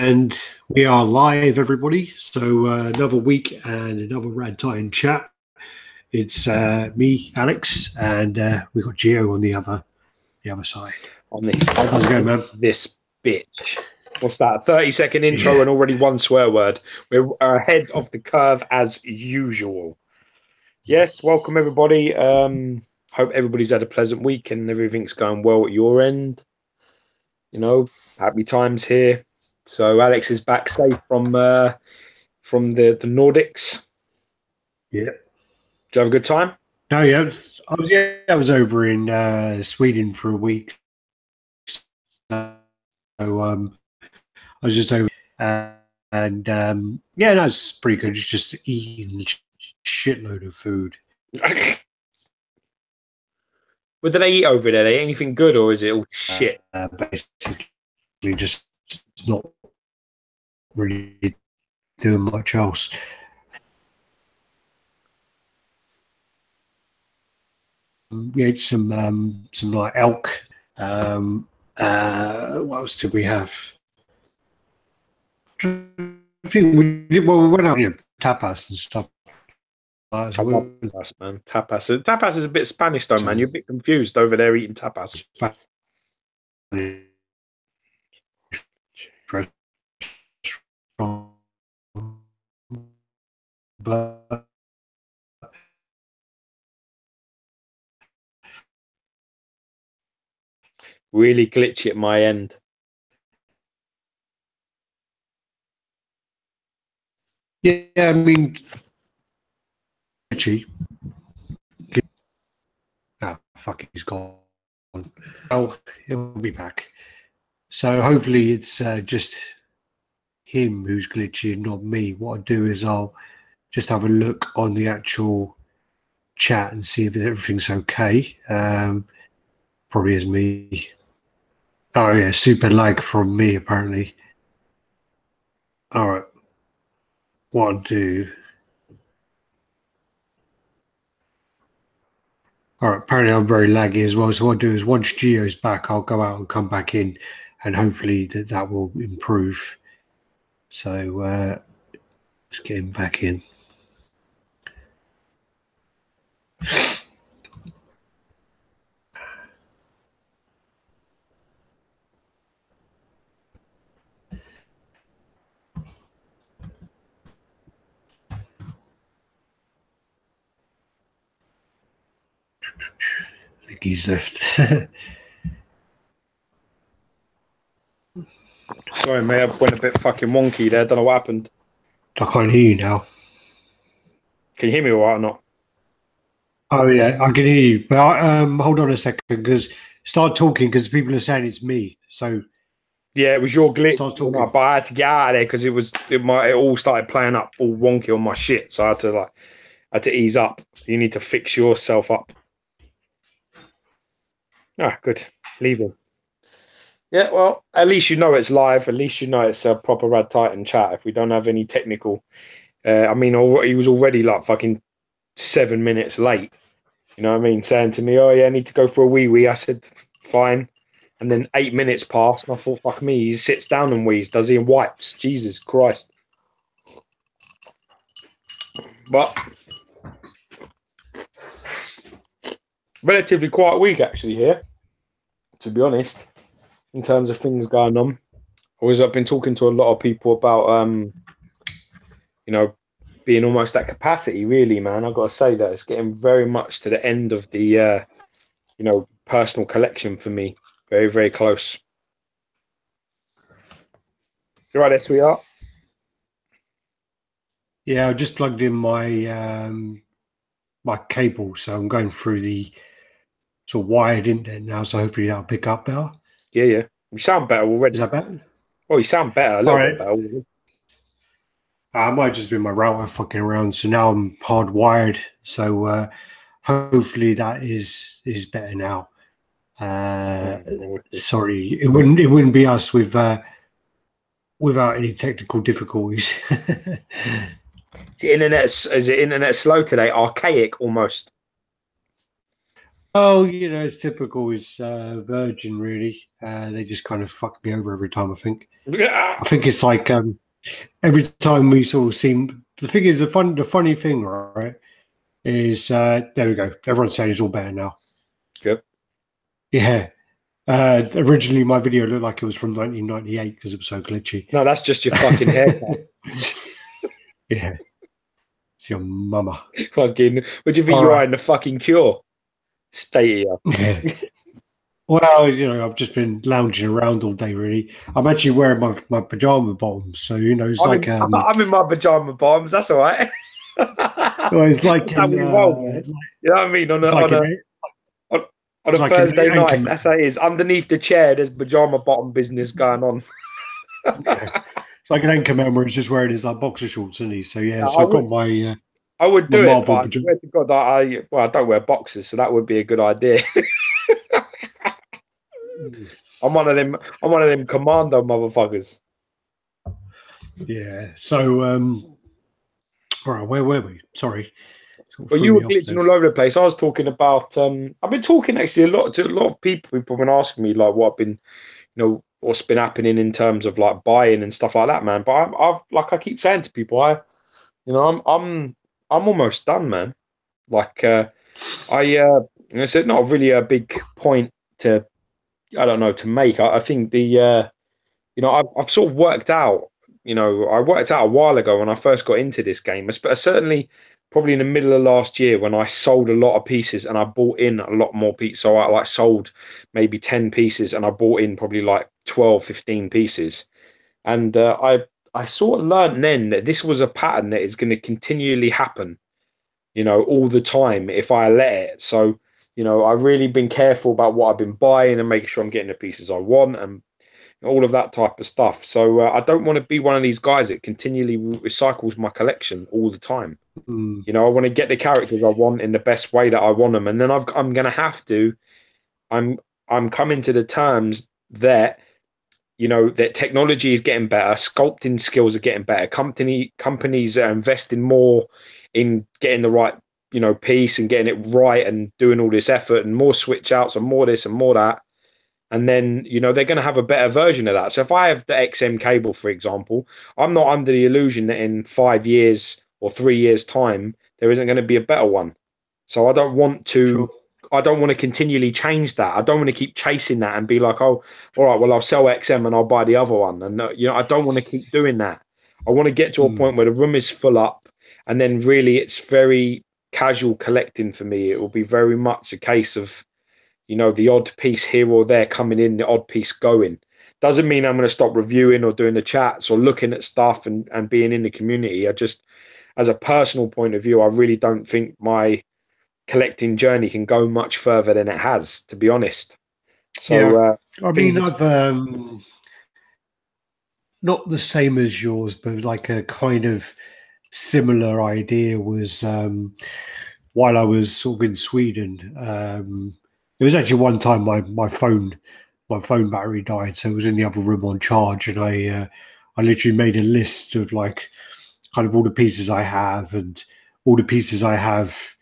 And we are live, everybody. So another week and another RaddTitan chat. It's me, Alex, and we've got Gio on the other side. How's it going, man? This bitch. What's that? 30-second intro and already one swear word. We're ahead of the curve as usual. Yes, welcome everybody. Hope everybody's had a pleasant week and everything's going well at your end. You know, happy times here. So Alex is back safe from the Nordics. Yeah. Did you have a good time? No, yeah. I was over in Sweden for a week. So I was just over and yeah, no, it's pretty good. It's just eating a shitload of food. What did they eat over there? They anything good or is it all shit? Basically, just not really doing much else. We ate some like elk. What else did we have? I think we went out, tapas and stuff. Tapas, man. Tapas is a bit Spanish though, man. You're a bit confused over there eating tapas. But really glitchy at my end. Yeah, I mean, glitchy. Oh, fuck, he's gone. Oh, he'll be back. So hopefully it's just him who's glitchy and not me. What I'll do is I'll just have a look on the actual chat and see if everything's okay. Probably is me. Oh yeah, super lag from me apparently. All right, what I'll do. All right, apparently I'm very laggy as well. So what I'll do is once Gio's back, I'll go out and come back in, and hopefully that will improve. So let's get him back in. I think he's left. Sorry, mate, I went a bit fucking wonky there. Don't know what happened. I can't hear you now. Can you hear me all right or not? Oh yeah, I can hear you. But hold on a second, because start talking because people are saying it's me. So yeah, it was your glitch. Start talking. But I had to get out of there because it all started playing up all wonky on my shit. So I had to ease up. So you need to fix yourself up. Ah, good. Leaving. Yeah, well, at least you know it's live. At least you know it's a proper RaddTitan chat. If we don't have any technical, I mean, he was already like fucking 7 minutes late. You know what I mean? Saying to me, "Oh yeah, I need to go for a wee." I said, "Fine." And then 8 minutes passed, and I thought, "Fuck me." He sits down and wheezes, does he? And wipes. Jesus Christ. But relatively quiet week actually here, to be honest. In terms of things going on, I've been talking to a lot of people about, you know, being almost at capacity. Really, man, I've got to say that it's getting very much to the end of the, you know, personal collection for me. Very, very close. You right there, sweetheart? Yeah, I just plugged in my my cable, so I'm going through the sort of wired internet now. So hopefully that'll pick up better. Yeah, yeah. You sound better already. Is that better? Oh, you sound better. A little bit better. It might just be my router fucking around. So now I'm hardwired. So hopefully that is better now. Sorry, it wouldn't be us without any technical difficulties. Is it internet slow today? Archaic almost. Oh, you know, it's typical. It's Virgin, really. They just kind of fuck me over every time. I think it's like every time we sort of seem. The thing is, the funny thing, right, is there we go. Everyone's saying it's all better now. Good. Yeah. Originally, my video looked like it was from 1998 because it was so glitchy. No, that's just your fucking haircut. Yeah. It's your mama. Fucking, what do you think you are in the fucking Cure? State of you. Yeah. Well, you know, I've just been lounging around all day, really. I'm actually wearing my pajama bottoms, so you know, it's I'm in my pajama bottoms. That's all right. Well, it's like how we roll, man. You know what I mean? On a Thursday night, that's how it is. Underneath the chair, there's pajama bottom business going on. It's like an anchor man where he's just wearing his like boxer shorts, isn't he? So yeah, so I've got my. I would do it, but I swear to God, I don't wear boxers, so that would be a good idea. I'm one of them commando motherfuckers. Yeah. So, all right, where were we? Sorry. Well, you were glitching all over the place. I was talking about. I've been talking actually to a lot of people. People have been asking me like what I've been, you know, what's been happening in terms of like buying and stuff like that, man. But I've like I keep saying to people, I'm almost done, man. Like I said, not really a big point to, I don't know, to make. I think the, you know, I've sort of worked out. You know, I worked out a while ago when I first got into this game, but certainly probably in the middle of last year when I sold a lot of pieces and I bought in a lot more pieces. So I like sold maybe 10 pieces and I bought in probably like 12, 15 pieces. And I sort of learned then that this was a pattern that is going to continually happen, you know, all the time if I let it. So, you know, I've really been careful about what I've been buying and making sure I'm getting the pieces I want and all of that type of stuff. So I don't want to be one of these guys that continually recycles my collection all the time. You know, I want to get the characters I want in the best way that I want them, and then I'm going to have to. I'm coming to the terms that, you know, that technology is getting better, sculpting skills are getting better. Companies are investing more in getting the right, you know, piece and getting it right and doing all this effort and more switch outs and more this and more that. And then, you know, they're going to have a better version of that. So if I have the XM cable, for example, I'm not under the illusion that in 5 years or 3 years' time, there isn't going to be a better one. So I don't want to. Sure. I don't want to continually change that. I don't want to keep chasing that and be like, oh, all right, well, I'll sell XM and I'll buy the other one. And, you know, I don't want to keep doing that. I want to get to a point where the room is full up and then really it's very casual collecting for me. It will be very much a case of, you know, the odd piece here or there coming in, the odd piece going. Doesn't mean I'm going to stop reviewing or doing the chats or looking at stuff and being in the community. I just, as a personal point of view, I really don't think my collecting journey can go much further than it has, to be honest. So yeah. I mean, I've not the same as yours, but like a kind of similar idea was while I was sort of in Sweden. It was actually one time my phone battery died, so it was in the other room on charge, and I literally made a list of like kind of all the pieces I have and all the pieces I have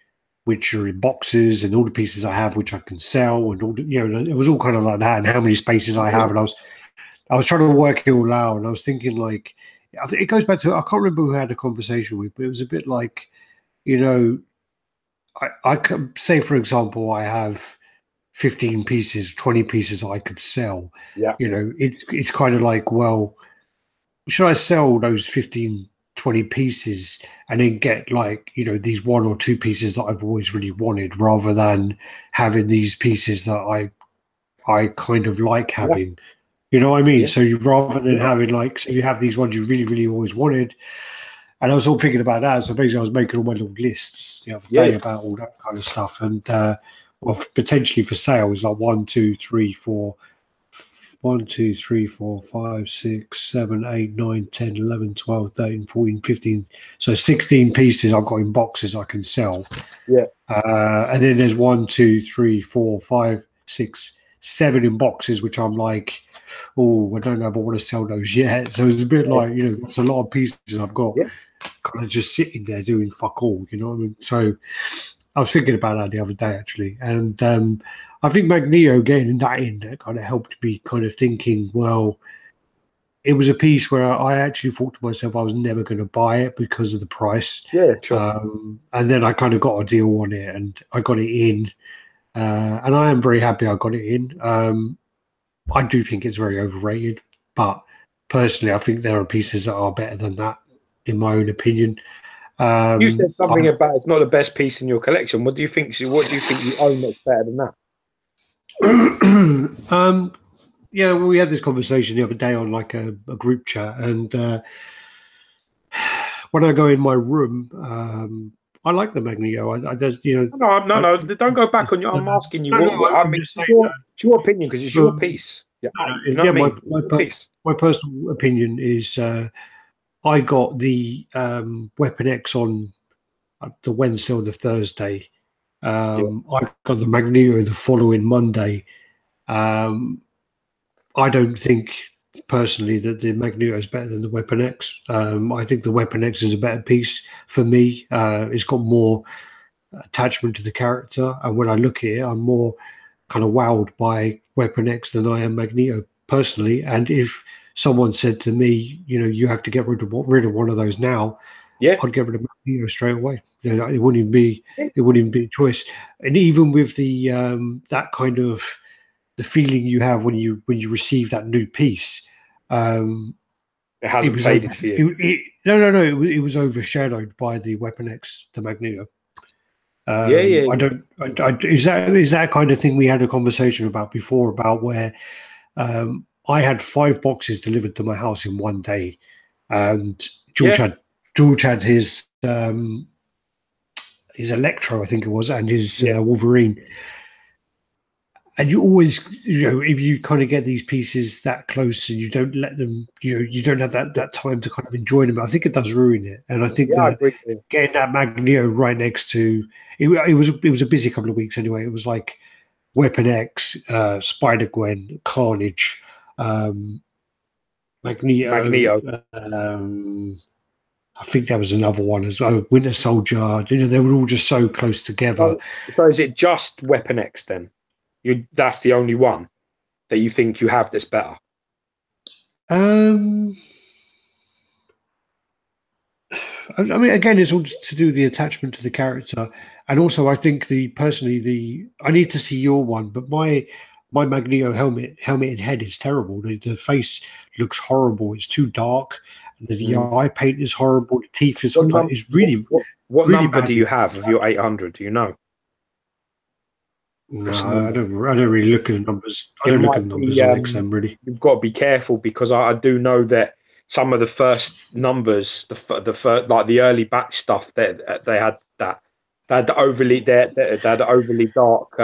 which are in boxes and all the pieces I have which I can sell and all the, you know, it was all kind of like that and how many spaces I have, and I was trying to work it all out, and I was thinking like I think it goes back to I can't remember who I had a conversation with, but it was a bit like, you know, I could say for example I have 15 pieces, 20 pieces I could sell. Yeah. You know, it's kind of like, well, should I sell those 15, 20 pieces and then get like, you know, these 1 or 2 pieces that I've always really wanted rather than having these pieces that I kind of like having. Yeah. You know what I mean? Yeah. So rather than having like, so you have these ones you really, really always wanted. And I was all thinking about that. So basically I was making all my little lists the other day about all that kind of stuff. And, well, potentially for sale is like 1, 2, 3, 4, 5, 6, 7, 8, 9, 10, 11, 12, 13, 14, 15. So 16 pieces I've got in boxes I can sell. Yeah. And then there's 1, 2, 3, 4, 5, 6, 7 in boxes, which I'm like, oh, I don't know if I want to sell those yet. So it's a bit like, you know, that's a lot of pieces I've got kind of just sitting there doing fuck all, you know what I mean? So I was thinking about that the other day actually, and I think Magneto getting that in there kind of helped me kind of thinking, well, it was a piece where I actually thought to myself I was never going to buy it because of the price. Yeah, sure. And then I kind of got a deal on it, and I got it in, and I am very happy I got it in. I do think it's very overrated, but personally, I think there are pieces that are better than that, in my own opinion. You said something about it's not the best piece in your collection. What do you think? What do you think you own that's better than that? Yeah, well, we had this conversation the other day on like a group chat, and when I go in my room, I like the Magneto. I just, you know, no, don't go back on your. I'm asking you. I mean, it's your opinion because it's your piece. Yeah, you know what I mean? My personal opinion is I got the Weapon X on the Wednesday or the Thursday. I got the Magneto the following Monday. I don't think personally that the Magneto is better than the Weapon X. I think the Weapon X is a better piece for me. It's got more attachment to the character, and when I look at it, I'm more kind of wowed by Weapon X than I am Magneto personally. And if someone said to me, you know, you have to get rid of one of those now, I'd get rid of Magneto straight away. You know, it wouldn't even be a choice. And even with the that kind of the feeling you have when you receive that new piece, it hasn't faded for you. No. It was overshadowed by the Weapon X, the Magneto. I don't. Is that kind of thing we had a conversation about before about where I had 5 boxes delivered to my house in one day, and George had his Electro, I think it was, and his Wolverine. And you always, you know, if you kind of get these pieces that close and you don't let them, you know, you don't have that time to kind of enjoy them. I think it does ruin it. And I think that getting that Magneto right next to it was a busy couple of weeks anyway. It was like Weapon X, Spider-Gwen, Carnage, Magneto. I think there was another one as well. Winter Soldier. You know, they were all just so close together. So is it just Weapon X then? That's the only one that you think you have that's better? I mean, again, it's all to do with the attachment to the character, and also I think I need to see your one, but my Magneto helmeted head is terrible. The face looks horrible. It's too dark. The eye paint is horrible. The teeth is really. What really number do you have of your 800? Do you know? No, I don't really look at the numbers. I don't look at the numbers on XM really. You've got to be careful because I do know that some of the first numbers, the first, like the early batch stuff, that they had the overly dark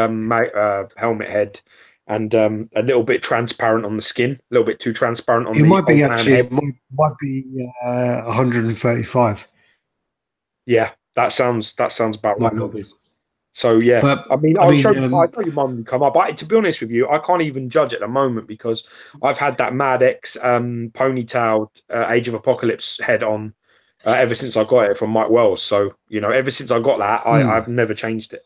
helmet head and a little bit transparent on the skin, a little bit too transparent on the might be actually head. It might be 135. Yeah, that sounds about might right. Not be. So yeah, but, I'll show you mum when you come up. To be honest with you, I can't even judge at the moment because I've had that Mad X ponytailed Age of Apocalypse head on ever since I got it from Mike Wells. So you know, ever since I got that, I've never changed it.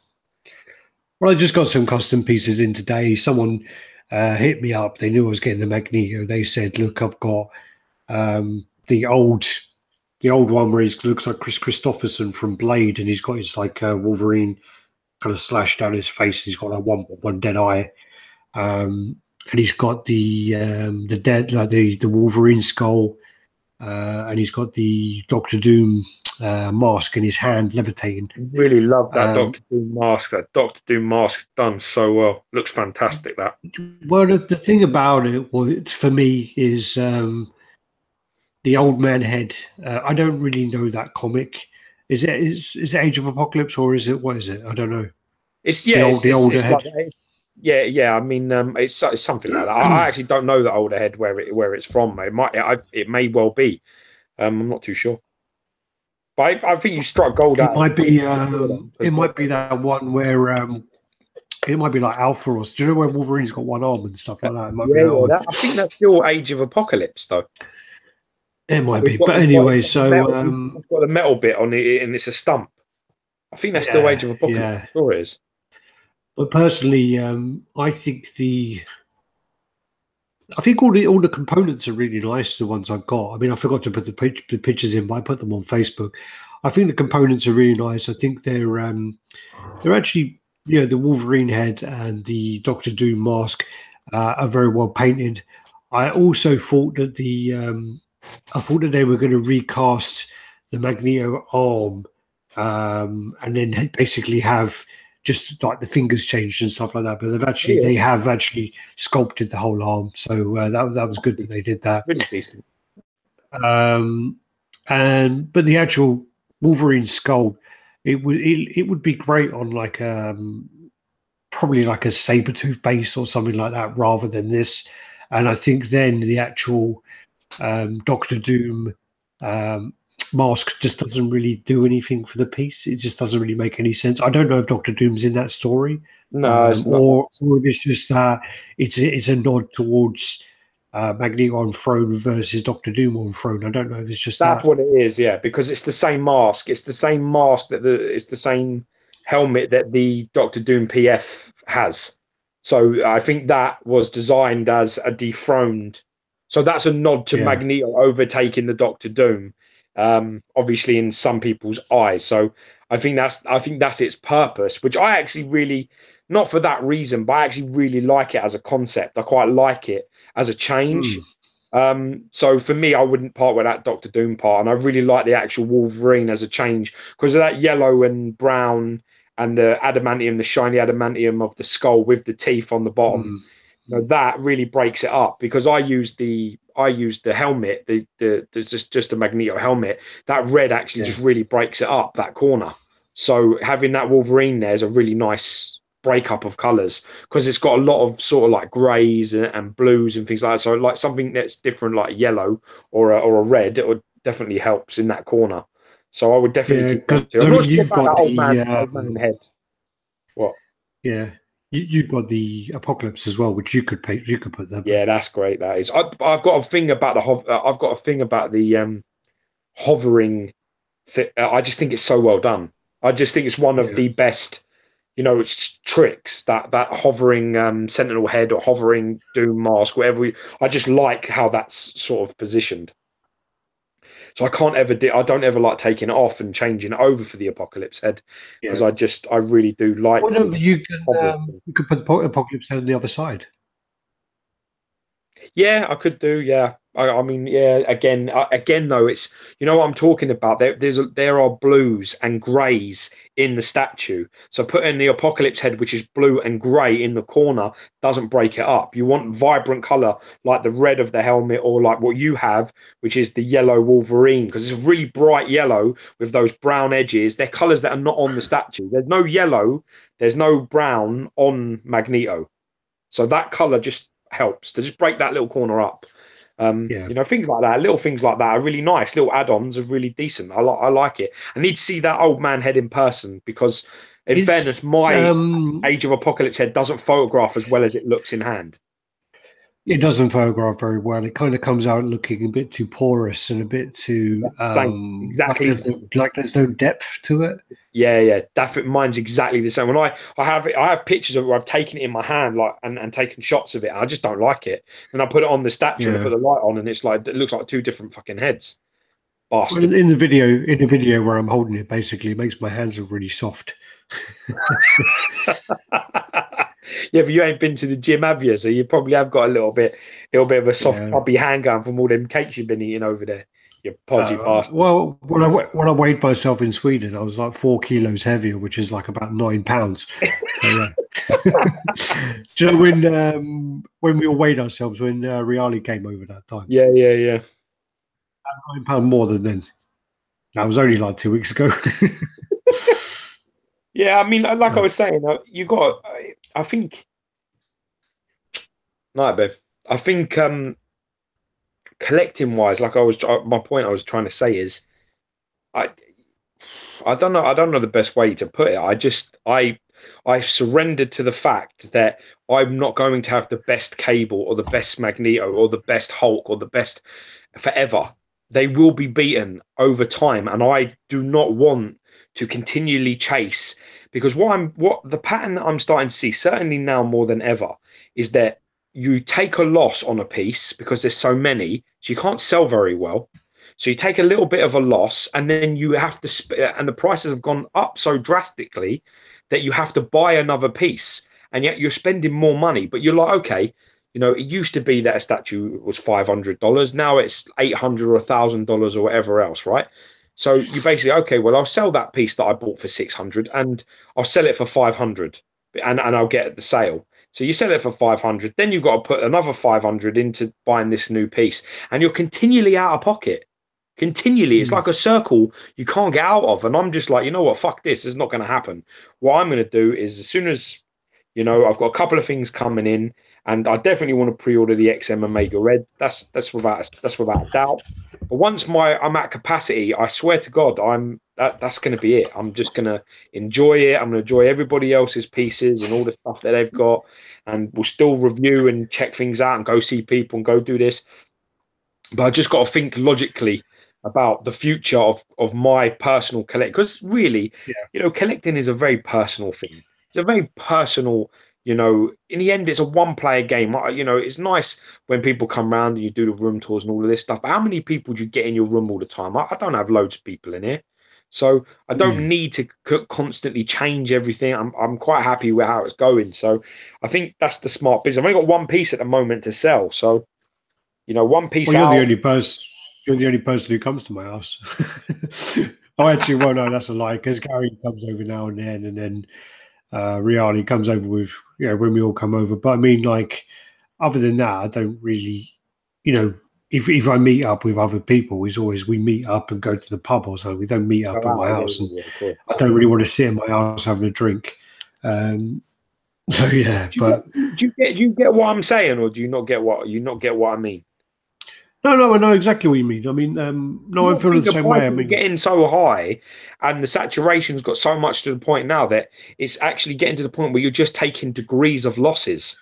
Well, I just got some custom pieces in today. Someone hit me up. They knew I was getting the Magneto. They said, "Look, I've got the old one where he looks like Chris Christopherson from Blade, and he's got his like Wolverine." Kind of slashed down his face. He's got like one dead eye, and he's got the dead like the Wolverine skull, and he's got the Doctor Doom mask in his hand, levitating. Really love that Doctor Doom mask. That Doctor Doom mask done so well. Looks fantastic. That. Well, the thing about it, for me, is the Old Man head. I don't really know that comic. Is it Age of Apocalypse or is it what is it? I don't know. It's the older head. Like, yeah. I mean, it's something like that. I actually don't know the older head where it's from. It may well be. I'm not too sure. But I think you struck gold. It might be. It might be that one where. It might be like Alpha or. Do you know where Wolverine's got one arm and stuff like that? It might be that one. I think that's still Age of Apocalypse though. It might be, but anyway, so it's got the metal bit on it, and it's a stump. I think that's still Age of Apocalypse. Yeah. Sure it is. But personally, I think all the components are really nice. The ones I've got. I mean, I forgot to put the pictures in, but I put them on Facebook. I think the components are really nice. I think they're actually, the Wolverine head and the Doctor Doom mask are very well painted. I also thought that they were going to recast the Magneto arm, and then basically have just like the fingers changed and stuff like that. But they have actually sculpted the whole arm, so that was good that they did that. Really decent. But the actual Wolverine skull, it would be great on like probably like a Sabretooth base or something like that rather than this. And I think then the actual Doctor Doom mask just doesn't really do anything for the piece. It just doesn't really make any sense. I don't know if Doctor Doom's in that story, no, it's not. or it's just it's a nod towards Magneto on throne versus Doctor Doom on throne. I don't know if it's just that's what it is. Yeah, because it's the same mask. It's the same mask it's the same helmet that the Doctor Doom PF has. So I think that was designed as a dethroned. So that's a nod to Magneto overtaking the Doctor Doom, obviously in some people's eyes. So I think that's its purpose, which I actually really, not for that reason, but I actually really like it as a concept. I quite like it as a change. So for me, I wouldn't part with that Doctor Doom part, and I really like the actual Wolverine as a change because of that yellow and brown and the adamantium, the shiny adamantium of the skull with the teeth on the bottom. That really breaks it up because I used the helmet, just a Magneto helmet. That red actually just really breaks it up, that corner. So having that Wolverine there is a really nice breakup of colors because it's got a lot of sort of like grays and blues and things like that. So like something that's different, like yellow or a red, it would definitely helps in that corner. So I would definitely keep going. I'm not sure about that old man head. What? Yeah. You've got the Apocalypse as well, which you could paint. You could put that. Yeah, that's great. That is. I've got a thing about the hovering. I just think it's so well done. I just think it's one of the best. It's tricks that hovering Sentinel head or hovering Doom mask, whatever. I just like how that's sort of positioned. So I don't ever like taking it off and changing it over for the Apocalypse head because I really do like. Well, no, you could put the Apocalypse head on the other side. Yeah, I could do. Yeah, I mean, yeah. Again, though, it's what I'm talking about. There are blues and greys in the statue. So putting the Apocalypse head, which is blue and grey, in the corner doesn't break it up. You want vibrant color like the red of the helmet, or like what you have, which is the yellow Wolverine, because it's a really bright yellow with those brown edges. They're colors that are not on the statue. There's no yellow, there's no brown on Magneto. So that color just helps to just break that little corner up. Things like that, little things like that are really nice. Little add-ons are really decent. I like it. I need to see that old man head in person because, in fairness, my Age of Apocalypse head doesn't photograph as well as it looks in hand. It doesn't photograph very well. It kind of comes out looking a bit too porous and a bit too same. Exactly. Like there's no depth to it. Yeah. Mine's exactly the same. When I have pictures of it where I've taken it in my hand, like and taken shots of it. And I just don't like it. And I put it on the statue and I put the light on, and it's like it looks like two different fucking heads. Bastard. Well, in the video where I'm holding it, basically, it makes my hands look really soft. Yeah, but you ain't been to the gym, have you? So you probably have got a little bit of a soft, chubby handgun from all them cakes you've been eating over there. You podgy bastard. Well, when I weighed myself in Sweden, I was like 4 kilos heavier, which is like about 9 pounds. So yeah. Do you know when we all weighed ourselves when Reali came over that time? Yeah. 9 pounds more than then. That was only like 2 weeks ago. Yeah, I mean, like I was saying, you got. I think. No, Bev. I think collecting wise, my point I was trying to say is, I don't know the best way to put it. I surrendered to the fact that I'm not going to have the best Cable or the best Magneto or the best Hulk or the best forever. they will be beaten over time, and I do not want to continually chase, because what the pattern that I'm starting to see, certainly now more than ever, is that you take a loss on a piece because there's so many, so you can't sell very well. So you take a little bit of a loss, and then you have to, and the prices have gone up so drastically that you have to buy another piece, and yet you're spending more money. But you're like, okay, you know, it used to be that a statue was $500. Now it's $800 or $1,000 or whatever else, right? So you basically, okay, well, I'll sell that piece that I bought for 600, and I'll sell it for 500, and I'll get the sale. So you sell it for 500, then you've got to put another 500 into buying this new piece, and you're continually out of pocket. Continually, it's like a circle you can't get out of. And I'm just like, you know what, fuck this. It's not going to happen. What I'm going to do is, as soon as, you know, I've got a couple of things coming in, and I definitely want to pre-order the XM Omega Red. That's without a doubt. But once I'm at capacity, I swear to God, that's going to be it. I'm just going to enjoy it. I'm going to enjoy everybody else's pieces and all the stuff that they've got, and we'll still review and check things out and go see people and go do this. But I just got to think logically about the future of my personal collect, because really, you know, collecting is a very personal thing. It's a very personal, you know, in the end, it's a one-player game. You know, it's nice when people come around and you do the room tours and all of this stuff. But how many people do you get in your room all the time? I don't have loads of people in here, so I don't need to constantly change everything. I'm quite happy with how it's going. So I think that's the smart business. I've only got one piece at the moment to sell, so you know, one piece. Well, you're the only person who comes to my house. Oh, actually, well, no, that's a lie, because Gary comes over now and then Riali comes over with, you know, when we all come over. But I mean, like, other than that, I don't really, you know, if I meet up with other people, it's always we meet up and go to the pub or something. We don't meet up at my house, and I don't really want to sit in my house having a drink. So yeah, do you get what I'm saying, or do you not get what I mean? No, I know exactly what you mean. I mean, no, I'm feeling the same way. I mean, getting so high, and the saturation's got so much to the point now that it's actually getting to the point where you're just taking degrees of losses.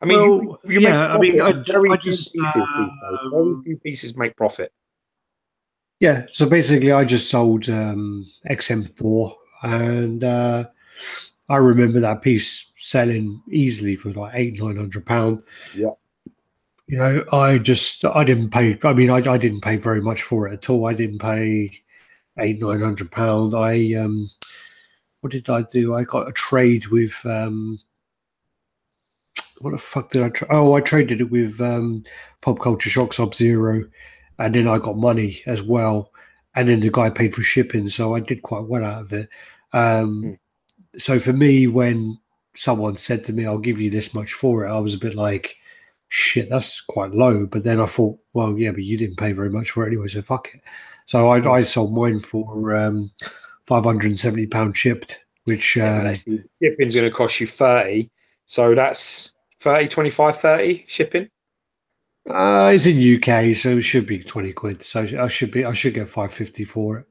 I mean, well, you yeah, I mean, very few pieces make profit. Yeah, so basically, I just sold XM4, and I remember that piece selling easily for like £800-900. Yeah. You know, I didn't pay. I mean, I didn't pay very much for it at all. I didn't pay £800-900. What did I do? I got a trade with what the fuck did I? I traded it with Pop Culture Shock Sub Zero, and then I got money as well. And then the guy paid for shipping, so I did quite well out of it. So for me, when someone said to me, "I'll give you this much for it," I was a bit like, shit, that's quite low. But then I thought, well, yeah, but you didn't pay very much for it anyway, so fuck it. So I sold mine for £570 shipped, which shipping's going to cost you 30, so that's 30, 25, 30 shipping. It's in UK, so it should be 20 quid. So I should get 550 for it.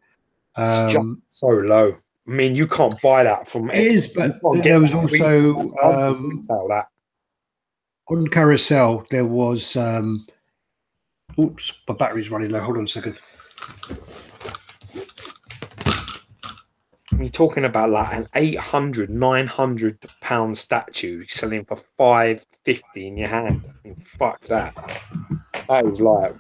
It's just so low. I mean, you can't buy that from. It is, but there was also retail that. On Carousel, there was oops, my battery's running low. Hold on a second. You're talking about like an £800-900 statue selling for $550 in your hand. I mean, fuck that. That is like,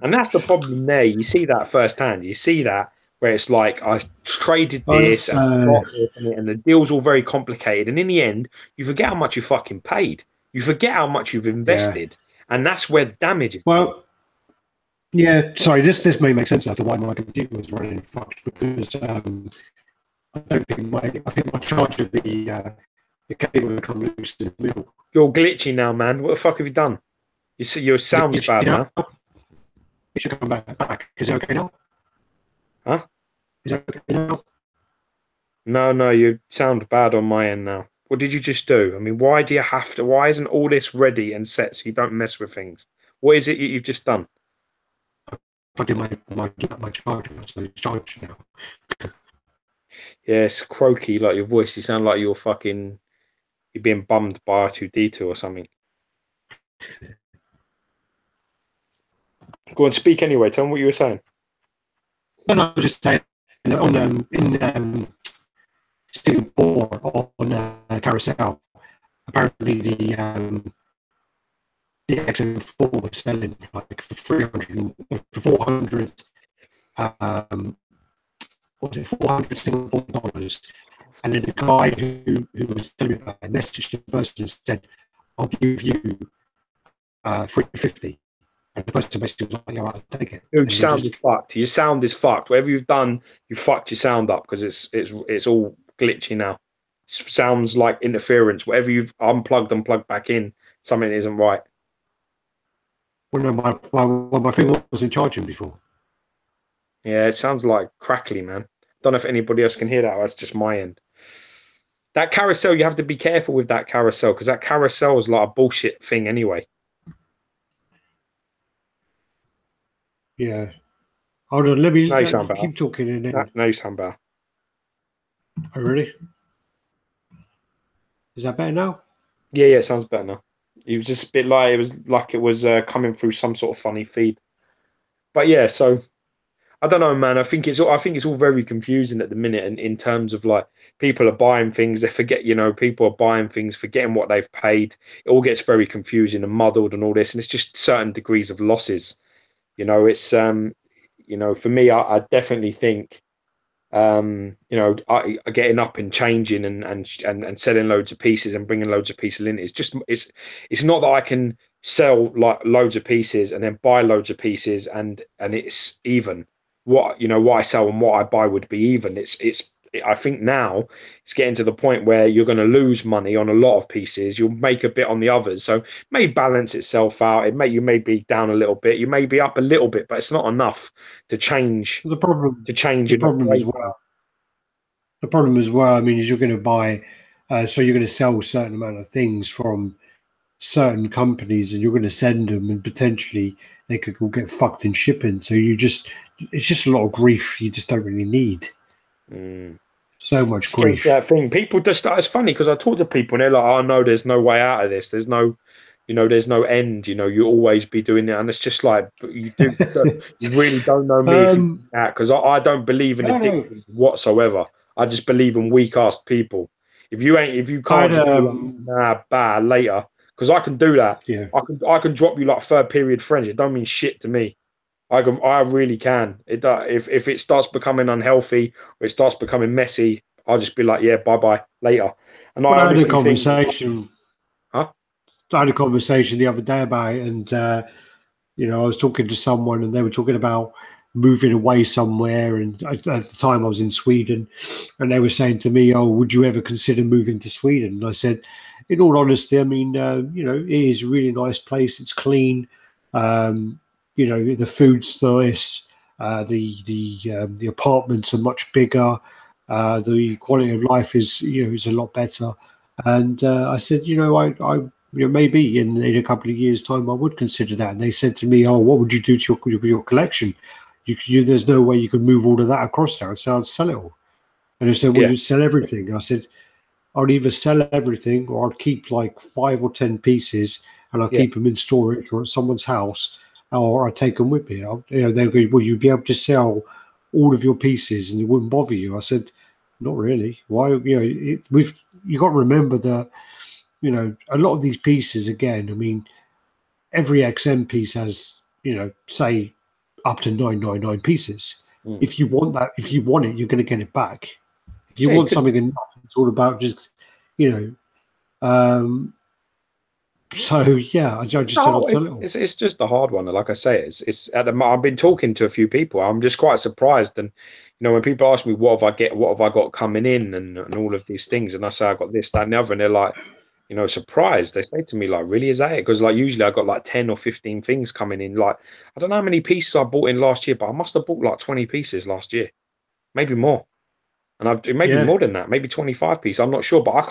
and that's the problem there. You see that firsthand. You see that where it's like, I traded this and the deal's all very complicated. And in the end, you forget how much you fucking paid. You forget how much you've invested. Yeah. And that's where the damage is. Well, yeah, sorry, this may make sense after why my computer was running fucked, because I think my charger, the cable will come loose in the middle. You're glitchy now, man. What the fuck have you done? You see, your sound's bad now. It should come back. Is it okay now? Huh? Is it okay now? No, you sound bad on my end now. What did you just do? I mean, why do you have to? Why isn't all this ready and set so you don't mess with things? What is it you've just done? I did my charger, so it's charged now. Yeah, it's croaky, like your voice. You sound like you're being bummed by R2D2 or something. Go and speak anyway. Tell me what you were saying. No, no, just saying on in Singapore on Carousel. Apparently the XM4 was selling like for 300, for 400. What was it, 400 Singapore dollars? And then the guy who was telling me about it messaged the person and said, "I'll give you 350." And the person basically was like, "Yeah, I'll take it." Dude, sound is fucked. Your sound is fucked. Whatever you've done, you fucked your sound up because it's all glitchy now. Sounds like interference. Whatever you've unplugged and plugged back in, something isn't right. Well, no, my thing wasn't charging before. Yeah, it sounds like crackly, man. Don't know if anybody else can hear that, or that's just my end. That carousel, you have to be careful with that carousel because that carousel is like a bullshit thing anyway. Yeah. Hold on, let me keep talking in there. No, you sound better. Oh, really? Is that better now? Yeah, it sounds better now. It was just a bit like it was coming through some sort of funny feed. But yeah, so I don't know, man. I think it's all very confusing at the minute, and in terms of like people are buying things, they forget, people are buying things, forgetting what they've paid. It all gets very confusing and muddled and all this, and it's just certain degrees of losses. It's for me, I definitely think getting up and changing and selling loads of pieces and bringing loads of pieces in. It's not that I can sell like loads of pieces and then buy loads of pieces and it's even. What I sell and what I buy would be even. I think now it's getting to the point where you're going to lose money on a lot of pieces. You'll make a bit on the others, so it may balance itself out. You may be down a little bit, you may be up a little bit, but it's not enough to change. The problem as well. The problem as well. I mean, is you're going to buy, so you're going to sell a certain amount of things from certain companies, and you're going to send them, and potentially they could all get fucked in shipping. So it's just a lot of grief you just don't really need. So much grief. That thing. People just, it's funny because I talk to people and they're like, "Oh no, there's no way out of this. There's no end. You always be doing it." And it's just like, you really don't know me because I don't believe in addiction whatsoever. I just believe in weak ass people. If you can't, later, because I can do that. Yeah. I can drop you like third period French. It don't mean shit to me. I really can. It if it starts becoming unhealthy or it starts becoming messy, I'll just be like, yeah, bye later. And I had a conversation. I had a conversation the other day about it, and I was talking to someone, and they were talking about moving away somewhere. And at the time, I was in Sweden, and they were saying to me, "Oh, would you ever consider moving to Sweden?" And I said, in all honesty, I mean, it is a really nice place. It's clean. The food's nice. The apartments are much bigger. The quality of life is a lot better. And I said, I maybe in a couple of years' time I would consider that. And they said to me, "Oh, what would you do to your collection? There's no way you could move all of that across there." So I'd sell it all. And they said, "Well, you'd sell everything." I said, "I'd either sell everything or I'd keep like 5 or 10 pieces and I'll keep them in storage or at someone's house, or I'd take them with me." They'll go, "Will you be able to sell all of your pieces and it wouldn't bother you?" I said, "Not really. Why? You got to remember that, a lot of these pieces, again, I mean, every XM piece has, say up to 999 pieces. If you want it, you're going to get it back. If you want something enough, it's all about just, so yeah, I just said I'd sell it all. It's just a hard one. Like I say, I've been talking to a few people. I'm just quite surprised, and when people ask me what have I got coming in, and all of these things, and I say I got this, that, and the other, and they're like, surprised. They say to me like, "Really, is that it?" Because like usually I got like 10 or 15 things coming in. Like I don't know how many pieces I bought in last year, but I must have bought like 20 pieces last year, maybe more. And it may be more than that, maybe 25 pieces. I'm not sure, but I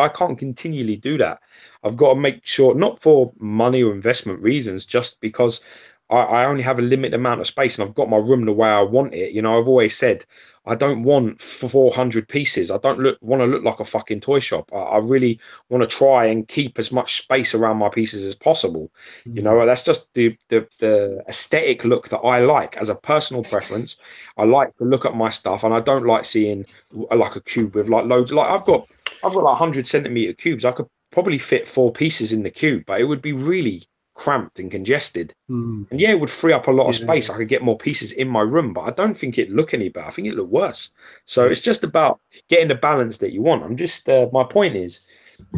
can't continually do that. I've got to make sure, not for money or investment reasons, just because I only have a limited amount of space, and I've got my room the way I want it. You know, I've always said I don't want 400 pieces. I don't want to look like a fucking toy shop. I really want to try and keep as much space around my pieces as possible. You know, that's just the aesthetic look that I like as a personal preference. I like to look at my stuff, and I don't like seeing like a cube with like loads. Like I've got like 100 centimeter cubes. I could probably fit 4 pieces in the cube, but it would be really cramped and congested. And yeah, it would free up a lot of space. I could get more pieces in my room, but I don't think it'd look any better. I think it'd look worse. So it's just about getting the balance that you want. I'm just my point is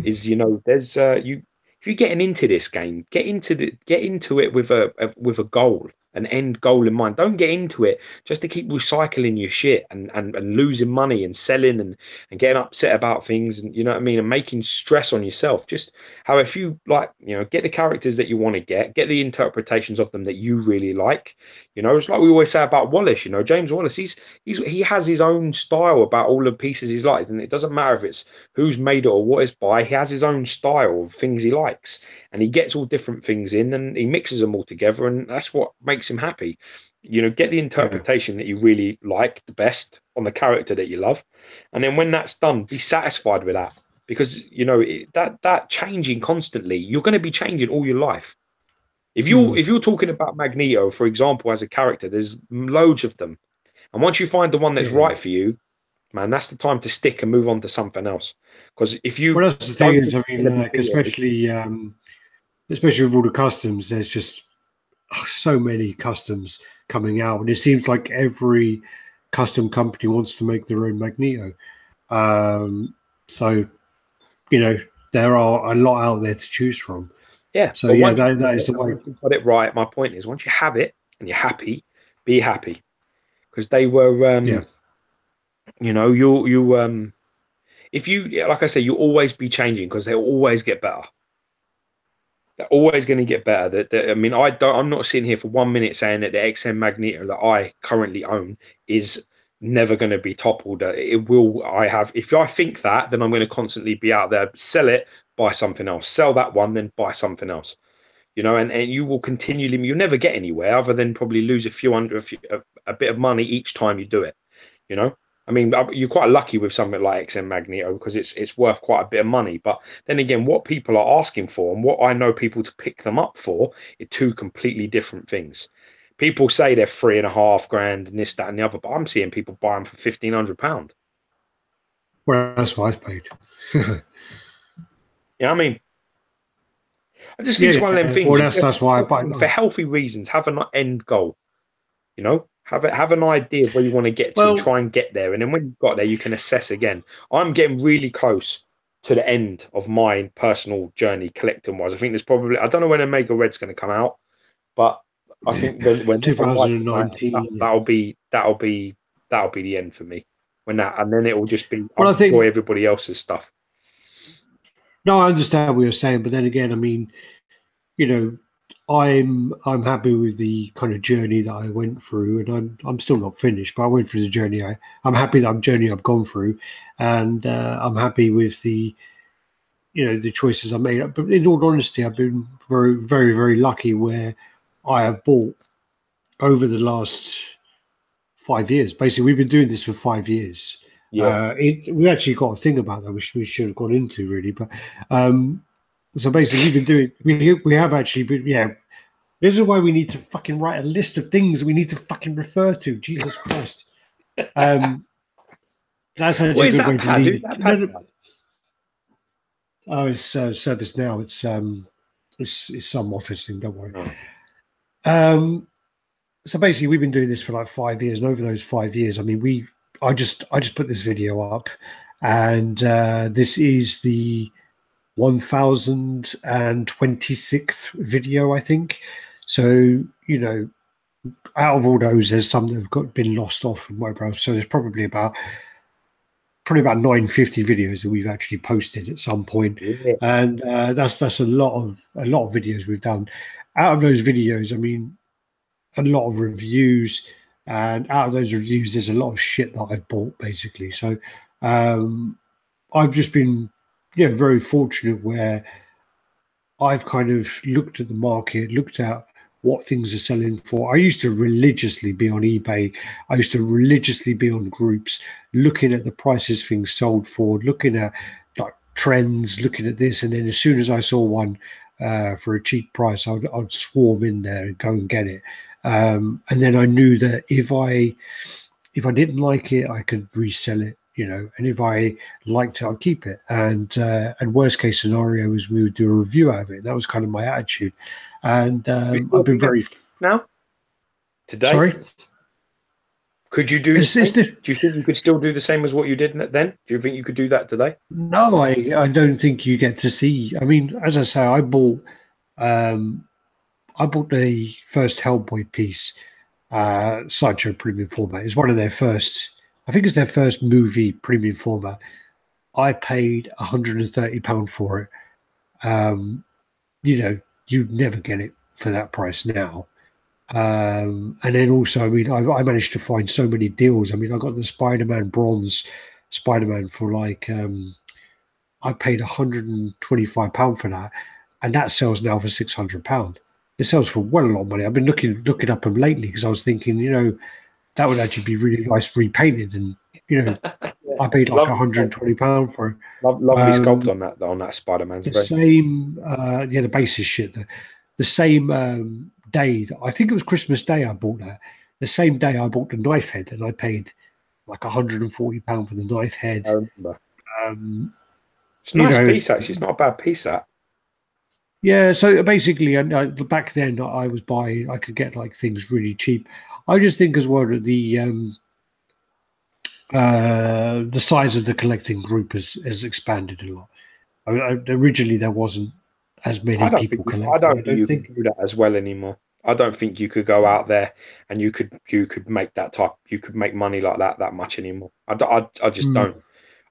you know, there's you if you're getting into this game, get into it with a goal, an end goal in mind. Don't get into it just to keep recycling your shit and losing money and selling and getting upset about things, and you know what I mean, and making stress on yourself. Just how if you like, you know, get the characters that you want to get the interpretations of them that you really like. You know, it's like we always say about Wallace, you know, James Wallace, he has his own style about all the pieces he's liked, and it doesn't matter if it's who's made it or what it's by. He has his own style of things he likes, and he gets all different things in and he mixes them all together, and that's what makes him happy. You know, get the interpretation that you really like the best on the character that you love, and then when that's done, be satisfied with that, because you know that changing constantly, you're going to be changing all your life. If you're talking about Magneto, for example, as a character, there's loads of them, and once you find the one that's right for you, man, that's the time to stick and move on to something else. Because if you, well, that's the thing is, I mean, like, especially with all the customs, there's just so many customs coming out, and it seems like every custom company wants to make their own Magneto. So, you know, there are a lot out there to choose from. Yeah. So yeah, that is the way. Got it right. My point is, once you have it and you're happy, be happy, because they were, you know, if you, like I say, you'll always be changing because they'll always get better. They're always going to get better. I mean, I'm not sitting here for 1 minute saying that the XM Magneto that I currently own is never going to be toppled. It will. If I think that, then I'm going to constantly be out there, sell it, buy something else, sell that one, then buy something else. You know, and you will continually, you'll never get anywhere other than probably lose a bit of money each time you do it. You know, I mean, you're quite lucky with something like XM Magneto because it's worth quite a bit of money. But then again, what people are asking for and what I know people to pick them up for are two completely different things. People say they're $3.5 grand and this, that, and the other, but I'm seeing people buy them for £1,500. Well, that's what I paid. Yeah, I mean, I just think it's one of them things. Well, that's why I buy for healthy reasons. Have an end goal. You know, have an idea of where you want to get to, try and get there, and then when you've got there, you can assess again. I'm getting really close to the end of my personal journey collecting wise. I think there's probably, I don't know when Omega Red's going to come out, but I think when 2019, that'll be the end for me. And then it will just be I'll enjoy everybody else's stuff. No, I understand what you're saying, but then again, I mean, you know, I'm happy with the kind of journey that I went through, and I'm still not finished, but I went through the journey. I'm happy that I've gone through, and I'm happy with the, you know, the choices I made. But in all honesty, I've been very, very, very lucky where I have bought over the last 5 years. Basically, we've been doing this for 5 years. Yeah, we actually got a thing about that which we should have gone into really, but so basically we've been doing. We have actually been. Yeah, this is why we need to fucking write a list of things we need to fucking refer to. Jesus Christ. That's actually a good way to leave it. Oh, it's service now. It's some office thing. Don't worry. Oh. So basically, we've been doing this for like 5 years, and over those 5 years, I mean, I just put this video up, and this is the 1026th video, I think. So, you know, out of all those, there's some that have been lost off from my browser. So there's probably about 950 videos that we've actually posted at some point. Yeah. And that's a lot of videos we've done. Out of those videos, I mean, a lot of reviews, and out of those reviews, there's a lot of shit that I've bought basically. So I've just been, very fortunate where I've kind of looked at the market, looked at what things are selling for. I used to religiously be on eBay. I used to religiously be on groups, looking at the prices things sold for, looking at like trends, looking at this, and then as soon as I saw one for a cheap price, I'd swarm in there and go and get it. And then I knew that if I didn't like it, I could resell it, and if I liked it, I'd keep it. And worst case scenario is we would do a review out of it. That was kind of my attitude. And I've been very now today. Sorry, could you do? Do you think you could still do the same as what you did then? Do you think you could do that today? No, I don't think you get to see. I mean, as I say, I bought the first Hellboy piece, Sideshow premium format. It's one of their first. I think it's their first movie premium format. I paid £130 for it. You'd never get it for that price now. And then also, I mean, I managed to find so many deals. I mean, I got the Spider-Man bronze Spider-Man for like, I paid £125 for that, and that sells now for £600. It sells for well a lot of money. I've been looking up them lately because I was thinking, that would actually be really nice repainted, and yeah. I paid like £120 for it. Lovely sculpt on that Spider-Man's the same. The base is shit. The same day, I think it was Christmas Day, I bought that. The same day I bought the knife head, and I paid like £140 for the knife head. I remember. It's a nice piece, actually. It's not a bad piece, that. Yeah, so basically, back then I was buying. I could get like things really cheap. I just think as well that the size of the collecting group has expanded a lot. Originally, there wasn't as many people collecting. I don't think you can do that as well anymore. I don't think you could go out there and you could make that type. You could make money like that much anymore. I just don't.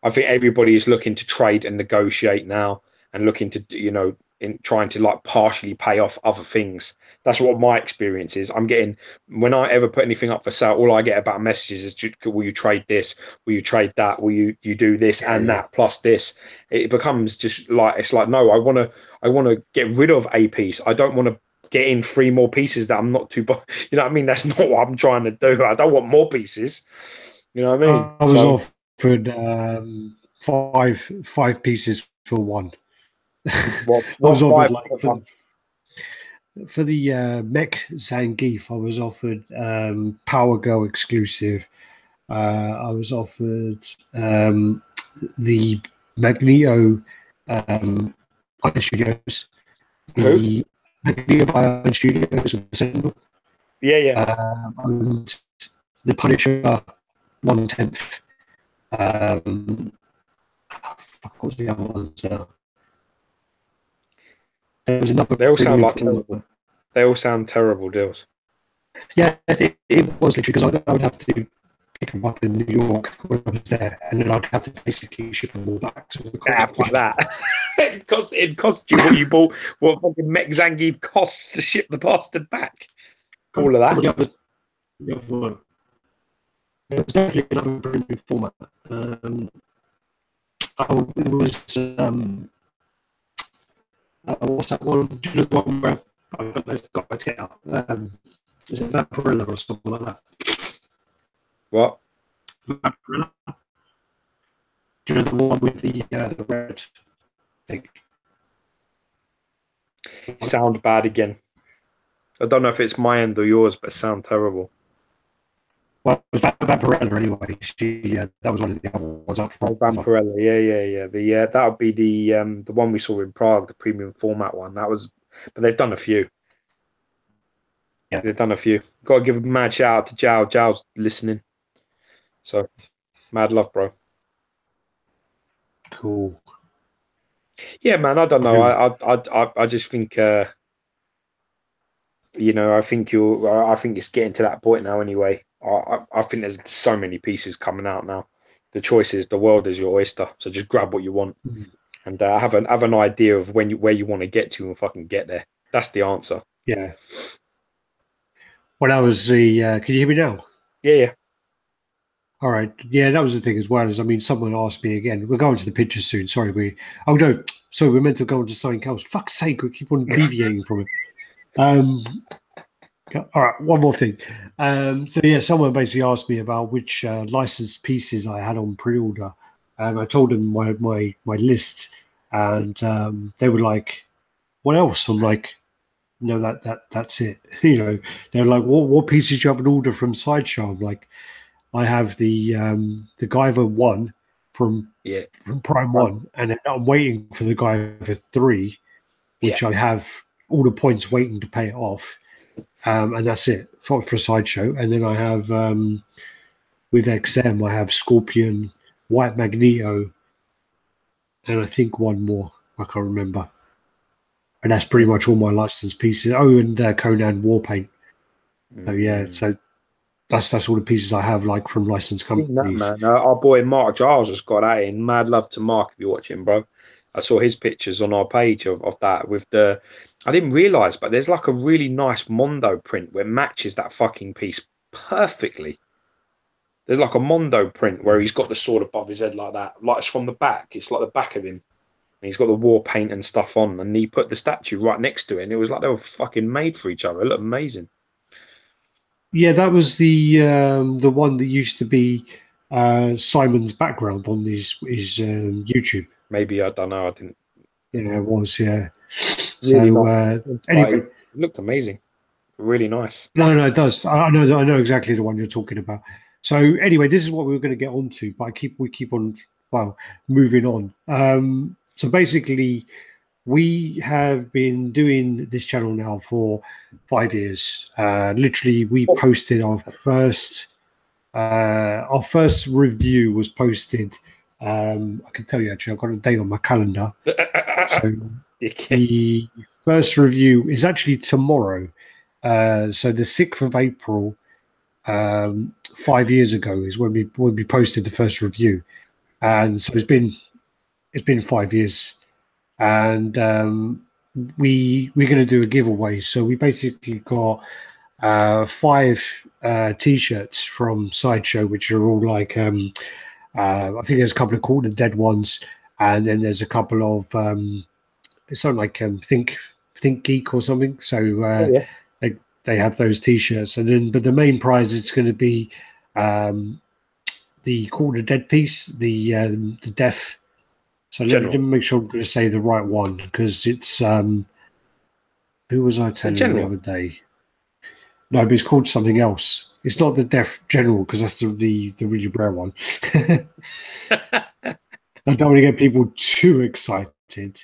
I think everybody is looking to trade and negotiate now, and looking to in trying to like partially pay off other things. That's what my experience is. I'm getting, when I ever put anything up for sale, all I get about messages is, will you trade this? Will you trade that? Will you do this and that plus this? It becomes just like, it's like, no, I want to get rid of a piece. I don't want to get in 3 more pieces that I'm not too, you know what I mean? That's not what I'm trying to do. I don't want more pieces. You know what I mean? I was offered 5 pieces for 1. What I was offered like for the Mech Zangief. I was offered Power Girl exclusive. I was offered the Magneto Studios. The Magneto Studios. Yeah. And the Punisher 1/10. What was the other ones? They all sound like terrible. They all sound terrible deals. Yeah, it was literally because I would have to pick them up in New York when I was there, and then I'd have to basically ship them all back. So like that. it cost you what you bought. What fucking Mech Zangief costs to ship the bastard back. All of that. The other one. It was definitely another premium format. It was. What's that one? Do you know the one where I've got my tit out? Is it Vaporilla or something like that? What? Vaporilla? Do you know the one with the red thing? Sound bad again. I don't know if it's my end or yours, but sound terrible. Well, it was Vaporilla anyway. That was one of the other ones. Vaporilla, yeah. That would be the one we saw in Prague, the premium format one. That was, but they've done a few. Yeah, they've done a few. Got to give a mad shout out to Jow. Jow's listening, so mad love, bro. Cool. Yeah, man. I don't know. I just think. I think I think it's getting to that point now. Anyway. I think there's so many pieces coming out now. The choice is, the world is your oyster. So just grab what you want, and have an idea of where you want to get to and fucking get there. That's the answer. Yeah. Well, that was the. Can you hear me now? Yeah. All right. Yeah, that was the thing as well. Someone asked me again. We're going to the pictures soon. Sorry, we're meant to go on to something else. Fuck's sake, we keep on deviating from it. All right, one more thing. So yeah, someone basically asked me about which licensed pieces I had on pre-order, and I told them my list, and they were like, "What else?" I'm like, "No, that's it." They're like, "What pieces do you have an order from Sideshow?" I'm like, "I have the Guyver one from Yeah, Prime One, and then I'm waiting for the Guyver three, yeah. which I have all the points waiting to pay it off." And that's it for Sideshow. And then I have with XM, I have Scorpion, White Magneto, and I think one more. I can't remember. And that's pretty much all my licensed pieces. Oh, and Conan Warpaint. So yeah, Mm. so that's all the pieces I have, like from licensed Seen that, companies. man. Our boy Mark Giles has got that in. Mad love to Mark if you're watching, bro. I saw his pictures on our page of that with the. I didn't realize, but there's like a really nice Mondo print where it matches that fucking piece perfectly. There's like a Mondo print where he's got the sword above his head like that, like it's from the back. It's like the back of him, and he's got the war paint and stuff on, and he put the statue right next to it, and it was like they were fucking made for each other. It looked amazing. Yeah, that was the one that used to be Simon's background on his YouTube. Maybe I don't know. I didn't Yeah, it was. Yeah. really So nice. Like, anyway, it looked amazing. Really nice. no, it does. I know exactly the one you're talking about. So anyway, this is what we were going to get onto, but we keep on, well, moving on. So basically, we have been doing this channel now for 5 years. Literally, we posted our first review was posted. I can tell you actually, I've got a date on my calendar. So the first review is actually tomorrow. So the 6th of April, 5 years ago, is when we posted the first review, and so it's been 5 years, and we're going to do a giveaway. So we basically got five t-shirts from Sideshow, which are all like I think there's a couple of Caught in the Dead ones, and then there's a couple of it's something like Think Geek or something. So Yeah. they have those t-shirts, and then but the main prize is going to be the Caught in the Dead piece, the Death. So let General. me make sure I'm going to say the right one, because it's who was I It's a telling the general. other day? No, but it's called something else. It's not the Death General, because that's the really rare one. I don't want to get people too excited.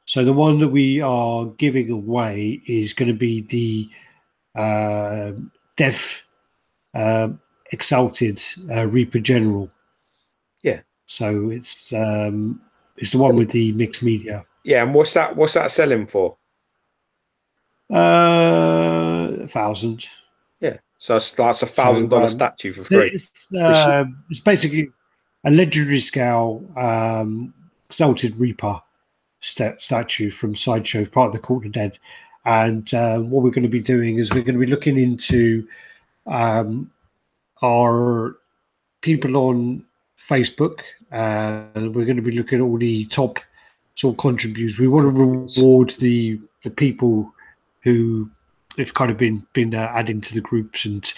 So the one that we are giving away is going to be the Death Exalted Reaper General. Yeah. So it's the one with the mixed media. Yeah, and what's that selling for? 1,000. Yeah. So it's like a So $1,000 statue for free. it's basically a legendary scale Exalted Reaper statue from Sideshow, part of the Court of Dead. And what we're going to be doing is we're going to be looking into our people on Facebook, and we're going to be looking at all the top sort of contributors. We want to reward the people who have kind of been adding to the groups and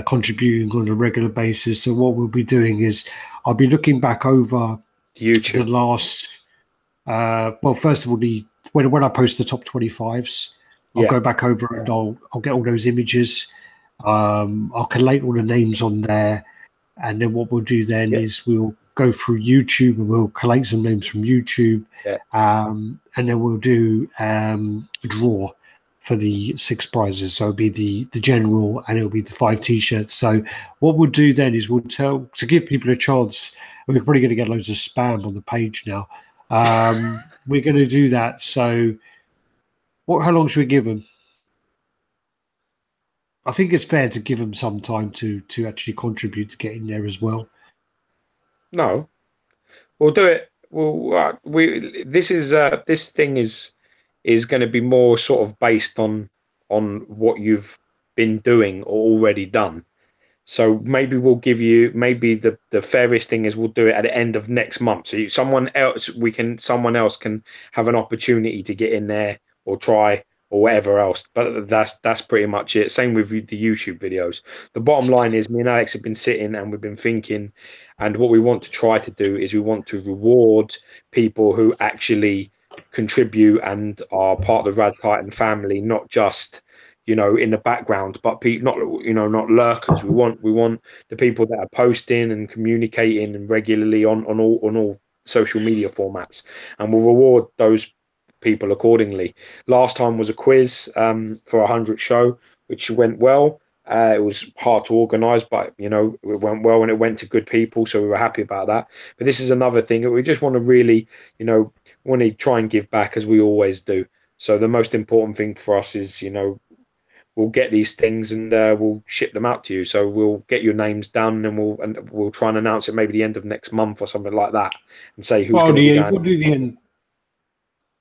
contributing on a regular basis. So what we'll be doing is I'll be looking back over YouTube. the last. Well, first of all, when I post the top 25s, I'll go back over and I'll get all those images. I'll collate all the names on there, and then what we'll do then is we'll go through YouTube and we'll collate some names from YouTube, and then we'll do a draw for the 6 prizes. So it'll be the general, and it'll be the 5 t-shirts. So what we'll do then is we'll tell to give people a chance. We're probably going to get loads of spam on the page now. We're going to do that. So how long should we give them? I think it's fair to give them some time to actually contribute to get in there as well. No, we'll do it. Well, this thing is going to be more sort of based on what you've been doing or already done. So maybe we'll give you the fairest thing is we'll do it at the end of next month. So someone else can have an opportunity to get in there or try or whatever else. But that's pretty much it. Same with the YouTube videos. The bottom line is, me and Alex have been sitting and we've been thinking, and what we want to try to do is we want to reward people who actually contribute and are part of the RaddTitan family, not just, you know, in the background, but not, you know, not lurkers. We want the people that are posting and communicating and regularly on all social media formats, and we'll reward those people accordingly. Last time was a quiz for a 100 show, which went well. It was hard to organise, but you know, it went well and it went to good people, so we were happy about that. But this is another thing that we just want to really, you know, want to try and give back as we always do. So the most important thing for us is, you know, we'll get these things and we'll ship them out to you. So we'll get your names down and we'll try and announce it maybe the end of next month or something like that, and say who's going to be going. We'll do the end.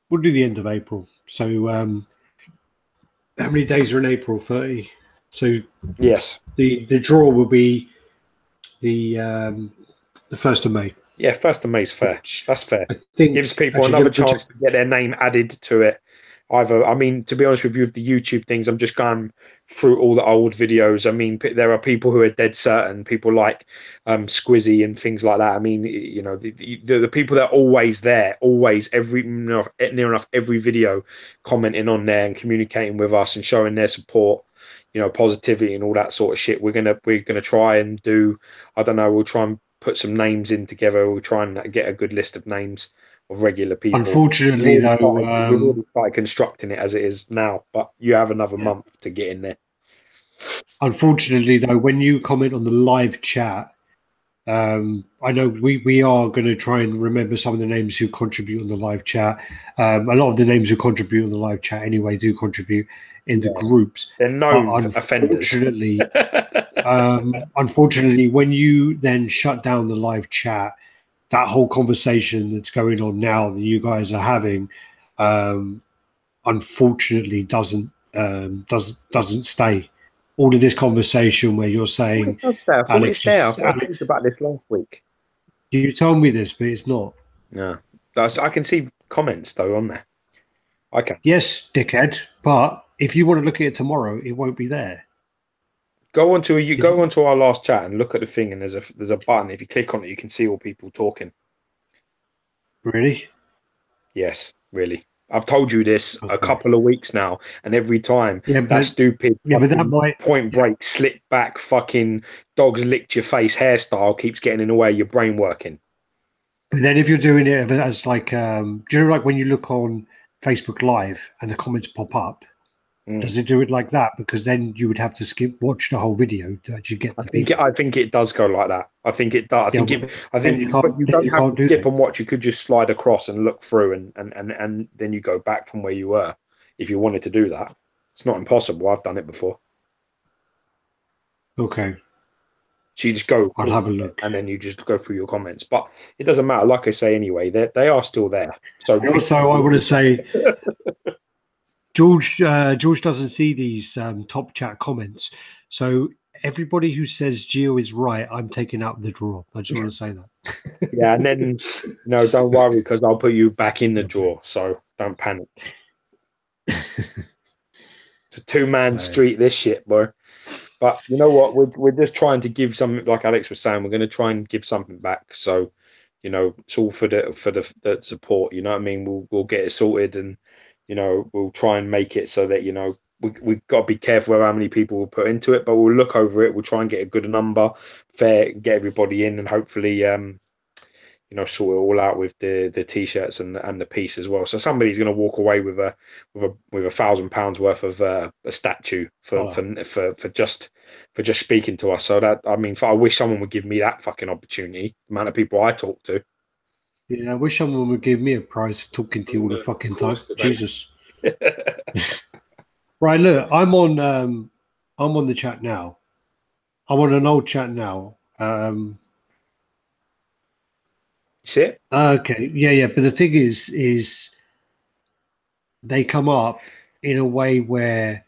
We'll do the end of April. So how many days are in April? 30. So yes, the draw will be the 1st of May. Yeah, 1st of May is fair. That's fair. I think gives people another chance to get their name added to it. Either, I mean, to be honest with you, with the YouTube things, I'm just going through all the old videos. I mean, there are people who are dead certain, people like Squizzy and things like that. I mean, you know, the people that are always there, always near enough every video, commenting on there and communicating with us and showing their support, you know, positivity and all that sort of shit. We're gonna try and do, I don't know, we'll try and put some names in together. We'll try and get a good list of names of regular people. Unfortunately, we've already started constructing it as it is now, but you have another month to get in there. Unfortunately, though, when you comment on the live chat, I know we are going to try and remember some of the names who contribute on the live chat. A lot of the names who contribute on the live chat anyway do contribute in the groups. They're known offenders. Unfortunately, when you then shut down the live chat, that whole conversation that's going on now that you guys are having, unfortunately, doesn't stay. All of this conversation where you're saying, I thought about this last week. You told me this, but it's not. No, I can see comments though on there. Okay. Yes, dickhead. But if you want to look at it tomorrow, it won't be there. Go onto our last chat and look at the thing, and there's a button. If you click on it, you can see all people talking. Really? Yes, really. I've told you this a couple of weeks now, and every time that stupid Point Break, slick back, fucking dogs licked your face hairstyle keeps getting in the way of your brain working. But then if you're doing it as like, do you know, like when you look on Facebook Live and the comments pop up, does it do it like that? Because then you would have to watch the whole video to actually get. I think it does go like that. I think it does. You don't have to skip and watch. You could just slide across and look through, and then you go back from where you were if you wanted to do that. It's not impossible. I've done it before. Okay. So you just go. I'll have a look, and then you just go through your comments. But it doesn't matter. Like I say, anyway, they are still there. So also, I want to say. George doesn't see these top chat comments, so everybody who says Gio is right, I'm taking out the draw. I just want to say that. Yeah, and then don't worry, because I'll put you back in the draw, so don't panic. It's a two-man street, this shit, bro. But you know what? We're just trying to give something, like Alex was saying. We're going to try and give something back. So, it's all for the support. You know what I mean? We'll get it sorted, and we'll try and make it so that we've got to be careful how many people we'll put into it. But we'll look over it. We'll try and get a good number, get everybody in, and hopefully sort it all out with the t-shirts and the piece as well. So somebody's going to walk away with £1,000 worth of a statue for just speaking to us. So that, I mean, I wish someone would give me that fucking opportunity. The amount of people I talk to. Yeah, I wish someone would give me a prize for talking to you all the fucking time. Jesus. Right, look, I'm on the chat now. I'm on an old chat now. See it? Okay, yeah. But the thing is they come up in a way where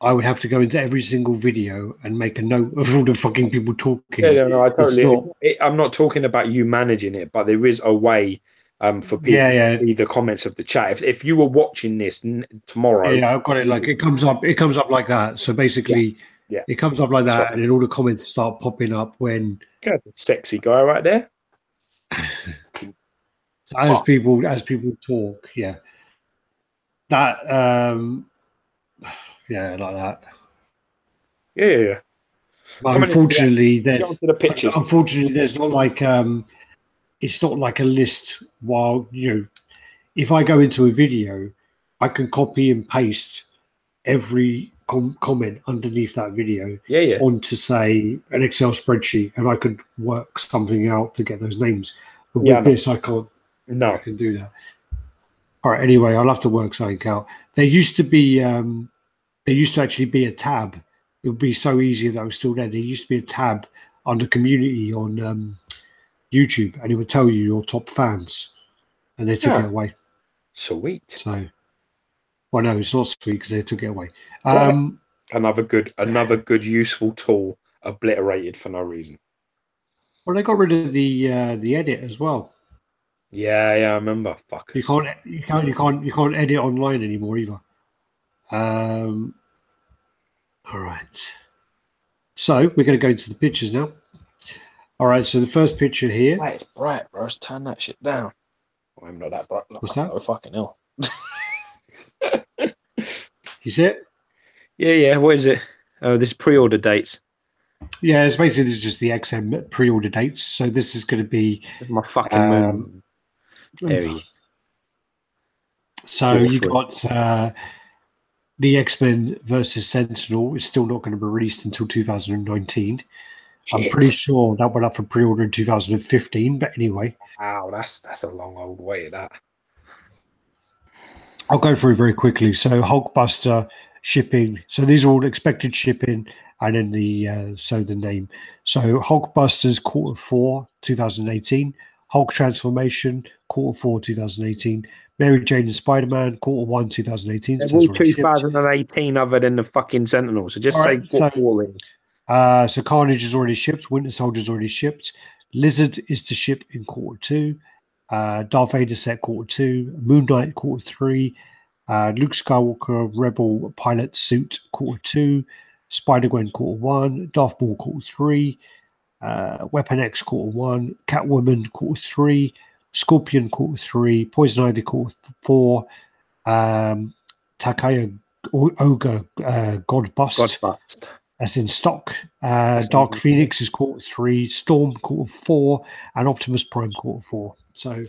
I would have to go into every single video and make a note of all the fucking people talking. Yeah, no, I totally. I'm not talking about you managing it, but there is a way for people Yeah, to read the comments of the chat. If you were watching this tomorrow, yeah, I've got it. Like it comes up like that. So yeah, basically, yeah, it comes up like that's right. that, and then all the comments start popping up when Good, sexy guy right there. as Fuck. people talk. Yeah, that yeah, like that. Yeah, yeah, yeah. But Come on, let's get onto the pictures. unfortunately there's not like it's not like a list. While if I go into a video, I can copy and paste every comment underneath that video Yeah, yeah. onto say an Excel spreadsheet, and I could work something out to get those names. But Yeah, with no. this, I can't. I No. can do that. All right. Anyway, I'll have to work something out. There used to be. There used to actually be a tab. It would be so easy if that was still there. There used to be a tab under community on YouTube, and it would tell you your top fans, and they took it Yeah. away. Sweet. So, well, no, it's not sweet because they took it away. Yeah. Another good useful tool obliterated for no reason. Well, they got rid of the edit as well. Yeah, yeah, I remember. Fuckers. You can't edit online anymore either. All right. So we're going to go to the pictures now. All right. So the first picture here. Hey, it's bright, bro. Let's turn that shit down. Well, I'm not that bright. What's that? Oh, fucking hell. You see it? Yeah, yeah. What is it? Oh, this pre-order dates. Yeah, it's basically this is just the XM pre-order dates. So this is going to be My fucking moon. There he is. So you got the X-Men versus Sentinel is still not going to be released until 2019. Shit. I'm pretty sure that went up for pre-order in 2015. But anyway, wow, that's a long old way. That I'll go through very quickly. So Hulkbuster shipping. So these are all expected shipping, and then the name. So Hulkbuster's Q4 2018. Hulk transformation Q4 2018. Mary Jane and Spider-Man Q1 2018. they're all 2018 other than the fucking Sentinel. So just say what so Carnage is already shipped. Winter Soldier's already shipped. Lizard is to ship in Q2. Darth Vader set Q2. Moon Knight Q3. Luke Skywalker Rebel pilot suit Q2. Spider-Gwen Q1. Darth Maul Q3. Weapon X Q1. Catwoman Q3. Scorpion Q3. Poison Ivy Q4. Takaya Ogre Godbust. That's in stock. Dark Phoenix is Q3, Storm Q4, and Optimus Prime Q4. So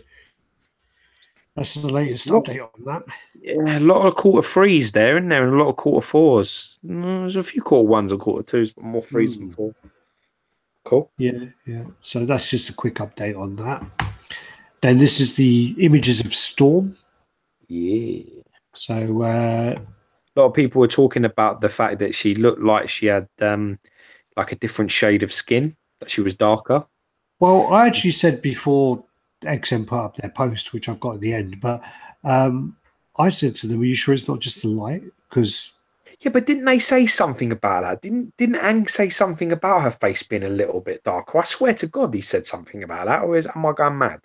that's the latest update on that. Yeah, a lot of Q3s there, isn't there? And a lot of Q4s. There's a few Q1s and Q2s, but more 3s than 4. Cool. Yeah, yeah. So that's just a quick update on that. Then this is the images of Storm. Yeah. So a lot of people were talking about the fact that she looked like she had like a different shade of skin, that she was darker. Well, I actually said before XM put up their post, which I've got at the end, but I said to them, "Are you sure it's not just the light?" Because yeah, but didn't they say something about that? Didn't Ang say something about her face being a little bit darker? I swear to God, he said something about that. Or am I going mad?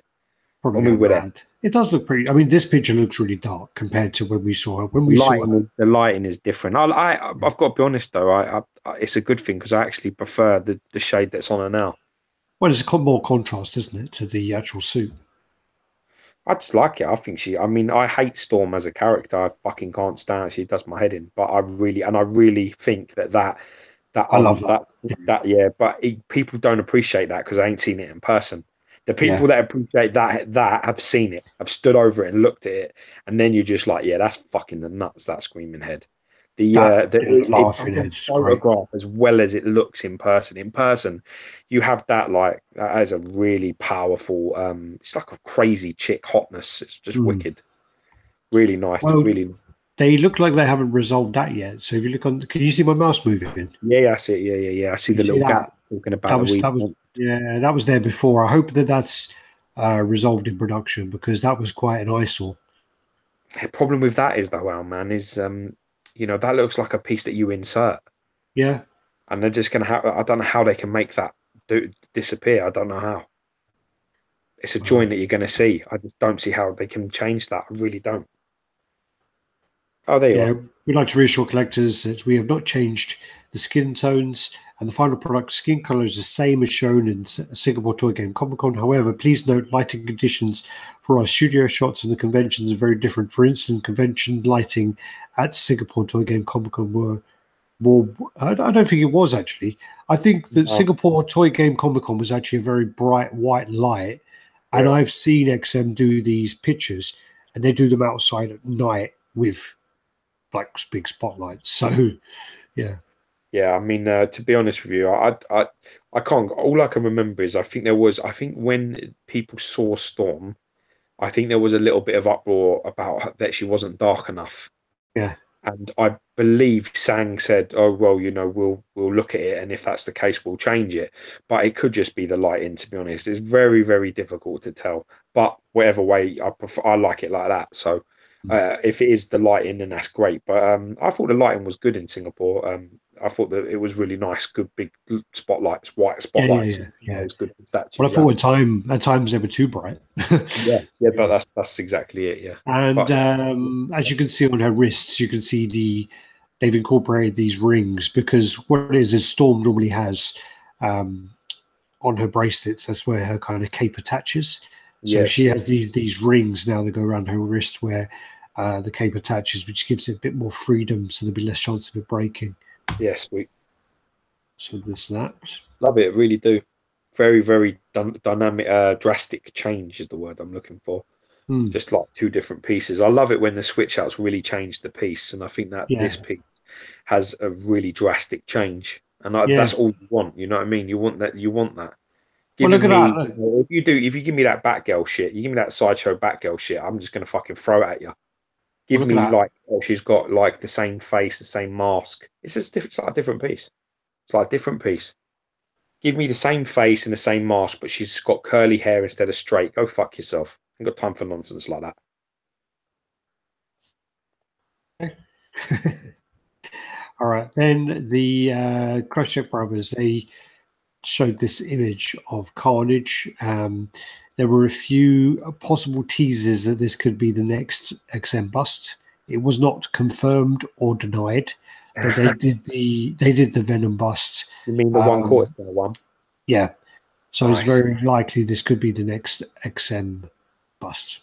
probably mad. It does look pretty. I mean, this picture looks really dark compared to when we saw it. When we saw it, the lighting is different. I've got to be honest though. I it's a good thing because I actually prefer the shade that's on her now. Well, there's more contrast, isn't it, to the actual suit? I just like it. I think I mean, I hate Storm as a character. I fucking can't stand her. She does my head in. But I really think that I love that. Yeah. But people don't appreciate that because I ain't seen it in person. The people that appreciate that have seen it, have stood over it and looked at it, and then you're just like, yeah, that's fucking the nuts. That screaming head. The photograph as well as it looks in person. In person, you have that as a really powerful. It's like a crazy chick hotness. It's just wicked, really nice. Well, really. They look like they haven't resolved that yet. So if you look on, can you see my mouse moving? Yeah, I see it. Yeah. I see the little gap talking about. That was there before. I hope that's resolved in production because that was quite an eyesore. The problem with that is though, man, is that looks like a piece that you insert. Yeah. And they're just gonna have. I don't know how they can make that disappear. I don't know how. it's a joint that you're going to see. I just don't see how they can change that. I really don't. Oh, there you are. We'd like to reassure collectors that we have not changed the skin tones, and the final product skin color is the same as shown in Singapore Toy Game Comic Con. However, please note lighting conditions for our studio shots and the conventions are very different. For instance, convention lighting at Singapore Toy Game Comic Con were more. I don't think it was actually. I think that Singapore Toy Game Comic Con was actually a very bright white light, and I've seen XM do these pictures, and they do them outside at night with like big spotlights. So, yeah. Yeah, I mean, to be honest with you, I can't. All I can remember is I think when people saw Storm, I think there was a little bit of uproar about that she wasn't dark enough. Yeah. And I believe Sang said, "Oh well, we'll look at it, and if that's the case, we'll change it." But it could just be the lighting. To be honest, it's very, very difficult to tell. But whatever way, I like it like that. So if it is the lighting, then that's great. But I thought the lighting was good in Singapore. I thought that it was really nice, good big spotlights, white spotlights. Yeah. It was good statues. Well, I thought at times they were too bright. But that's exactly it. Yeah. And as you can see on her wrists, you can see they've incorporated these rings, because what it is Storm normally has on her bracelets. That's where her kind of cape attaches. So she has these rings now that go around her wrist where the cape attaches, which gives it a bit more freedom, so there'll be less chance of it breaking. Yeah, sweet. So that. Love it, really do. Very, very dynamic, drastic change is the word I'm looking for. Just like two different pieces. I love it when the switch outs really change the piece, and I think that this piece has a really drastic change, and that's all you want. You know what I mean? You want that. Look at that. If you give me that Batgirl shit, you give me that Sideshow Batgirl shit, I'm just gonna fucking throw it at you. Give me she's got like the same face, the same mask. It's just it's like a different piece. It's like a different piece. Give me the same face and the same mask, but she's got curly hair instead of straight. Go fuck yourself. I ain't got time for nonsense like that. All right. Then the Crush Check Brothers, they showed this image of Carnage. There were a few possible teasers that this could be the next XM bust. It was not confirmed or denied, but they did the Venom bust. You mean the 1/4 scale one? Yeah. So nice. It's very likely this could be the next XM bust,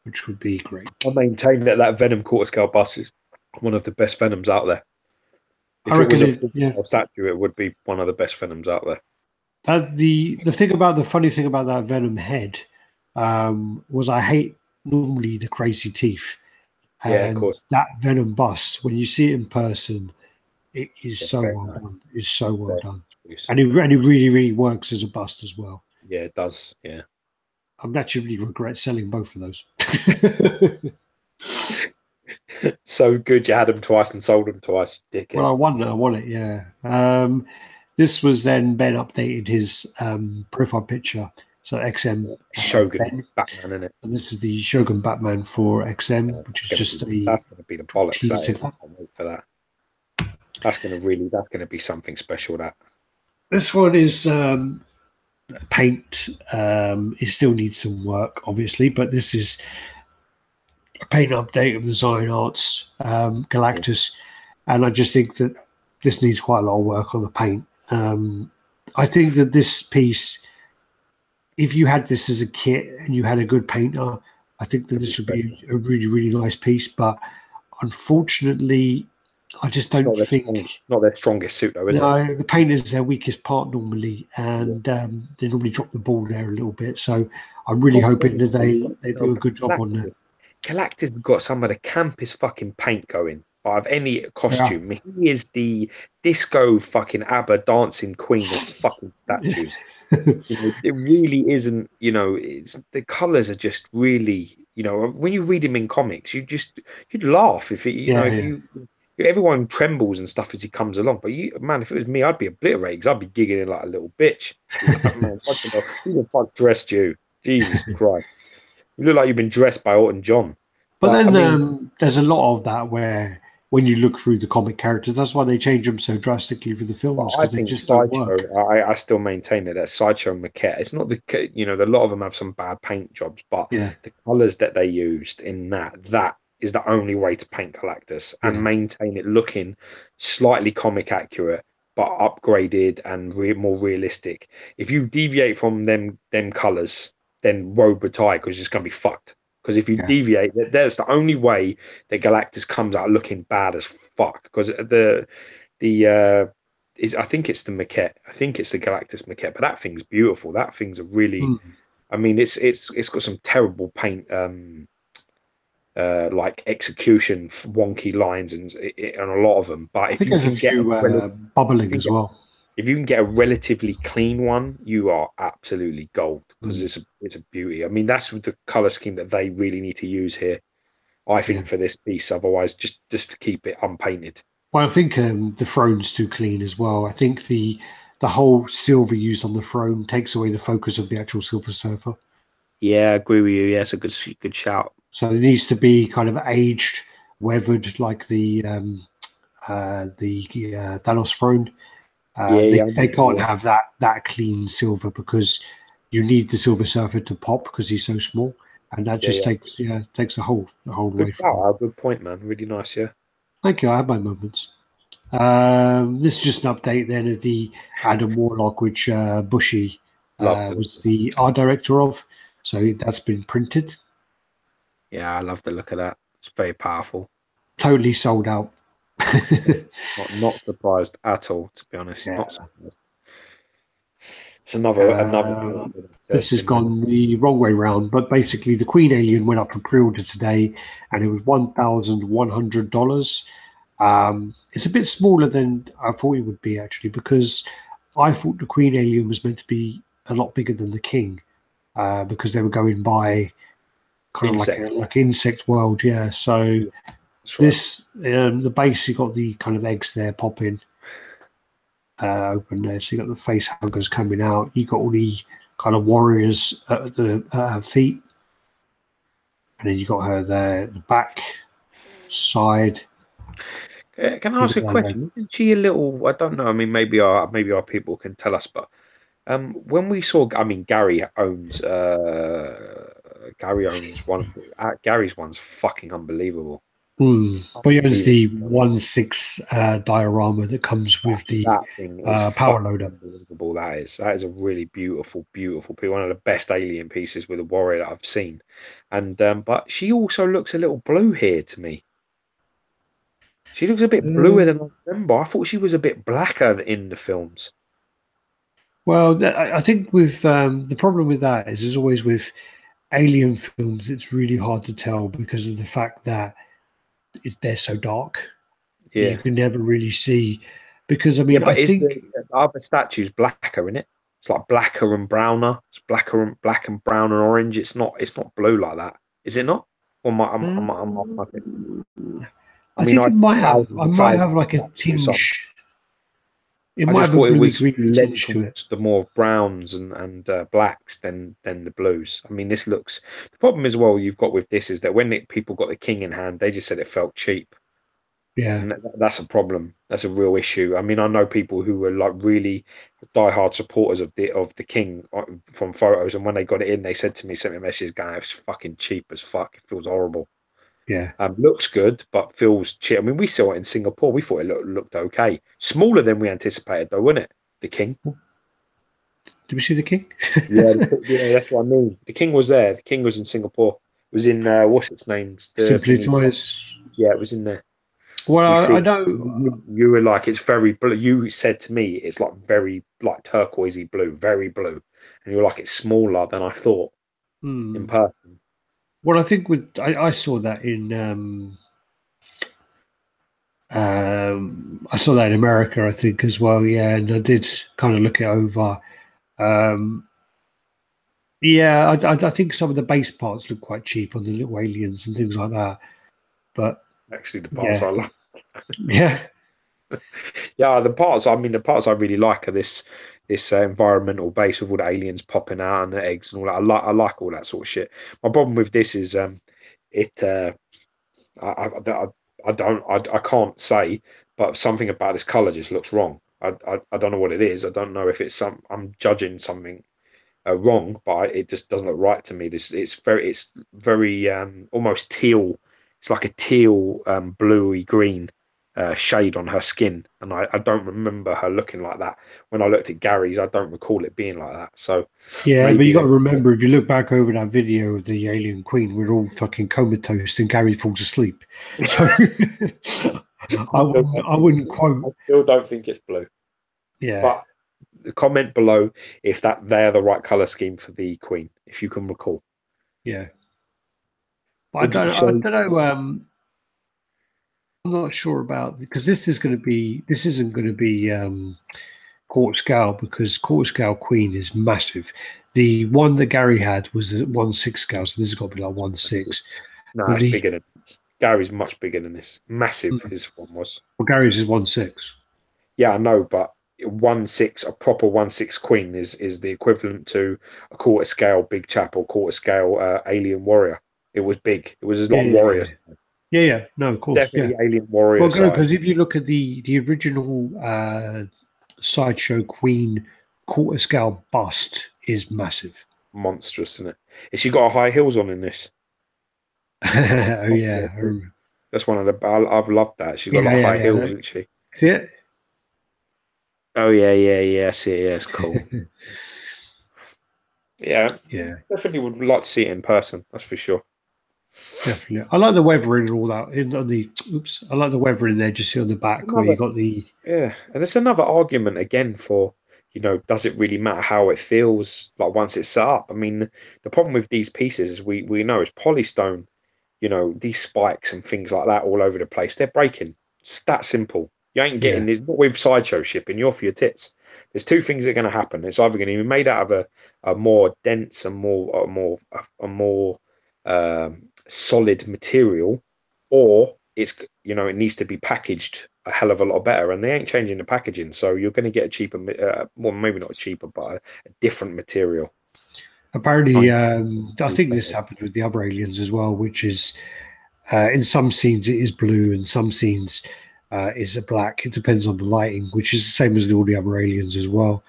which would be great. I maintain that Venom 1/4 scale bust is one of the best Venoms out there. If I reckon it was a statue, it would be one of the best Venoms out there. The funny thing about that Venom head was I hate normally the crazy teeth. And of course. That Venom bust, when you see it in person, it is so well done. It's so well done. And it really, really works as a bust as well. Yeah, it does. Yeah. I'm actually regret selling both of those. So good, you had them twice and sold them twice, dickhead. Well, I won it, yeah. This was then Ben updated his profile picture. So XM Shogun Batman, isn't it? And this is the Shogun Batman for XM, which is just that's going to be the bollocks. I can't wait for that. That's going to be something special. That this one is paint. It still needs some work, obviously, but this is a paint update of the Zion Arts Galactus, and I just think that this needs quite a lot of work on the paint. I think that this piece, if you had this as a kit and you had a good painter, I think that this would be a really, really nice piece. But unfortunately, I just don't think not their strongest suit, though, is it? No, the paint is their weakest part normally, and they normally drop the ball there a little bit. So I'm really hoping that they do a good job on that. Galactus has got some of the campest fucking paint going of any costume. Yeah. He is the disco fucking ABBA dancing queen of fucking statues. It really isn't, it's the colors are just really, when you read him in comics, you'd laugh if everyone trembles and stuff as he comes along. But if it was me, I'd be obliterated because I'd be giggling in like a little bitch. Man, who the fuck dressed you? Jesus Christ. You look like you've been dressed by Elton John. But then there's a lot of that where when you look through the comic characters. That's why they change them so drastically for the But films, I because they think just don't work. Sideshow, I still maintain that Sideshow maquette. It's not a lot of them have some bad paint jobs, but Yeah, the colors that they used in that is the only way to paint Galactus and yeah. maintain it looking slightly comic accurate, but upgraded and more realistic. If you deviate from them colors, then woe betide, because it's gonna be fucked. Because if you Yeah. deviate, that's the only way that Galactus comes out looking bad as fuck. Because the is I think it's the maquette. I think it's the Galactus maquette, but that thing's beautiful. That thing's a really, Mm. I mean, it's got some terrible paint, like execution, wonky lines, and a lot of them. But I think there's a few bubbling as well. if you can get a relatively clean one, you are absolutely gold, because Mm. it's a beauty. I mean, that's the color scheme that they really need to use here, I Yeah. think, for this piece. Otherwise, just to keep it unpainted. Well, I think the throne's too clean as well. I think the whole silver used on the throne takes away the focus of the actual Silver Surfer. Yeah, I agree with you. Yeah, it's a good shout. So it needs to be kind of aged, weathered, like the Thanos throne. Yeah, yeah, They can't yeah, have that clean silver, because you need the Silver Surfer to pop because he's so small, and that just yeah. takes the whole Good away from him. shout. Good point, man. Really nice. Yeah. Thank you. I have my moments. This is just an update then of the Adam Warlock, which Bushy Love the was the art director of. So that's been printed. Yeah, I love the look of that. It's very powerful. Totally sold out. Not surprised at all, to be honest. Yeah. Not surprised. It's another This that's has been gone the wrong way round, but basically the Queen Alien went up for pre-order today, and it was $1,100. It's a bit smaller than I thought it would be, actually, because I thought the Queen Alien was meant to be a lot bigger than the King, because they were going by kind of insect. like insect world, yeah. So Yeah, that's right. this the base, you got the kind of eggs there popping open there, so you got the face huggers coming out. You got all the kind of warriors at her feet, and then you got her there at the back side. Can I ask a question? Isn't she a little? I don't know. I mean, maybe our people can tell us. But when we saw, I mean, Gary owns one. Gary's one's fucking unbelievable. But yeah, there's the Unbelievable. 1/6 diorama that comes with the That thing is power fucking loader. unbelievable. That is a really beautiful, beautiful piece. One of the best alien pieces with a warrior that I've seen. And but she also looks a little blue here to me. She looks a bit bluer than I remember. I thought she was a bit blacker in the films. Well, I think with the problem with that is, as always with alien films, it's really hard to tell because of the fact that they're so dark. You Yeah. can never really see, because I Yeah, mean, I but is think, the other statues blacker in it? It's like blacker and browner. It's black and brown and orange. It's not blue like that. Is it not? Or am I off my bit? I I mean, think I it see might have. thousands I and might have thousands like of a statues, so tinge. It I might just have a thought it bluey was green led tinge to it. towards the more browns and blacks than the blues. I mean, this looks. The problem as well you've got with this is that when people got the king in hand, they just said it felt cheap, Yeah, and that's a problem. That's a real issue. I mean, I know people who were like really diehard supporters of the king from photos, and when they got it in, they said to me, sent me a message going, "It's fucking cheap as fuck. It feels horrible." yeah. Looks good, but feels cheap. I mean, we saw it in Singapore. We thought it looked okay. Smaller than we anticipated, though, wasn't it? The king. Did we see the king? Yeah, yeah, that's what I mean. The king was there. The king was in Singapore. It was in what's its name? The Simply thingy. toys. Yeah, it was in there. We Well, see I it. know. You were like, it's very blue. You said to me, it's like very like turquoisey blue, very blue, and you were like, it's smaller than I thought in Hmm. person. Well, I think I saw that in I saw that in America, I think, as well. Yeah, and I did kind of look it over. Um, yeah, I think some of the base parts look quite cheap on the little aliens and things like that. But Actually, the parts yeah, I like. yeah, Yeah, the parts I really like are this environmental base with all the aliens popping out and the eggs and all that. I like all that sort of shit. My problem with this is it. I can't say, but something about this color just looks wrong. I don't know what it is. I don't know if it's I'm judging something wrong, but it just doesn't look right to me. It's very almost teal. It's like a teal bluey green shade on her skin, and I don't remember her looking like that. When I looked at Gary's, I don't recall it being like that. So Yeah, but maybe you got to they, remember, if you look back over that video of the alien queen, we're all fucking comatose and Gary falls asleep. So I still don't I think wouldn't quote. I still don't think it's blue. Yeah, But comment below if they're the right color scheme for the queen, if you can recall. yeah. But Would you I say? don't know. I'm not sure about, because this isn't going to be quarter scale, because quarter scale queen is massive. The one that Gary had was a 1/6 scale, so this has got to be like 1/6. No, But it's bigger than Gary's. Much bigger than this. Massive. His one was. well, Gary's is 1/6. Yeah, I know, but 1/6, a proper 1/6 queen is the equivalent to a quarter scale big chap or quarter scale alien warrior. It was big. It was just Yeah, like yeah, yeah, warrior. yeah. Yeah, yeah. No, of course, yeah. Definitely alien warrior Well, size. because if you look at the original Sideshow Queen quarter scale bust is massive. Monstrous, isn't it? Has she got high heels on in this? Oh Oh, yeah, yeah, I remember. that's one of the. I've loved that. She's got Yeah, like yeah, high yeah. heels, isn't she? See it? Oh yeah, yeah, yeah. I see it. Yeah, it's cool. Yeah, Yeah, definitely would like to see it in person. That's for sure. definitely. I like the weathering and all that. On the oops, I like the weathering there. Just see on the It's back where another, you got the yeah, and it's another argument again for, does it really matter how it feels like once it's set up? I mean, the problem with these pieces is we know it's polystone. These spikes and things like that all over the place. They're breaking. It's that simple. You ain't getting yeah. this. Not with Sideshow shipping. You're for your tits. There's two things that are going to happen. It's either going to be made out of a more dense and more solid material, or it needs to be packaged a hell of a lot better. And they ain't changing the packaging, so you're going to get a cheaper, well, maybe not a cheaper, but a different material. Apparently, Fine. I think this happened with the other aliens as well, which is in some scenes it is blue, and some scenes is a black. It depends on the lighting, which is the same as all the other aliens as well.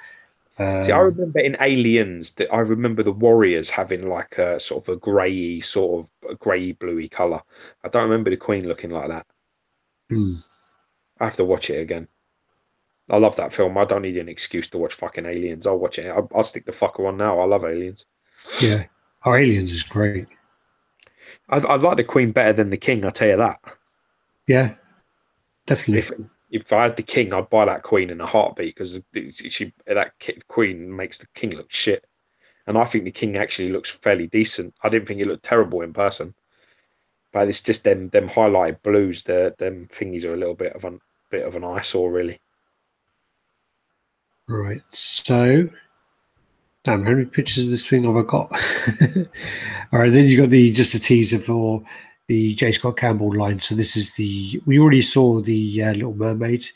See, I Um, remember in Aliens that I remember the Warriors having like a sort of a grey, sort of a grey bluey color. I don't remember the Queen looking like that. hmm, I have to watch it again. I love that film. I don't need an excuse to watch fucking Aliens. I'll watch it. I'll stick the fucker on now. I love Aliens. yeah, our aliens is great. I like the Queen better than the King. I tell you that. Yeah, definitely. If if I had the King, I'd buy that Queen in a heartbeat because Queen makes the King look shit. And I think the King actually looks fairly decent. I didn't think it looked terrible in person. But it's just them highlighted blues. Them thingies are a little bit of an eyesore, really. Right. So, damn, how many pictures of this thing have I got? All right. Then you got the just a teaser for the J. Scott Campbell line. So this is we already saw the Little Mermaid.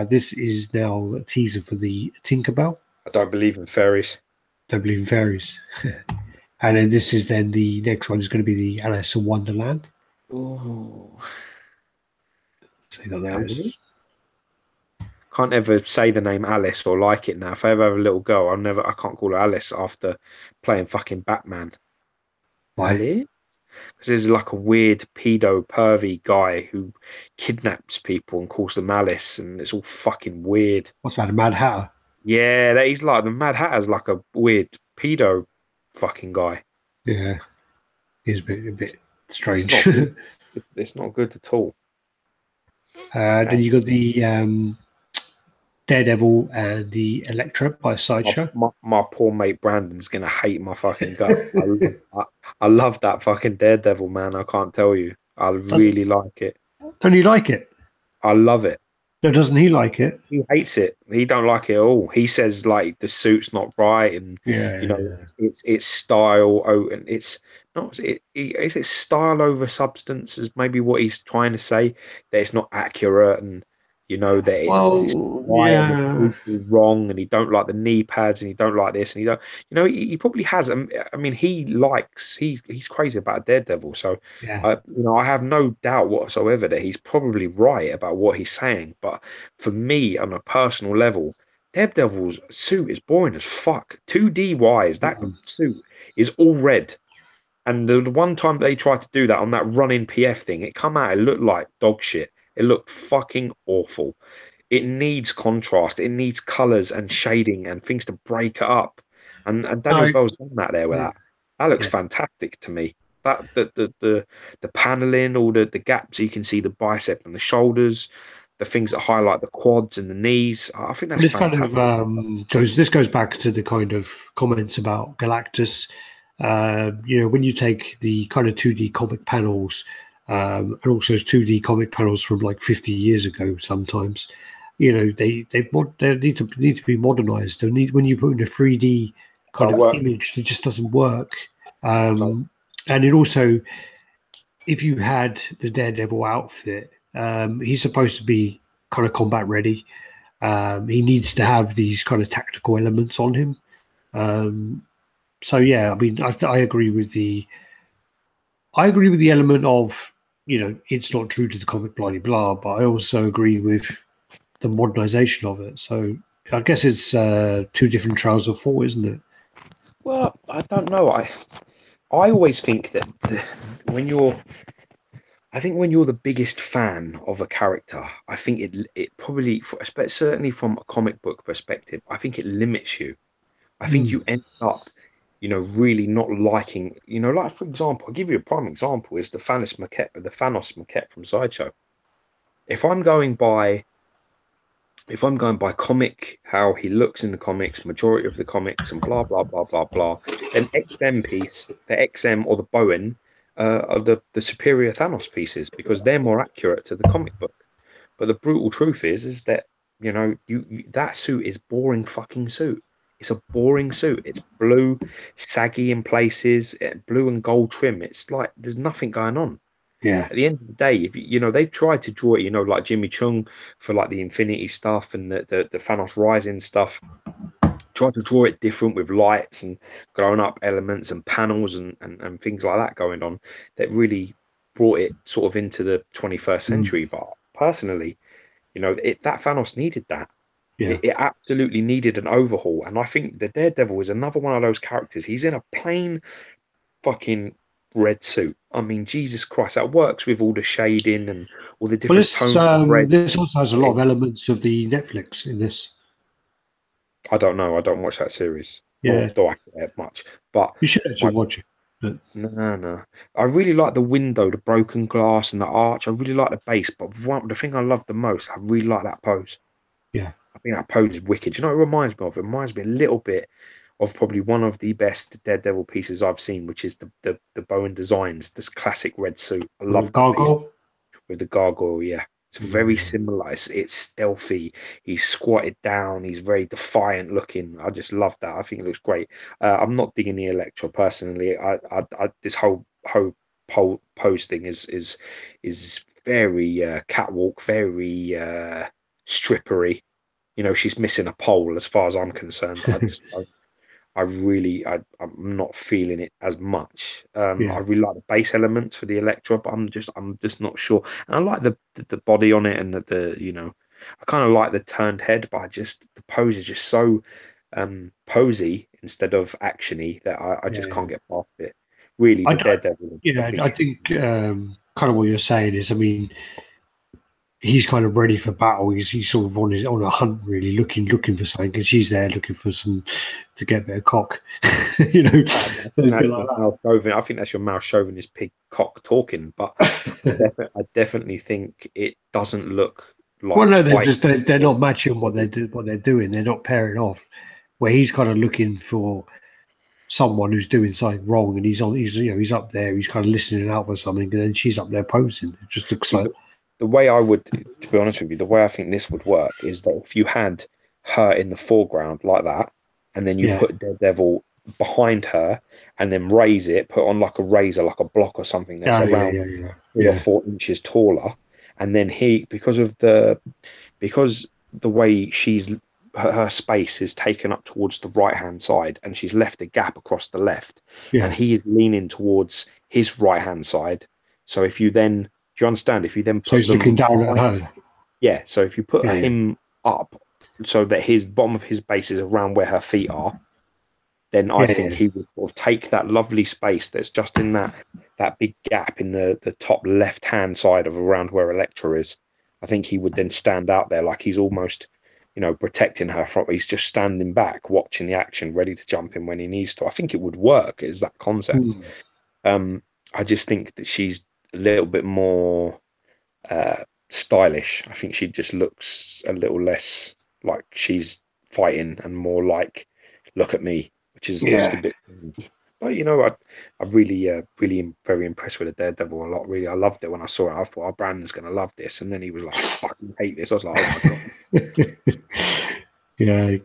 This is now a teaser for the Tinkerbell. I don't believe in fairies. Don't believe in fairies. And then this is then the next one is going to be the Alice in Wonderland. Ooh, So you got yeah. those. Can't ever say the name Alice or like it now. If I ever have a little girl, I can't call her Alice after playing fucking Batman. Why? Alice? Because there's like a weird pedo pervy guy who kidnaps people and calls them Alice, and it's all fucking weird. What's that? A Mad Hatter? Yeah, he's like the Mad Hatter's like a weird pedo fucking guy. Yeah, he's a It's, bit it's strange. not good. It's not good at all. Then And you got the Daredevil and the Elektra by my, Sideshow. my, my poor mate Brandon's gonna hate my fucking guts. I love that fucking Daredevil, man. I can't tell you. I Doesn't really like it. don't you like it? I love it. No, doesn't he like it? He hates it. He don't like it at all. He says like the suit's not right, and Yeah, yeah, it's style. Oh, and it's not. Is it style over substance? Is maybe what he's trying to say, that it's not accurate, and You know that it's Well, right and it's yeah, brutal wrong, and he don't like the knee pads, and he don't like this, and he don't. You know, he probably has. I mean, he's crazy about Daredevil, so yeah. I have no doubt whatsoever that he's probably right about what he's saying. But for me, on a personal level, Daredevil's suit is boring as fuck. 2D wise, that Mm. suit is all red. And the one time they tried to do that on that running PF thing, it come out, it looked like dog shit. It looked fucking awful. It needs contrast. It needs colors and shading and things to break it up. And Daniel No, Bell's done that there with yeah, that. That looks yeah. fantastic to me. That the paneling, all the gaps you can see the bicep and the shoulders, the things that highlight the quads and the knees. I think Well, that's this kind of fantastic. goes back to the kind of comments about Galactus. When you take the kind of 2D comic panels, and also 2D comic panels from like 50 years ago, sometimes, they need to be modernized. They need when you put in a 3D kind Don't of work. image, it just doesn't work. No. And it also, if you had the Daredevil outfit, he's supposed to be kind of combat ready. He needs to have these kind of tactical elements on him. So yeah, I mean, I agree with the element of it's not true to the comic, blah blah blah. But I also agree with the modernization of it. So I guess it's two different trails of thought, isn't it? Well, I don't know. I always think that I think when you're the biggest fan of a character, I think it probably, certainly from a comic book perspective, I think it limits you. I think Mm, you end up, really not liking, like for example, I'll give you a prime example is the Thanos maquette from Sideshow. If I'm going by if I'm going by comic, how he looks in the comics, majority of the comics, and blah blah blah blah blah, then the XM or the Bowen, are the superior Thanos pieces because they're more accurate to the comic book. But the brutal truth is that that suit is boring fucking suit. It's a boring suit. It's blue, saggy in places, blue and gold trim. It's like there's nothing going on. yeah, At the end of the day, if they've tried to draw it, like Jimmy Chung for like the Infinity stuff and the Thanos Rising stuff, tried to draw it different with lights and grown up elements and panels and things like that going on that really brought it sort of into the 21st mm, century. But personally, that Thanos needed that. yeah. It absolutely needed an overhaul. And I think the Daredevil is another one of those characters. He's in a plain fucking red suit. I mean, Jesus Christ, that works with all the shading and all the Well, different tones of red. this also has a lot of elements of the Netflix in this. I don't know. I don't watch that series, nor Yeah, do I care much. But you should my actually watch it. But no, no. I really like the window, the broken glass, and the arch. I really like the base, but the thing I love the most, I really like that pose. yeah, I think that pose is wicked. You know, what it reminds me of? It reminds me a little bit of probably one of the best Daredevil pieces I've seen, which is the Bowen Designs, this classic red suit. I with love that piece Gargoyle. with the gargoyle. Yeah, it's very Yeah, similar. It's stealthy. He's squatted down. He's very defiant looking. I just love that. I think it looks great. I'm not digging the Electro personally. This whole pose thing is very catwalk, very strippery. She's missing a pole as far as I'm concerned. I'm not feeling it as much. I yeah. really like the bass elements for the Electro, but I'm just not sure. And I like the body on it and I kind of like the turned head, but the pose is just so posy instead of actiony that I Yeah, just yeah. can't get past it. Really, I, the I, Daredevil, a yeah, big I think kind of what you're saying is, I mean, he's kind of ready for battle. He's sort of on a hunt, really looking for something, and she's there looking for some to get a bit of cock, you know, I a think bit that's like your mouth chauvinist. I think that's your mouth chauvinist pig cock talking, but I definitely think it doesn't look Well, like no, fight. they're not matching what they're doing. They're not pairing off. Where he's kind of looking for someone who's doing something wrong, and he's up there. He's kind of listening out for something, and then she's up there posing. It just looks See, like the way I would, to be honest with you, the way I think this would work is that if you had her in the foreground like that, and then you yeah, put Daredevil behind her, and then raise it, put on like a razor, like a block or something that's yeah, yeah, around yeah, yeah, 3 or yeah, 4 inches taller, and then because the way her space is taken up towards the right hand side, and she's left a gap across the left, and he is leaning towards his right hand side. So if you then, do you understand? If you then put so he's looking down at her. Yeah. So if you put him up so that his bottom of his base is around where her feet are, then I think he would sort of take that lovely space that's just in that big gap in the top left hand side of around where Elektra is. I think he would then stand out there like he's almost, protecting her from. He's just standing back, watching the action, ready to jump in when he needs to. I think it would work. Is that concept? I just think that she's a little bit more stylish. I think she just looks a little less like she's fighting and more like, look at me, which is just a bit. But I really very impressed with the Daredevil a lot. Really, I loved it when I saw it. I thought, oh, Brandon's gonna love this, and then he was like, I fucking hate this. I was like, oh my god. Yeah.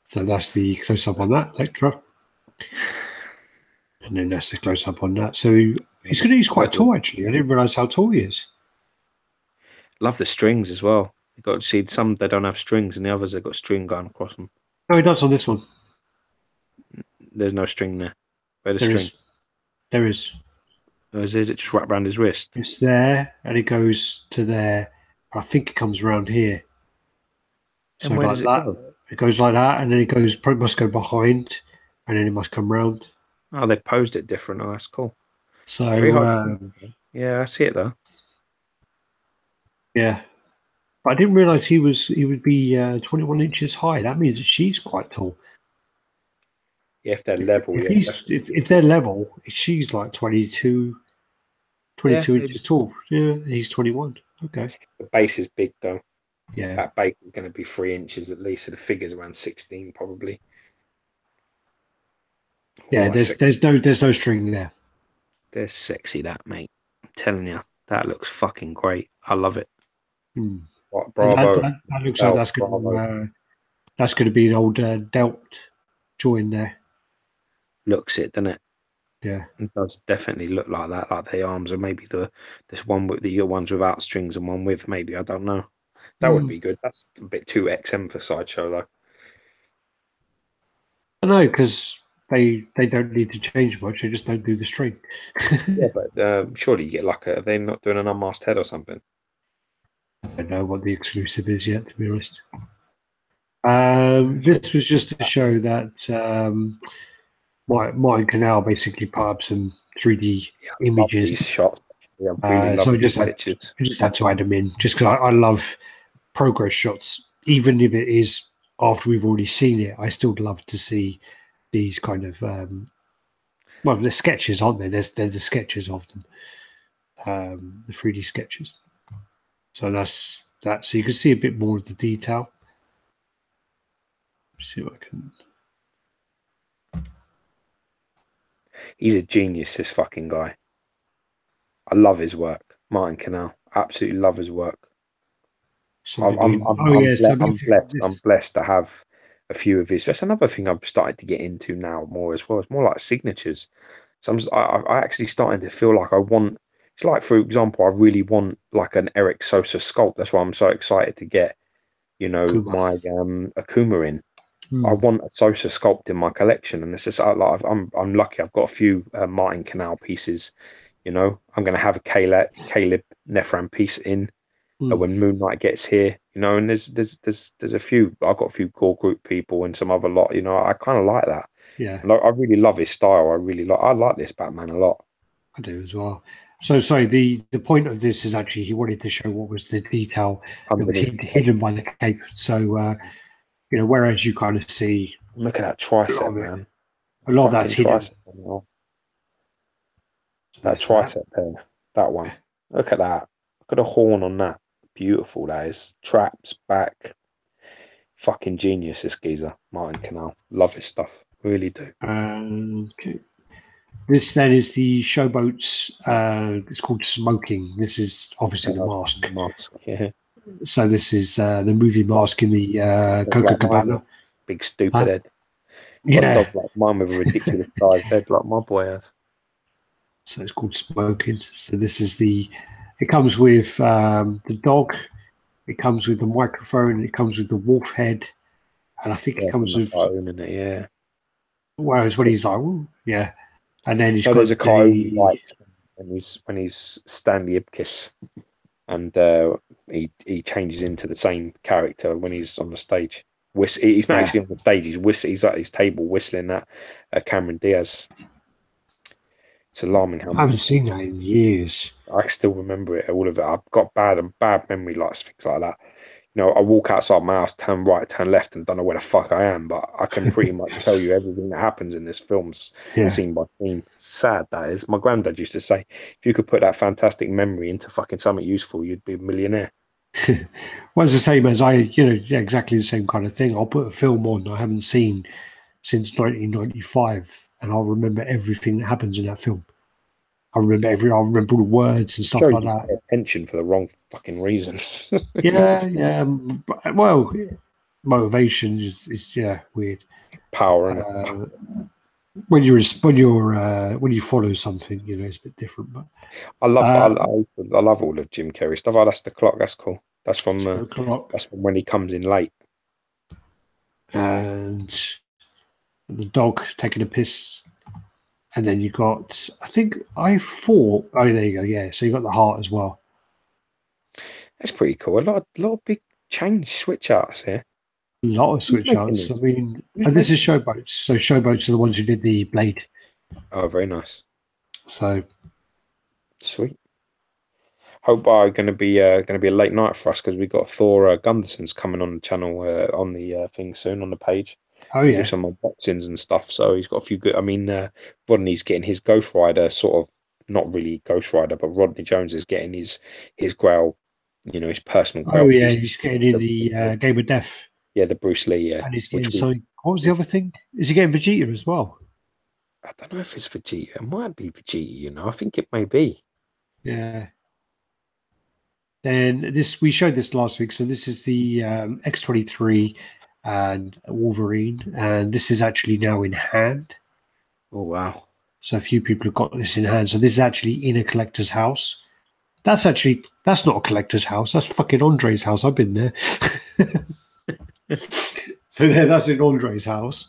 So that's the close up on that Elektra, and then that's the close up on that. So he's quite tall actually. I didn't realize how tall he is. Love the strings as well. You got to see some they don't have strings, and the others have got string going across them. No, he does on this one. There's no string there. Where the There string? is. There is. Or is it just wrapped around his wrist? It's there, and it goes to there. I think it comes around here. And so where does it go? It goes like that, and then it must go behind, and then it must come round. Oh, they've posed it different. Oh, that's cool. So yeah, I see it though. Yeah, but I didn't realize he would be 21 inches high. That means that she's quite tall. Yeah, if they're level. If they're level, she's like 22 inches tall. Yeah, he's 21. Okay. The base is big though. Yeah. That base is going to be 3 inches at least. So the figure's around 16 probably. Yeah, there's no string there. There's sexy that, mate. I'm telling you, that looks fucking great. I love it. What, bravo. That looks like that's going to be an old delt join there. Looks it, doesn't it? Yeah, it does definitely look like that. Like the arms, or maybe this one with the ones without strings and one with. Maybe, I don't know. That would be good. That's a bit too XM for Sideshow though. I know, because they don't need to change much. They just don't do the string. Yeah, but surely you get like are they not doing an unmasked head or something? I don't know what the exclusive is yet, to be honest. This was just to show that my canal basically put up some 3D images. Shots. Yeah, really so I just had to add them in, just because I love progress shots, even if it is after we've already seen it. I still love to see these kind of they're sketches, aren't they? They're the sketches of them, the 3D sketches. So that's that. So you can see a bit more of the detail. Let's see what I can. He's a genius, this fucking guy. I love his work. Martin Canal. Absolutely love his work. I'm blessed to have a few of his. That's another thing I've started to get into now more as well. It's more like signatures. So I actually starting to feel like I want. It's like, for example, I really want like an Eric Sosa sculpt. That's why I'm so excited to get, my Akuma in. I want a Sosa sculpt in my collection, and it's just like I'm lucky. I've got a few Martin Canal pieces. I'm going to have a Caleb Nephran piece in when Moon Knight gets here. And there's a few. I've got a few core group people and some other lot. I kind of like that. Yeah, and I really love his style. I like this Batman a lot. I do as well. So sorry. The point of this is actually he wanted to show what was the detail that was hidden by the cape. So. Whereas you kind of see, look at that tricep, man. A lot of that's hidden. That tricep there, that one. Look at that. Look at the horn on that. Beautiful, that is. Traps, back. Fucking genius, this geezer. Martin Canal. Love his stuff. Really do. Okay. This then is the Showboat's, it's called Smoking. This is obviously the mask. The mask, yeah. So this is the movie mask in the Coca Cabana. Big stupid head. Yeah. Dog like mine with a ridiculous sized head like my boy has. So it's called Smoking. So this is the It comes with the dog. It comes with the microphone. It comes with the wolf head, and I think it comes with. Yeah. Whereas when he's like, ooh, yeah, and then he's No, got there's a cartoon he the. likes when he's Stanley Ipkiss, and he changes into the same character when he's on the stage. He's not actually on the stage. He's at his table whistling at Cameron Diaz. It's alarming how I haven't seen that in years. I still remember it, all of it. I've got bad memory loss, things like that. You know, I walk outside my house, turn right, turn left, and don't know where the fuck I am. But I can pretty much tell you everything that happens in this film, scene by scene. Sad that is. My granddad used to say, if you could put that fantastic memory into fucking something useful, you'd be a millionaire. Well, it's the same as exactly the same kind of thing. I'll put a film on I haven't seen since 1995, and I'll remember everything that happens in that film. I'll remember all the words and stuff like that. Pay attention for the wrong fucking reasons. Yeah. Well, motivation is weird. Power and when you follow something, it's a bit different. But I love all of Jim Carrey stuff. Oh, that's the clock. That's cool. That's from when he comes in late. And the dog taking a piss. And then you got, there you go, yeah. So you got the heart as well. That's pretty cool. A lot of big switch outs here. A lot of switch outs. I mean, and this is Showboats. So Showboats are the ones who did the Blade. Oh, very nice. So sweet. Hope going to be a late night for us because we got Thor Gunderson's coming on the channel on the thing soon on the page. Oh yeah, do some unboxings and stuff. So he's got a few good. I mean, Rodney's getting his Ghost Rider sort of not really Ghost Rider, but Rodney Jones is getting his Grail. His personal Grail. Oh yeah, he's getting in the Game of Death. Yeah, the Bruce Lee. Yeah, and he's getting something. What was the other thing? Is he getting Vegeta as well? I don't know if it's Vegeta. It might be Vegeta. I think it may be. Yeah. Then we showed this last week. So this is the X-23 and Wolverine, and this is actually now in hand. Oh wow! So a few people have got this in hand. So this is actually in a collector's house. That's not a collector's house. That's fucking Andre's house. I've been there. So that's in Andre's house.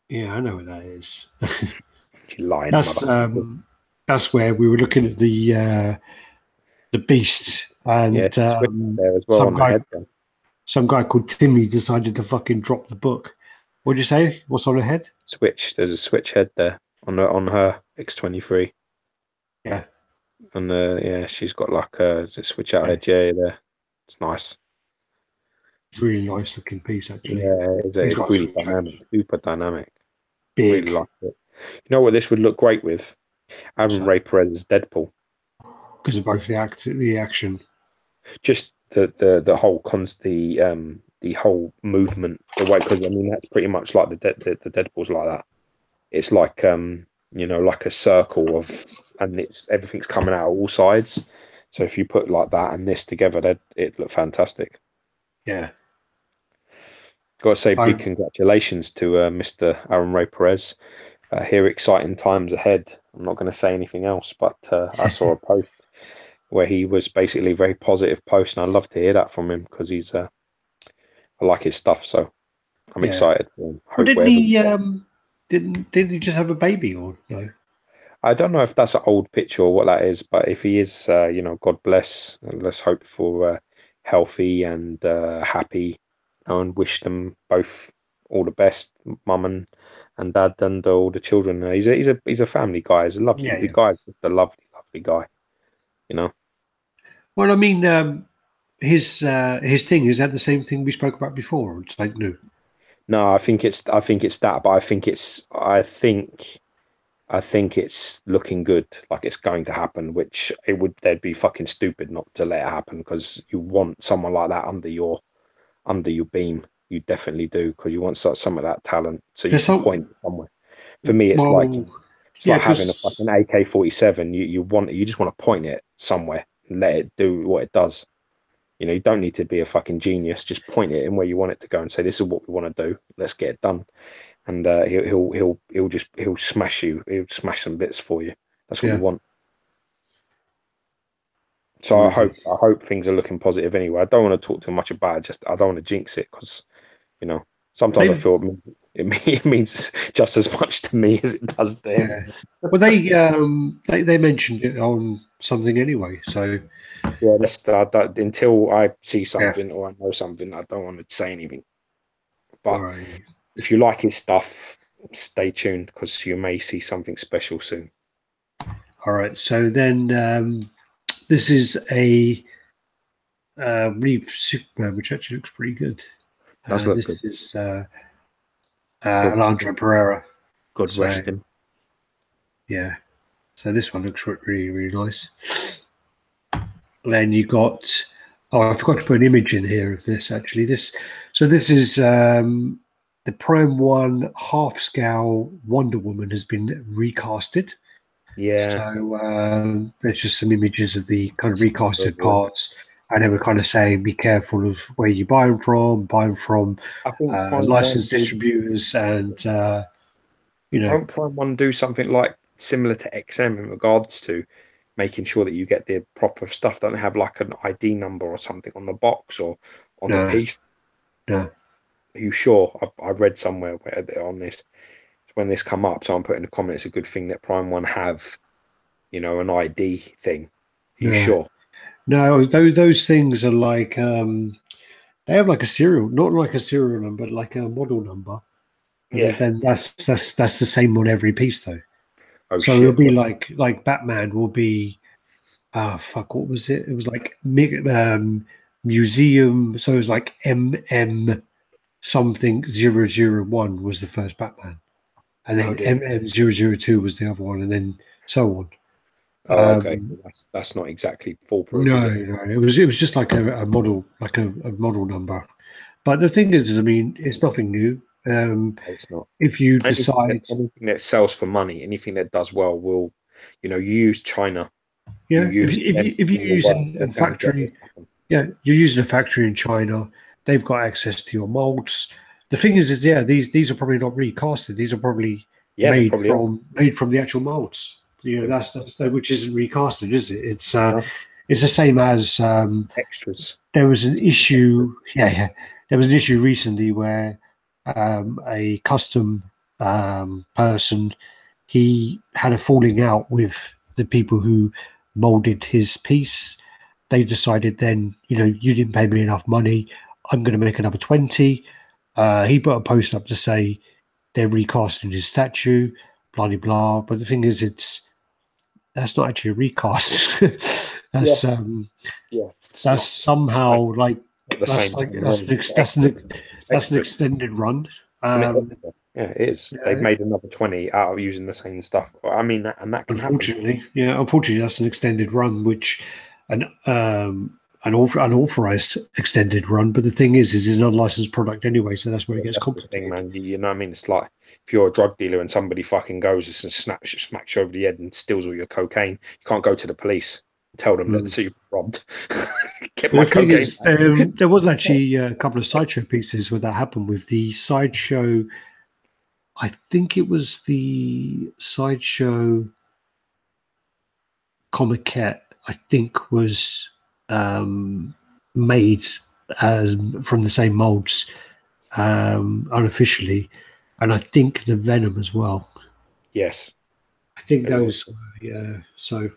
Yeah, I know where that is. You lying. That's where we were looking at the Beast, and there as well. Some guy called Timmy decided to fucking drop the book. What'd you say? What's on her head? Switch. There's a switch head there on her X-23. Yeah. And she's got like a switch out head. Yeah, there. It's nice. It's really nice looking piece, actually. Yeah, it's really dynamic, super dynamic. Big. Really like it. You know what this would look great with? Aaron Ray Perez's Deadpool. Because of both the action. Just the whole movement, the way, because I mean that's pretty much like the Deadpool's like that. It's like like a circle and everything's coming out all sides. So if you put like that and this together, it look fantastic. Yeah. Got to say big congratulations to Mr. Aaron Ray Perez. Here, exciting times ahead. I'm not going to say anything else, but I saw a post where he was basically a very positive post, and I'd love to hear that from him because he's I like his stuff, so I'm excited. Well, didn't he just have a baby or no? I don't know if that's an old picture or what that is, but if he is, God bless. Let's hope for healthy and happy, and wish them both all the best, mum and dad, and all the children. He's a family guy. He's a lovely guy. Just a lovely guy. Well, I mean, his thing is that the same thing we spoke about before. Or it's like new. No, I think it's that, but I think it's looking good, like it's going to happen. Which they'd be fucking stupid not to let it happen because you want someone like that under your beam. You definitely do because you want some of that talent, so you can point it somewhere. For me, it's like having a fucking AK-47. You just want to point it somewhere and let it do what it does. You don't need to be a fucking genius. Just point it in where you want it to go and say, "This is what we want to do. Let's get it done." And he'll smash you. He'll smash some bits for you. That's what you want. So I hope things are looking positive anyway. I don't want to talk too much about it. Just I don't want to jinx it because sometimes I feel it means just as much to me as it does to him. Yeah. Well, they mentioned it on something anyway. So yeah, until I see something or I know something, I don't want to say anything. But if you like his stuff, stay tuned because you may see something special soon. All right. So then this is a Reeve Superman, which actually looks pretty good. Does look this good. Is Alejandro Pereira. Good rest him. Yeah. So this one looks really, really nice. And then you got. Oh, I forgot to put an image in here of this. Actually, this is the Prime 1 half-scale Wonder Woman has been recasted. Yeah. So there's just some images of the kind of recasted parts, and they were kind of saying, be careful of where you buy them from. Buy them from licensed distributors, and Won't Prime 1 do something like similar to XM in regards to making sure that you get the proper stuff? Don't have like an ID number or something on the box or on the piece? No. Are you sure? I read somewhere where they're on this. When this come up, so I'm putting in the comments, it's a good thing that Prime 1 have, an ID thing. Are you sure? No, those things are like they have like a serial, not like a serial number, but like a model number. Yeah. Then that's the same on every piece though. Oh, so shit. It'll be like Batman will be what was it? It was like museum. So it was like MM something 001 was the first Batman. And then MM002 was the other one, and then so on. Oh, okay. That's not exactly foolproof, No, is it? no, it was just like a model, like a model number. But the thing is, I mean, it's nothing new. It's not. If you decide anything that sells for money, anything that does well will, you use China. Yeah, if you're using a factory, you're using a factory in China. They've got access to your molds. The thing is these are probably not recasted. These are probably made from the actual molds. That's which isn't recasted, is it? It's the same as extras. There was an issue. There was an issue recently where a custom person, he had a falling out with the people who molded his piece. They decided then, you didn't pay me enough money. I'm going to make another 20. He put a post up to say they're recasting his statue, blah, blah, blah. But the thing is, that's not actually a recast. That's somehow like that's an extended run. It is. They've made another 20 out of using the same stuff. I mean, and that can happen. Unfortunately, that's an extended run, which an unauthorized extended run. But the thing is it's an unlicensed product anyway, so that's where it gets complicated. Man. You know what I mean? It's like if you're a drug dealer and somebody fucking goes and smacks you over the head and steals all your cocaine, you can't go to the police and tell them that so you've robbed. Get my cocaine. There was actually a couple of Sideshow pieces where that happened with the Sideshow. I think it was the Sideshow Comiquette, I think was made from the same molds unofficially. And I think the Venom as well. Yes. I think those, so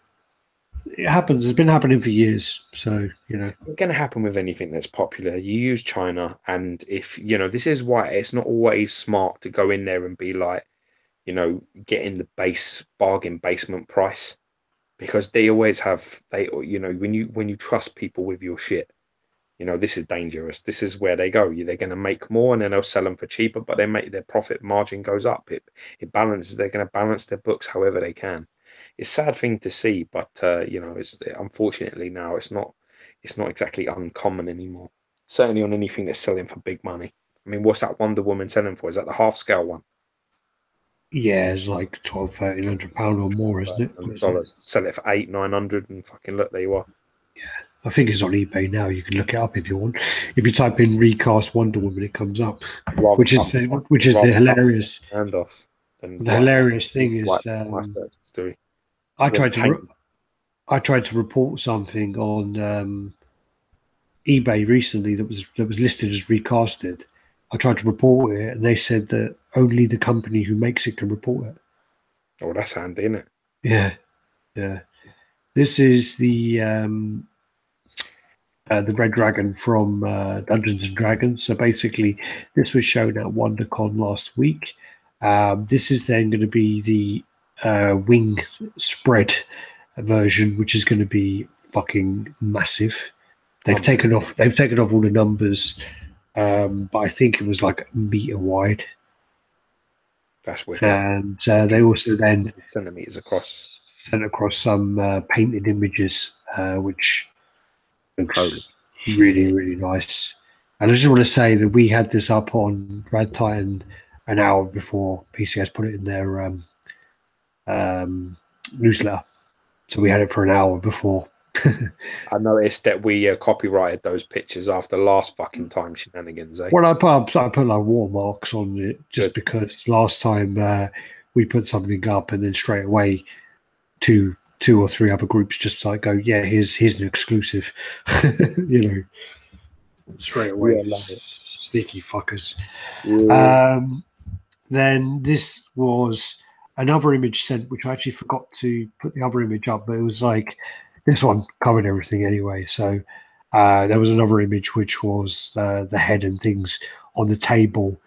it happens. It's been happening for years. So, It's going to happen with anything that's popular. You use China, and if, this is why it's not always smart to go in there and be like, getting the base bargain basement price, because they always have, when you trust people with your shit, this is dangerous. This is where they go. They're going to make more and then they'll sell them for cheaper, but they make their profit margin goes up. It balances. They're going to balance their books however they can. It's a sad thing to see, but it's unfortunately now it's not exactly uncommon anymore. Certainly on anything that's selling for big money. I mean, what's that Wonder Woman selling for? Is that the half scale one? Yeah, it's like £1,200-1,300 or more, isn't it? Dollars. Sell it for $800-900 and fucking look, there you are. Yeah, I think it's on eBay now. You can look it up if you want. If you type in recast Wonder Woman, it comes up, which is the hilarious. The hilarious thing is, I tried to. I tried to report something on eBay recently that was listed as recasted. I tried to report it, and they said that only the company who makes it can report it. Oh, that's handy, isn't it? Yeah, yeah. This is the Red Dragon from Dungeons and Dragons. So basically, this was shown at WonderCon last week. This is then going to be the wing spread version, which is going to be fucking massive. They've taken off all the numbers, but I think it was like a meter wide. That's wicked. And they also then centimeters across sent across some painted images, which looks really, really nice. And I just want to say that we had this up on RaddTitan an hour before PCS put it in their newsletter. So we had it for an hour before. I noticed that we copyrighted those pictures after last fucking time shenanigans. Eh? Well, I put like watermarks on it just because last time we put something up and then straight away two or three other groups just like go, yeah, here's an exclusive, you know, straight away. Yeah, sneaky fuckers. Yeah. Then this was another image sent, which I actually forgot to put the other image up, but it was like this one covered everything anyway. So there was another image which was the head and things on the table,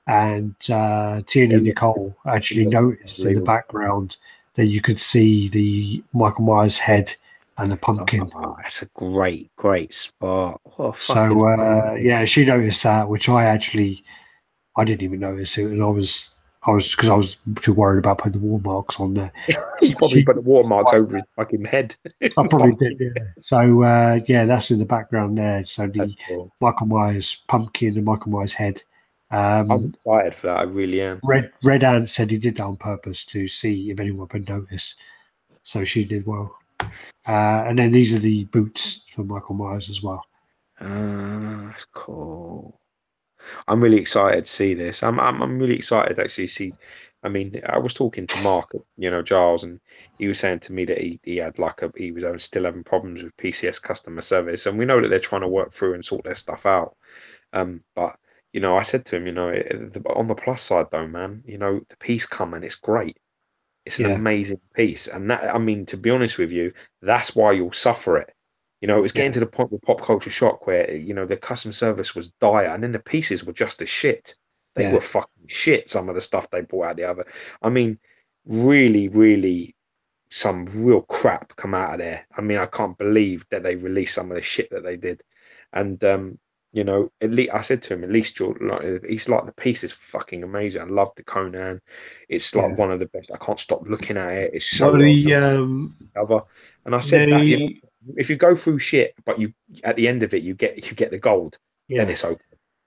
and Tierney Nicole actually noticed in the background that you could see the Michael Myers head and the pumpkin. Oh, that's a great spot. So yeah, she noticed that, which I didn't even notice it, and I was because I was too worried about putting the watermarks on there. He probably put the watermarks over his fucking head. I probably did, yeah. So yeah, that's in the background there. So the Michael Myers pumpkin and Michael Myers head. I'm excited for that. I really am. Red Ant said he did that on purpose to see if anyone would notice. So she did well. And then these are the boots for Michael Myers as well. That's cool. I'm really excited to see this. I'm really excited to actually see. I mean, I was talking to Mark, Giles, and he was saying to me that he had he was still having problems with PCS customer service, and we know that they're trying to work through and sort their stuff out. But I said to him, on the plus side though, man, the piece coming, it's great. It's an amazing piece, and that, I mean, to be honest with you, that's why you'll suffer it. It was getting to the point with Pop Culture Shock where, the customer service was dire and then the pieces were just as shit. They were fucking shit, some of the stuff they brought out the other. I mean, really, really some real crap come out of there. I mean, I can't believe that they released some of the shit that they did. And, at least I said to him, at least he's like, the piece is fucking amazing. I love the Conan. It's like one of the best. I can't stop looking at it. It's so cover. And I said that, if you go through shit, but you at the end of it you get the gold, then it's okay.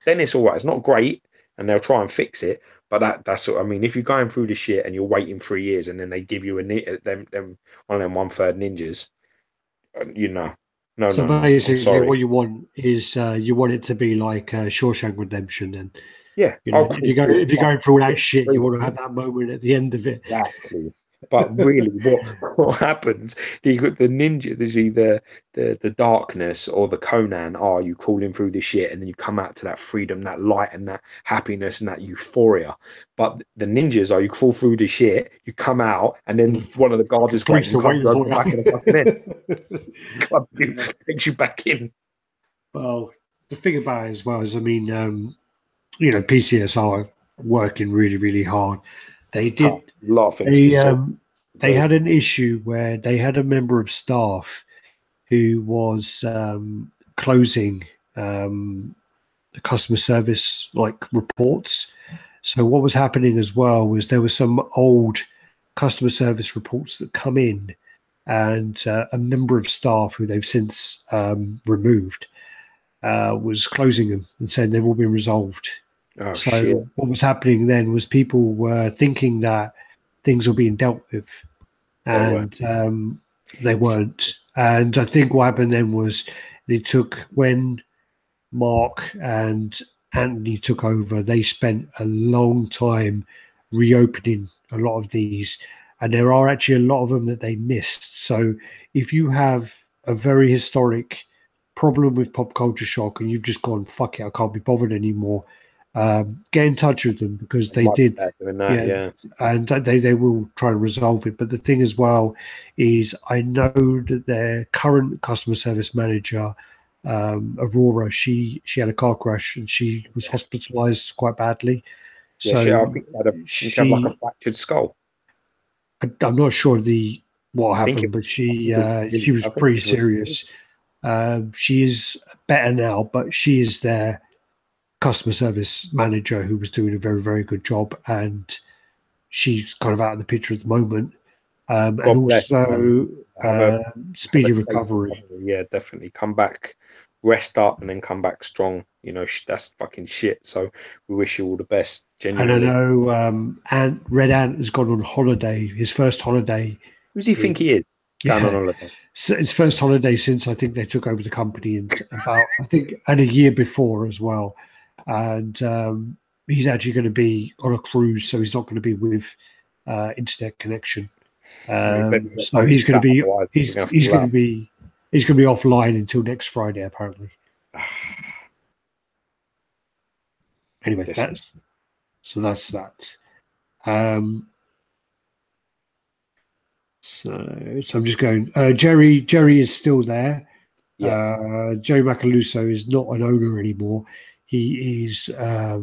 Then it's all right. It's not great, and they'll try and fix it. But that's what I mean. If you're going through the shit and you're waiting 3 years, and then they give you them one of them 1/3 ninjas, So basically, what you want is you want it to be like Shawshank Redemption. Then if you're going through all that shit, you want to have that moment at the end of it. Exactly. But really, what happens? The ninja, there's either the darkness or the Conan. Are you crawling through the shit, and then you come out to that freedom, that light, and that happiness, and that euphoria. But the ninjas are you crawl through the shit, you come out, and then one of the guards is waiting back in the fucking end. Takes you back in. Well, the thing about it as well is, I mean, PCS are working really, really hard. They did a lot of things. They had an issue where they had a member of staff who was closing the customer service reports. So what was happening as well was there were some old customer service reports that come in, and a member of staff who they've since removed was closing them and saying they've all been resolved. Oh, shit. What was happening then was people were thinking that things were being dealt with, and they weren't. And I think what happened then was when Mark and Anthony took over, they spent a long time reopening a lot of these, and there are actually a lot of them that they missed. So if you have a very historic problem with Pop Culture Shock and you've just gone, fuck it, I can't be bothered anymore, get in touch with them, because they did, and they will try and resolve it. But the thing as well is, I know that their current customer service manager, Aurora, she had a car crash and she was hospitalized quite badly. Yeah, So I think she had like a fractured skull. I'm not sure what happened, but she was pretty serious. She is better now, but she is their customer service manager who was doing a very, very good job, and she's kind of out of the picture at the moment. And also, speedy recovery. Yeah, definitely. Come back, rest up, and then come back strong. You know, that's fucking shit. So we wish you all the best. Genuinely. And I know Red Ant has gone on holiday, his first holiday. Who does he think he is? Down on holiday. So his first holiday since I think they took over the company, and a year before as well. And he's actually going to be on a cruise, so he's not going to be with internet connection. So he's going to be offline until next Friday, apparently. Anyway, that's that. So I'm just going. Jerry is still there. Yeah. Jerry Macaluso is not an owner anymore. He is he's like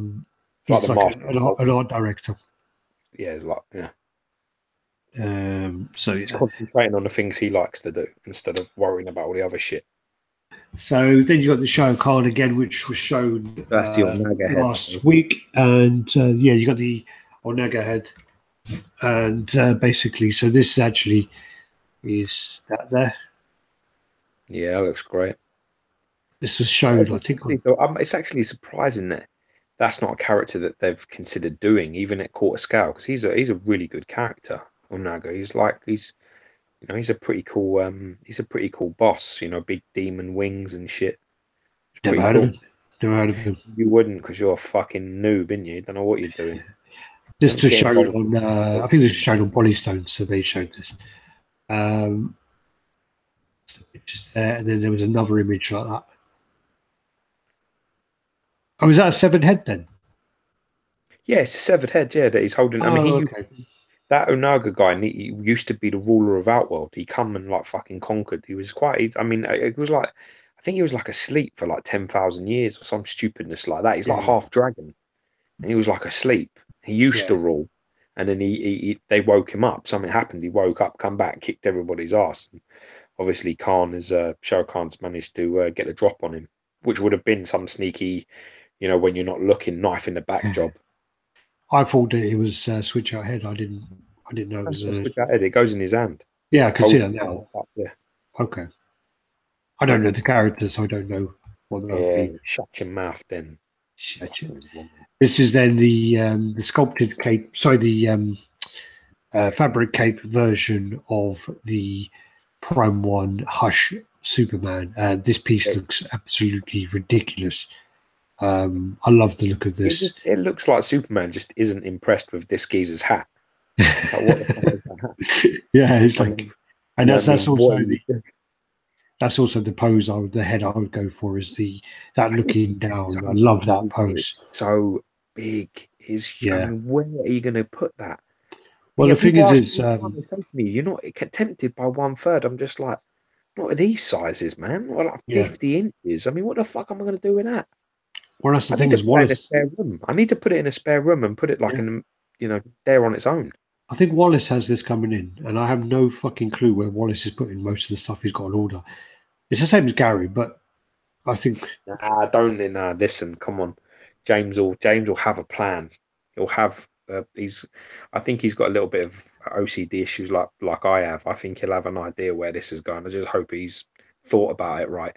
an art director. Yeah, So he's concentrating on the things he likes to do instead of worrying about all the other shit. So then you got the Shao Kahn again, which was shown last week, and you got the Onega head, and basically, so this actually is that there. Yeah, that looks great. This was shown, I think. It's actually surprising that that's not a character that they've considered doing, even at quarter scale, because he's a really good character. Onaga, he's a pretty cool boss. You know, big demon wings and shit. Never heard of him. You wouldn't, because you're a fucking noob, ain't you? You don't know what you're doing. This was shown on. I think this was shown on Polystone, so they showed this. Just there, and then there was another image like that. Oh, is that a severed head then? Yeah, it's a severed head. Yeah, that he's holding. That Onaga guy, he used to be the ruler of Outworld. He come and like fucking conquered. He was it was like, I think he was like asleep for like 10,000 years or some stupidness like that. He's like half dragon, and he was like asleep. He used to rule, and then they woke him up. Something happened. He woke up, come back, kicked everybody's ass. And obviously, Shao Kahn's managed to get a drop on him, which would have been some sneaky, when you're not looking, knife in the back job. I thought that it was switch out head. I didn't know it was a switch out head. It goes in his hand. Yeah, I can see that now. Yeah. Okay. I don't know the characters, so I don't know what they'll be. Shut your mouth, then. This is then the sculpted cape. Sorry, the fabric cape version of the Prime 1 Hush Superman. This piece looks absolutely ridiculous. I love the look of this. It looks like Superman just isn't impressed with this geezer's hat. Like, what the fuck is that hat? Yeah, it's like, and that's also the pose the head I would go for is that looking down. I love that pose. It's so big. Where are you going to put that? Well, the thing is, you're not tempted by 1/3. I'm just like, not at these sizes, man. Well, like 50 inches. I mean, what the fuck am I going to do with that? Well, that's the thing is, Wallace. I need to put it in a spare room and put it like there on its own. I think Wallace has this coming in, and I have no fucking clue where Wallace is putting most of the stuff he's got on order. It's the same as Gary, but I think. Listen, come on, James will have a plan. He'll have. I think he's got a little bit of OCD issues like I have. I think he'll have an idea where this is going. I just hope he's thought about it right.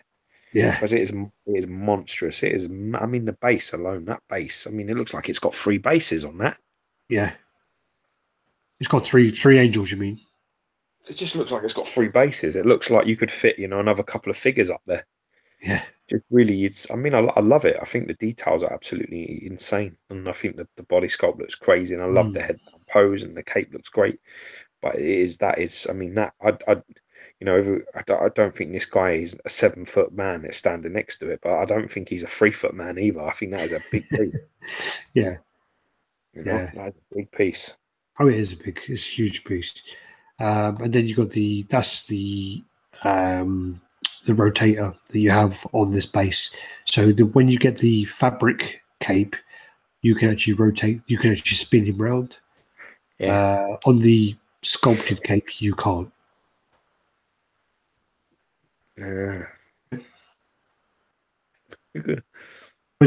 Yeah, because it is monstrous. It is. I mean, the base alone, that base. I mean, it looks like it's got 3 bases on that. Yeah, it's got three angels. You mean? It just looks like it's got 3 bases. It looks like you could fit, another couple of figures up there. Yeah, just really. I love it. I think the details are absolutely insane, and I think that the body sculpt looks crazy, and I love the head pose, and the cape looks great. But that is. I mean, that I you know, I don't think this guy is a 7-foot man that's standing next to it, but I don't think he's a 3-foot man either. I think that is a big piece. Yeah. You know, that's a big piece. Oh, it's a huge piece. And then you've got that's the rotator that you have on this base. So when you get the fabric cape, you can actually rotate, you can actually spin him round. Yeah. On the sculpted cape, you can't. There's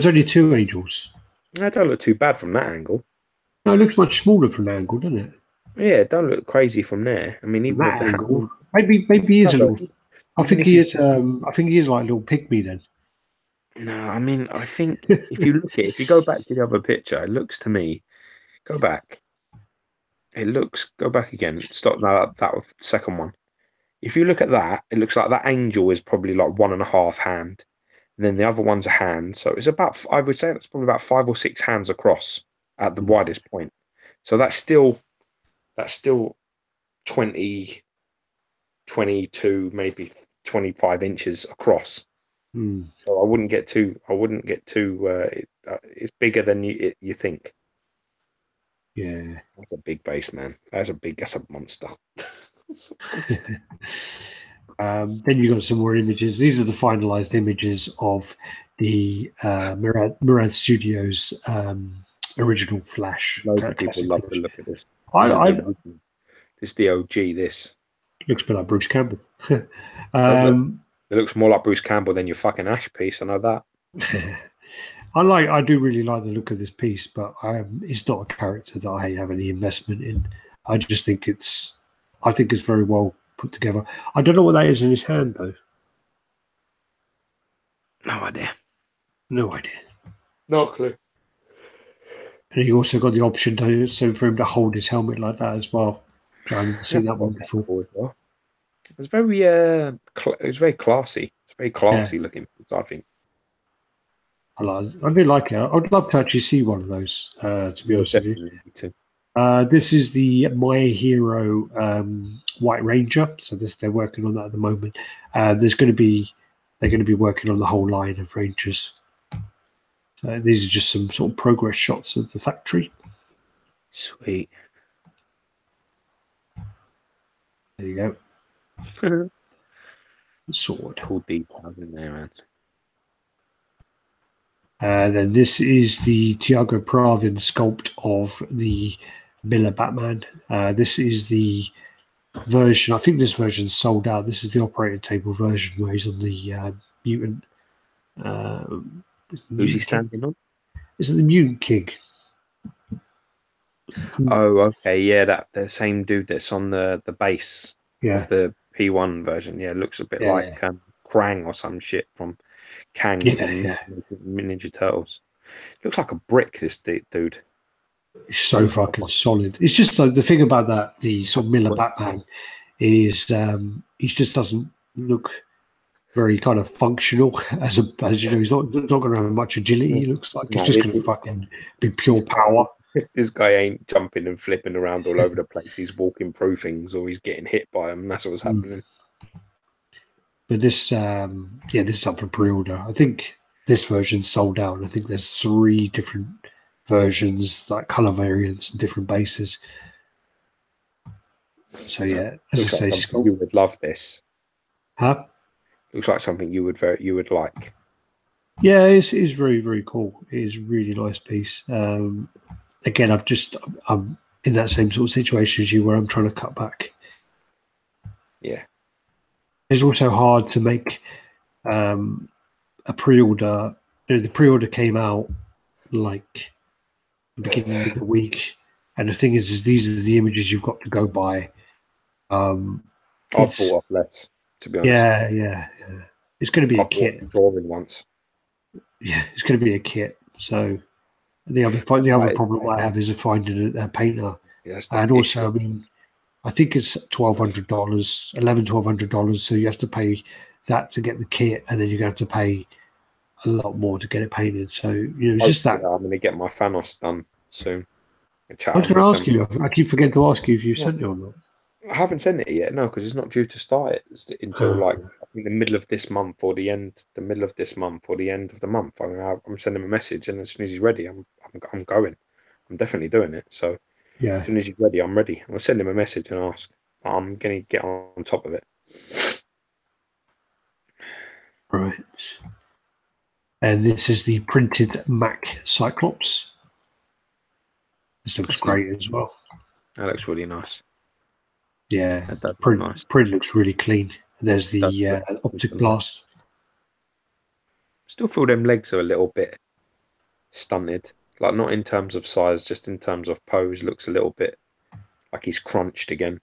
only 2 angels. That don't look too bad from that angle. No, it looks much smaller from that angle, doesn't it? Yeah, it don't look crazy from there. I mean, even From with that the angle, maybe he is a little. I think he is. I think he is like a little pygmy then. No, I mean, I think if you go back to the other picture, it looks to me. Go back. Go back again. Stop that second one. If you look at that, it looks like that angel is probably like 1.5 hand. And then the other one's a hand. So it's about, I would say that's probably about 5 or 6 hands across at the widest point. So that's still 20, 22, maybe 25 inches across. So I wouldn't get too. It's bigger than you think. Yeah, that's a big base, man. That's a monster. Then you got some more images. These are the finalized images of the Murad Studios original Flash. Loads of people love to look at this. This is the OG. This looks a bit like Bruce Campbell. It looks more like Bruce Campbell than your fucking Ash piece. I know that. I do really like the look of this piece, but it's not a character that I have any investment in. I just think it's very well put together. I don't know what that is in his hand though. No idea. No idea. No clue. And he also got the option for him to hold his helmet like that as well. I haven't seen that one before. As well. It's very it's very classy. It's very classy looking. I think. I do like it. I'd love to actually see one of those. To be honest with you. This is the My Hero White Ranger. So they're working on that at the moment. They're going to be working on the whole line of Rangers. So these are just some sort of progress shots of the factory. Sweet. There you go. Sword. Cool details in there, man. Then this is the Tiago Pravin sculpt of the Miller Batman. This is the version. I think this version's sold out. This is the operating table version where he's on the mutant. Who's he standing on? Is it the Mutant King? Oh, okay, yeah, the same dude that's on the base of the P1 version. Yeah, it looks a bit like Krang or some shit from Kang from Ninja Turtles. Looks like a brick, this dude. It's so fucking solid. It's just like the thing about that, the sort of Miller Batman is he just doesn't look very kind of functional as you know, he's not going to have much agility. He looks like he's just going to fucking be pure power. This guy ain't jumping and flipping around all over the place. He's walking through things or he's getting hit by them. That's what's happening. But this, this is up for pre-order. I think this version's sold out. I think there's 3 different versions, like color variants and different bases. So yeah, as I say, you would love this. Huh? Looks like something you would like. Yeah, it is very, very cool. It is a really nice piece. Again, I'm in that same sort of situation as you, where I'm trying to cut back. Yeah. It's also hard to make a pre-order. The pre-order came out like the beginning of the week, and the thing is these are the images you've got to go by. I've bought off less, to be honest. Yeah. It's going to be a kit. Drawing once. Yeah, it's going to be a kit. So the other problem I have is finding a painter, and also, I mean, I think it's $1,200. So you have to pay that to get the kit, and then you're going to have to pay a lot more to get it painted. So it's just that. I'm going to get my Thanos done soon. I was going to ask you. I keep forgetting to ask you if you sent it or not. I haven't sent it yet, no, because it's not due to start until like I think the middle of this month or the middle of this month or the end of the month. I'm sending him a message, and as soon as he's ready, I'm going. I'm definitely doing it. So Yeah. as soon as he's ready, I'm ready. I'll send him a message and ask. I'm gonna get on top of it. Right. And this is the printed Mac Cyclops. This looks great as well. That looks really nice. Yeah, That print, nice. print looks really clean. There's the optic blast. Still feel them legs are a little bit stunted. Like not in terms of size, just in terms of pose. Looks a little bit like he's crunched again.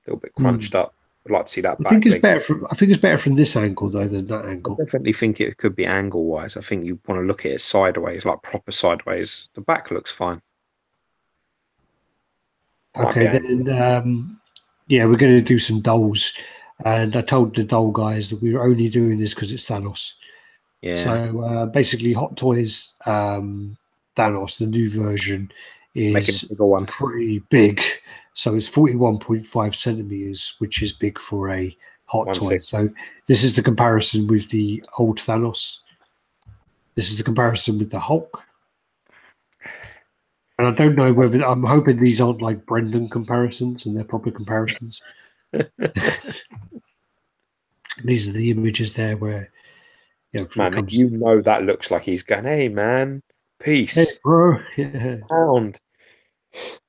A little bit crunched up. I'd like to see that back. I think it's better from this angle though than that angle. I definitely think it could be angle wise. I think you want to look at it sideways, like proper sideways. The back looks fine. Okay, then yeah, we're going to do some dolls, and I told the doll guys that we were only doing this because it's Thanos. Yeah. So basically, Hot Toys Thanos, the new version, is pretty big. So it's 41.5 centimeters, which is big for a Hot Toy. So this is the comparison with the old Thanos. This is the comparison with the Hulk. And I don't know whether I'm hoping these aren't like Brendan comparisons and they're proper comparisons. These are the images there where, man, you know that looks like he's going, hey man, peace, hey bro, yeah. Pound.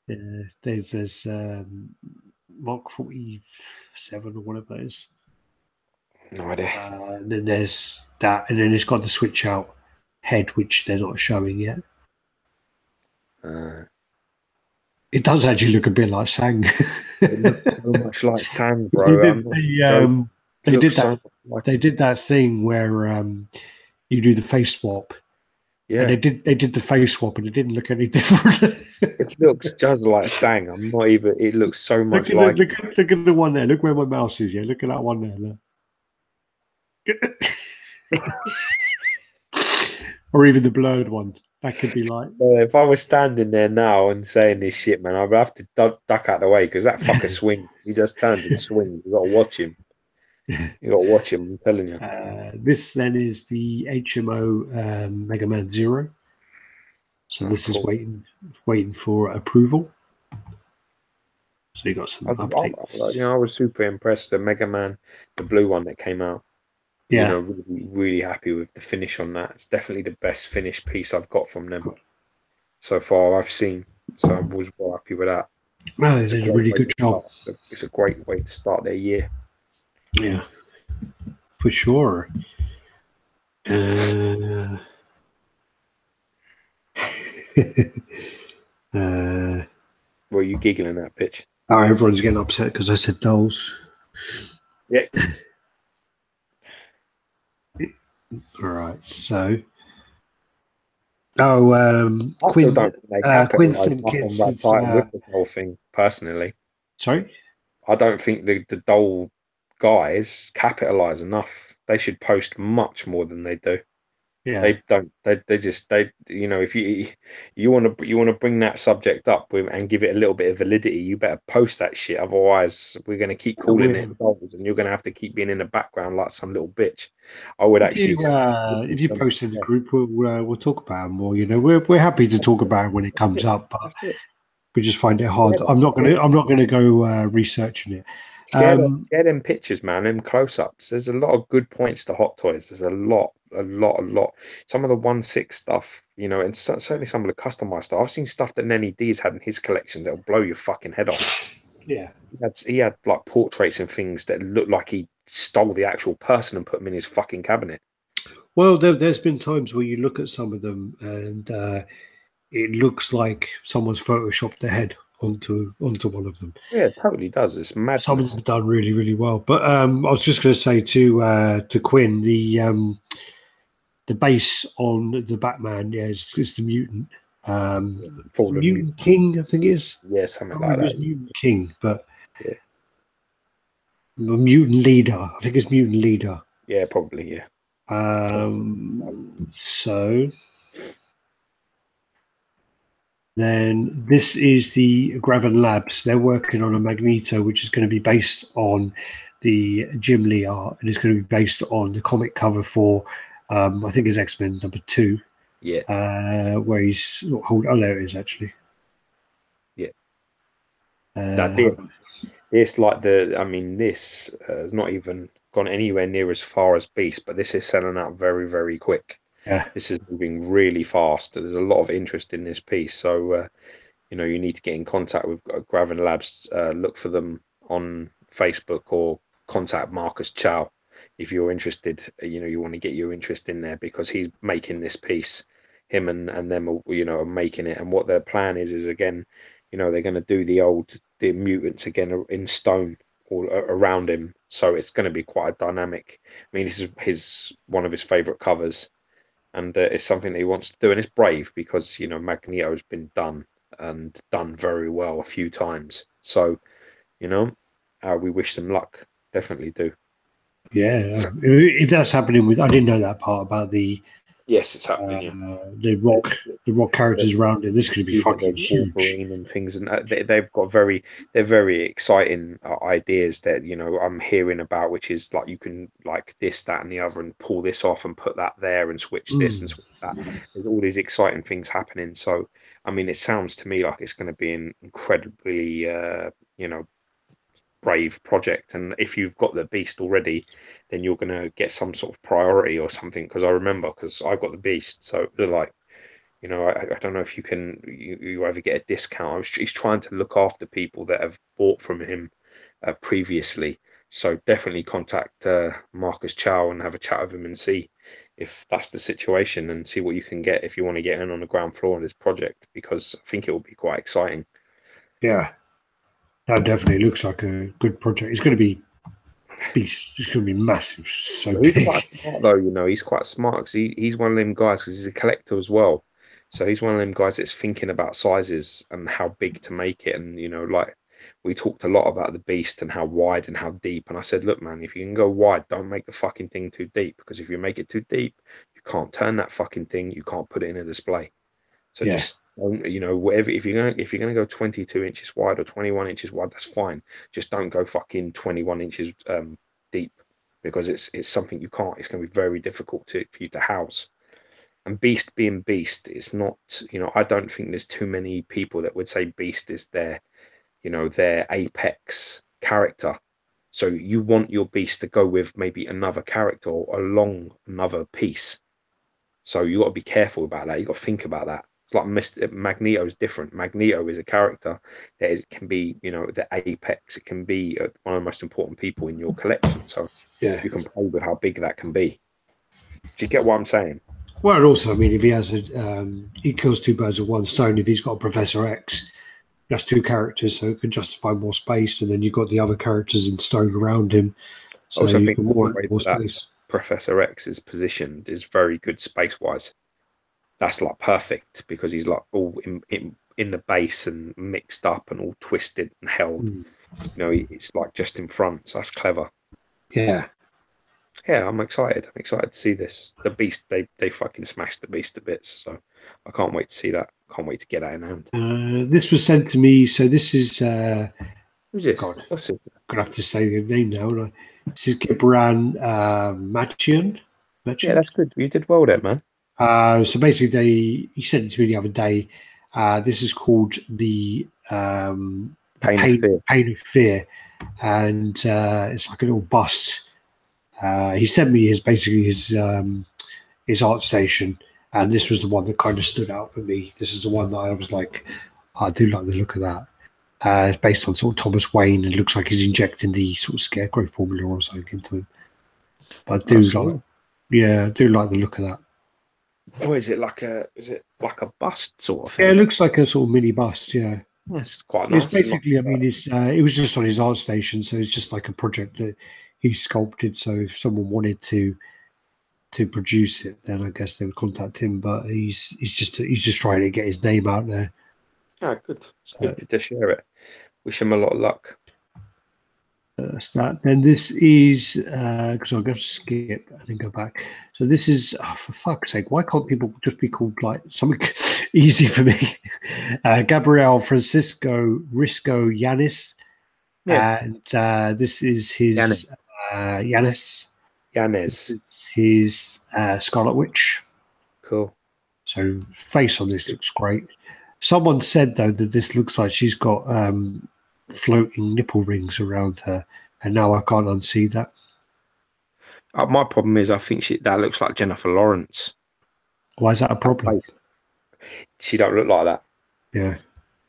Yeah, there's Mark 47 or whatever it is. No idea. And then there's that, and then it's got the switch out head, which they're not showing yet. It does actually look a bit like Sang. It looks so much like Sang, bro. They did that thing where you do the face swap. Yeah, and they did the face swap, and it didn't look any different. It looks just like Sang. I'm not even. It looks so much like. Look at the one there. Look where my mouse is. Yeah, look at that one there. Or even the blurred one. That could be like. If I was standing there now and saying this shit, man, I'd have to duck out of the way because that fucker swings. He just turns and swings. You got to watch him. You got to watch him. I'm telling you. This then is the HMO Mega Man Zero. So this is waiting for approval. So you got some updates. I was super impressed. The Mega Man, the blue one that came out. Yeah, really, really happy with the finish on that. It's definitely the best finished piece I've got from them so far. I've seen, so I was well happy with that. No, they did a really good job. It's a great way to start their year. Yeah, for sure. Were you giggling at, bitch? Oh, everyone's getting upset because I said dolls. Yeah. All right, so. Oh, Quinn sent kids with the whole thing personally. Sorry, I don't think the doll guys capitalize enough. They should post much more than they do. Yeah, they don't. They if you want to bring that subject up and give it a little bit of validity, you better post that shit. Otherwise, we're going to keep calling it dolls, and you're going to have to keep being in the background like some little bitch. I would if you post in the group, we'll talk about it more. We're happy to talk about it when it comes up, but we just find it hard. I'm not gonna go researching it. Share them pictures, man, them close-ups. There's a lot of good points to Hot Toys. There's a lot. Some of the 1/6 stuff, and certainly some of the customized stuff. I've seen stuff that Nenny D's had in his collection that'll blow your fucking head off. Yeah, he had like portraits and things that looked like he stole the actual person and put them in his fucking cabinet. Well, there's been times where you look at some of them and it looks like someone's photoshopped their head onto one of them. Yeah, it totally does. It's mad. Some of them done really, really well. But I was just going to say to Quinn, the base on the Batman, is the mutant. Mutant King, I think it is. Yeah, something like that. Mutant King, but Mutant Leader. I think it's Mutant Leader. Yeah, probably. Yeah. So Then this is the Graven Labs. They're working on a Magneto, which is going to be based on the Jim Lee art, and it's going to be based on the comic cover for, I think it's X-Men #2. Yeah. Where he's oh, there it is actually. Yeah. Uh, This like this has not even gone anywhere near as far as Beast, but this is selling out very, very quick. yeah, This is moving really fast. There's a lot of interest in this piece, so you know, you need to get in contact with Graven Labs. Look for them on Facebook or contact Marcus Chow if you're interested. You know, you want to get your interest in there because he's making this piece. Him and them are, you know, are making it. And what their plan is again, you know, they're going to do the mutants again in stone all around him. So it's going to be quite a dynamic. I mean, this is one of his favorite covers, and it's something that he wants to do, and it's brave because you know Magneto's been done and done very well a few times. So, you know, we wish them luck. Definitely do. yeah. If that's happening with, I didn't know that part about the Yes, it's happening. Yeah, the rock characters around it. This could be fucking huge. Wolverine and things, and they've got they're very exciting ideas that you know I'm hearing about, which is like you can like this, that, and the other, and pull this off and put that there, and switch this and switch that. There's all these exciting things happening. So, I mean, it sounds to me like it's going to be an incredibly, you know, brave project. And if you've got the beast already, then you're going to get some sort of priority or something. Because I remember, because I got the beast, so they're like, you know, I don't know if you ever get a discount. He's trying to look after people that have bought from him previously. So definitely contact Marcus Chow and have a chat with him and see if that's the situation and see what you can get if you want to get in on the ground floor of this project, because I think it will be quite exciting. Yeah, that definitely looks like a good project. It's going to be beast. It's going to be massive. So He's big. quite smart though, you know. He's quite smart because he's one of them guys because he's a collector as well. So he's one of them guys that's thinking about sizes and how big to make it. And you know, like we talked a lot about the beast and how wide and how deep. And I said, look, man, if you can go wide, don't make the fucking thing too deep, because if you make it too deep, you can't turn that fucking thing. You can't put it in a display. So Yeah, just you know, whatever, if you're gonna go 22 inches wide or 21 inches wide, that's fine. Just don't go fucking 21 inches deep, because it's something you can't. It's going to be very difficult for you to house. And Beast being Beast, it's not. You know, I don't think there's too many people that would say Beast is their, you know, their apex character. So you want your Beast to go with maybe another character or along another piece. So you got to be careful about that. You got to think about that. It's like Magneto is different. Magneto is a character that can be, you know, the apex. It can be one of the most important people in your collection. So yeah. you can play with how big that can be. Do you get what I'm saying? Well, and also, I mean, if he has he kills two birds with one stone. If he's got a Professor X, that's two characters, so it can justify more space. And then you've got the other characters in stone around him, so Also, I you think can the more way that space. Professor X is positioned is very good space wise. That's like perfect because he's like all in the base and mixed up and all twisted and held. You know, it's like just in front. So that's clever. Yeah. Yeah, I'm excited. I'm excited to see this. The Beast, they fucking smashed the Beast to bits. So I can't wait to see that. Can't wait to get that in hand. This was sent to me, so this is Who's this? God. What's it? I'm gonna have to say the name now. This is Gibran Machian. Yeah, that's good. You did well there, man. So basically, he sent it to me the other day. This is called the Pain of Fear, and it's like a little bust. He sent me his art station, and this was the one that kind of stood out for me. This is the one that I was like, I do like the look of that. It's based on sort of Thomas Wayne, and it looks like he's injecting the sort of scarecrow formula or something into him. But I do like the look of that. Or is it like a bust sort of thing? Yeah, it looks like a sort of mini bust. Yeah, it's quite nice. it's basically. I mean, it was just on his art station, so it's just like a project that he sculpted. So if someone wanted to produce it, then I guess they would contact him. But he's just trying to get his name out there. Yeah, good. It's good to share it. Wish him a lot of luck. That's that. Then this is because I'll go to skip and then go back. So this is for fuck's sake, why can't people just be called like something easy for me? Gabriel Francisco Risco Yanis, and this is his Yanis. This is his Scarlet Witch. Cool. So face on this looks great. Someone said though that this looks like she's got floating nipple rings around her, and now I can't unsee that. My problem is I think that looks like Jennifer Lawrence. Why is that a problem? She don't look like that. Yeah.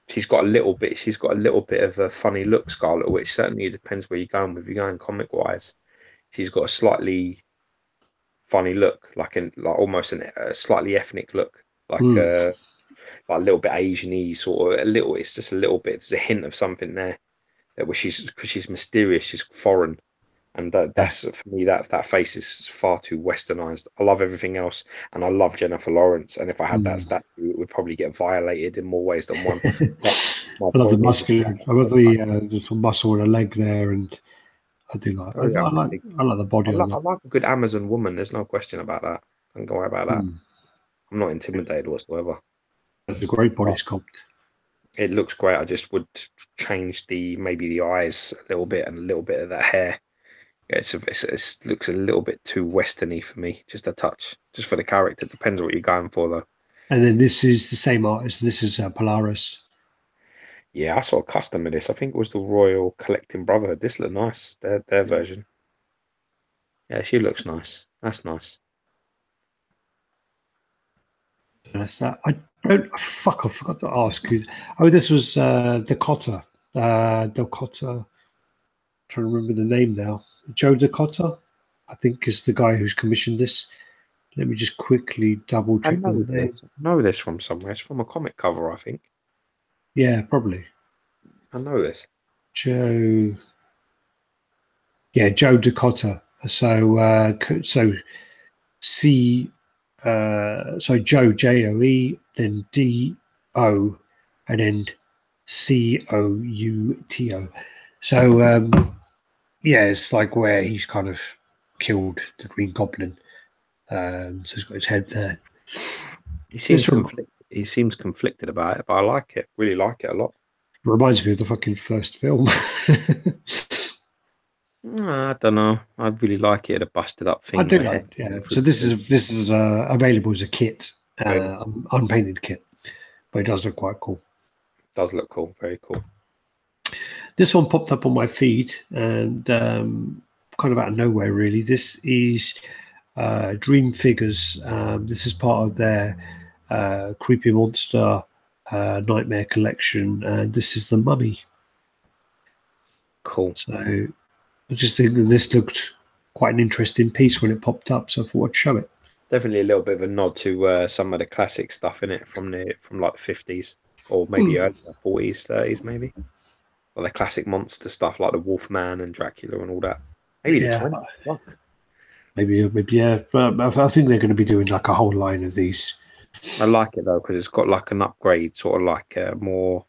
She's got a little bit of a funny look, Scarlet Witch. Certainly it depends where you're going with. If you're going comic wise, she's got a slightly funny look, like almost a slightly ethnic look, like a little bit Asian-y, sort of a little. It's just a little bit. There's a hint of something there that because she's mysterious, she's foreign, and that's for me that face is far too westernized. I love everything else, and I love Jennifer Lawrence. And if I had that statue, it would probably get violated in more ways than one. I love the muscular. I love the muscle in her leg there, and I do like. I like the body. I like a good Amazon woman. There's no question about that. Don't worry about that. I'm not intimidated whatsoever. It's a great body sculpt. It looks great. I just would change maybe the eyes a little bit and a little bit of that hair. Yeah, it looks a little bit too westerny for me. Just a touch, just for the character. Depends on what you're going for, though. And then this is the same artist. This is Polaris. Yeah, I saw a custom of this. I think it was the Royal Collecting Brotherhood. This looked nice. Their version. Yeah, she looks nice. That's nice. That's that. I forgot to ask you. Oh, this was Dakota. Dakota. Trying to remember the name now. Joe Dakota, I think, is the guy who's commissioned this. Let me just quickly double check the name. I know this from somewhere. It's from a comic cover, I think. Yeah, probably. I know this. Joe. Yeah, Joe Dakota. So Joe Joe, then DO, and then COUTO. So yeah, it's like where he's kind of killed the Green Goblin. So he's got his head there. He seems conflicted about it, but I like it. Really like it a lot. Reminds me of the fucking first film. I don't know. I really like it. A busted up thing. I do like it. Yeah. So this is available as a kit, unpainted kit, but it does look quite cool. Does look cool. Very cool. This one popped up on my feed and kind of out of nowhere, really. This is Dream Figures. This is part of their Creepy Monster Nightmare collection, and this is the Mummy. Cool. So I just think that this looked quite an interesting piece when it popped up, so I thought I'd show it. Definitely a little bit of a nod to some of the classic stuff in it from like the 50s or maybe early 40s, 30s, maybe. Or the classic monster stuff like the Wolfman and Dracula and all that. Maybe the 20s. Maybe, yeah. But I think they're going to be doing like a whole line of these. I like it though because it's got like an upgrade, sort of like a more,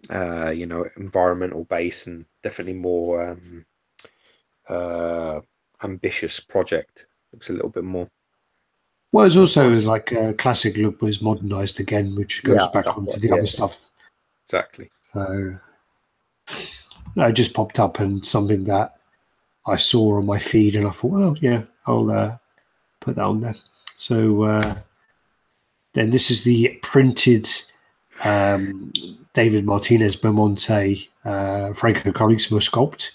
environmental base and definitely more ambitious project. Looks a little bit more. Well, it's also like a classic look was modernized again, which goes back onto the other stuff. Exactly. So it just popped up and something that I saw on my feed, and I thought, well, yeah, I'll put that on there. So then this is the printed David Martinez Belmonte Franco Carissimo sculpt.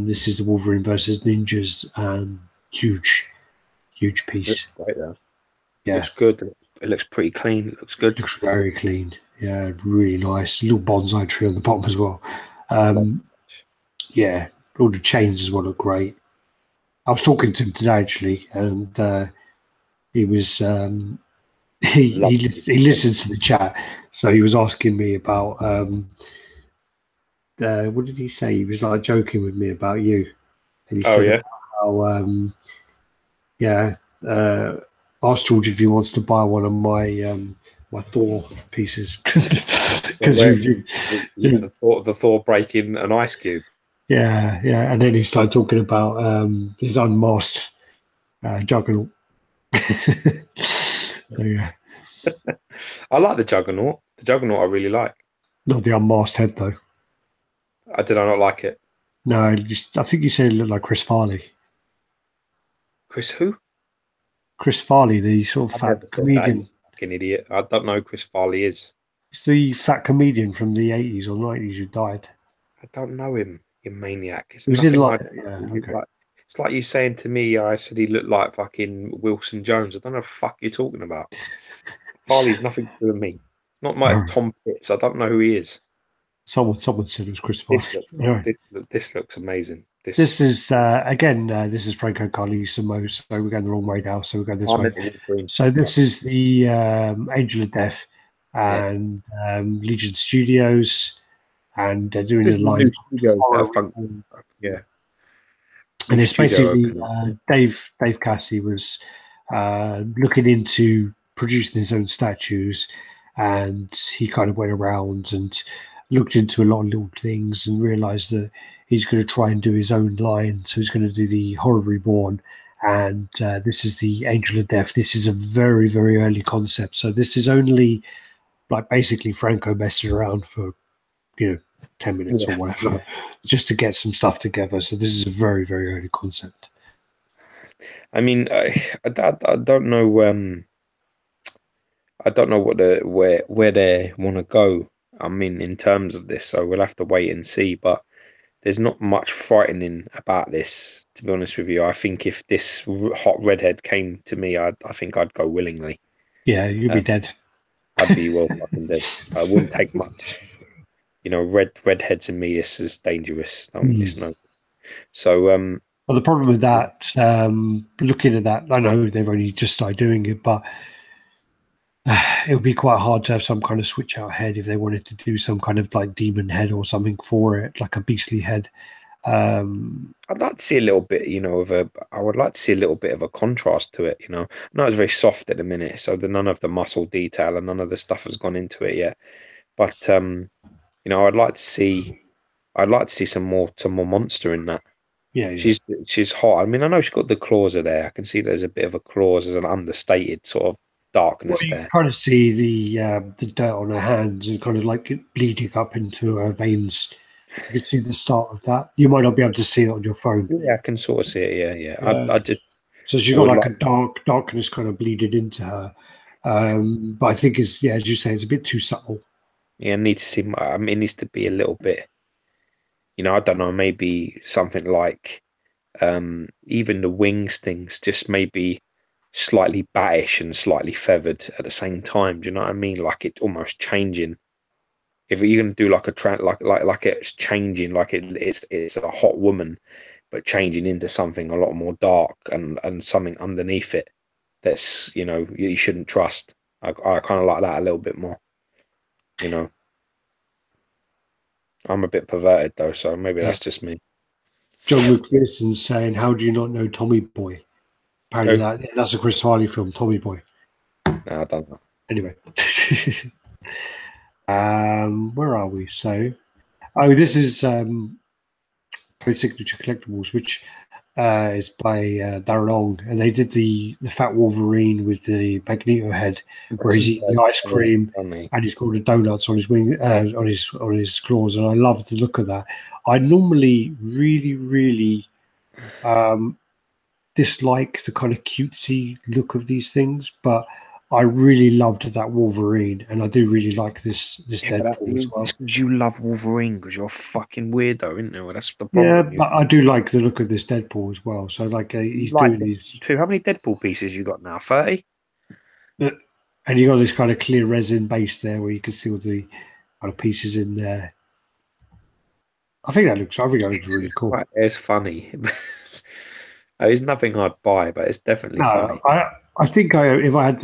This is the Wolverine versus Ninjas, and huge piece. Right there. Yeah, looks good. It looks pretty clean. It looks good. It looks very clean. Yeah, really nice. Little bonsai tree on the bottom as well. Yeah, all the chains as well look great. I was talking to him today actually, and he was he listens to the chat, so he was asking me about what did he say? He was like joking with me about you, and he said how asked George if he wants to buy one of my my Thor pieces because the Thor breaking an ice cube. Yeah, yeah. And then he started talking about his unmasked juggernaut. So, yeah. I like the Juggernaut. The Juggernaut I really like. Not the unmasked head, though. I did I not like it. No, I think you said it looked like Chris Farley. Chris who? Chris Farley, the sort of I've never fat said that. You comedian. fucking idiot. I don't know who Chris Farley is. It's the fat comedian from the 80s or 90s who died. I don't know him, you maniac. It's It was in nothing like, like, yeah, okay. like it's like you saying to me I said he looked like fucking Wilson Jones. I don't know what the fuck you're talking about. Farley's nothing to do with me. Not my All right. Tom Pitts. I don't know who he is. Someone said it was Chris Farley. Anyway, This looks amazing. this is again. This is Franco Carlissimo, so we're going the wrong way now. So we're going this I'm way. into Wolverine. So this is the Angel of Death and Legion Studios, and they're doing This a is live new studio horror. yeah. And it's Studio basically opening. Dave Cassie was looking into producing his own statues, and he kind of went around and looked into a lot of little things and realized that he's going to try and do his own line. So he's going to do the Horror Reborn, and this is the Angel of Death. This is a very, very early concept. So this is only like basically Franco messing around for 10 minutes or whatever, just to get some stuff together. So this is a very, very early concept. I mean, I don't know. I don't know where they want to go. I mean, in terms of this, so we'll have to wait and see. But there's not much frightening about this, to be honest with you. I think if this hot redhead came to me, I think I'd go willingly. Yeah, you'd be dead. I'd be well fucking dead. I wouldn't take much. Redheads and me, this is dangerous. It's no. So well, the problem with that, looking at that, I know they've only just started doing it, but it would be quite hard to have some kind of switch out head if they wanted to do some kind of like demon head or something for it, like a beastly head. I'd like to see a little bit, I would like to see a little bit of a contrast to it, I know it's very soft at the minute, so none of the muscle detail and none of the stuff has gone into it yet. But I'd like to see some more monster in that. Yeah. She's hot. I mean, I know she's got the claws are there. I can see there's a bit of a claws as an understated sort of darkness there. You kind of see the dirt on her hands and kind of like it bleeding up into her veins. You can see the start of that. You might not be able to see it on your phone. Yeah, I can sort of see it. Yeah. I just so she's got like a darkness kind of bleeded into her. But I think it's as you say, it's a bit too subtle. Yeah, it needs to be a little bit. I don't know, maybe something like even the wings things, just maybe slightly battish and slightly feathered at the same time. Do you know what I mean? Like it almost changing. If you're gonna do like a like it's changing, like it's a hot woman, but changing into something a lot more dark and something underneath it that's you shouldn't trust. I kind of like that a little bit more. I'm a bit perverted though, so maybe that's just me. John McPherson saying, "How do you not know Tommy Boy?" Apparently, that's a Chris Farley film, Tommy Boy. No, I don't know. Anyway, where are we? So, this is Signature Collectibles, which is by Darren Ong, and they did the Fat Wolverine with the Magneto head, where he's eating the ice cream and he's got the donuts on his wing, on his claws, and I love the look of that. I normally really, really dislike the kind of cutesy look of these things, but I really loved that Wolverine, and I do really like this Deadpool as well. Because you love Wolverine, because you're a fucking weirdo, isn't it? Well, that's the problem. Yeah, but I do like the look of this Deadpool as well. So like he's doing these. How many Deadpool pieces you got now? 30. And you got this kind of clear resin base there, where you can see all the kind of pieces in there. I think that looks really cool. It's funny. There's nothing I'd buy, but it's definitely funny. I think if I had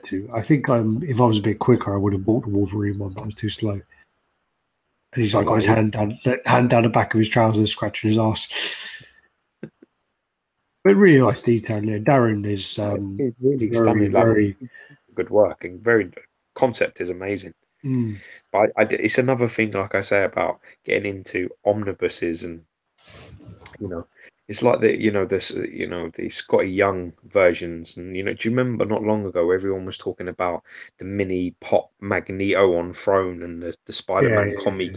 to, I think if I was a bit quicker, I would have bought the Wolverine one, but I was too slow. And he's like got his hand down the back of his trousers, scratching his ass. But really nice detail there. Darren is really stunning, very good work, and very concept is amazing. But it's another thing, like I say, about getting into omnibuses, and it's like the Scotty Young versions, and do you remember not long ago everyone was talking about the mini pop Magneto on Throne and the Spider-Man comic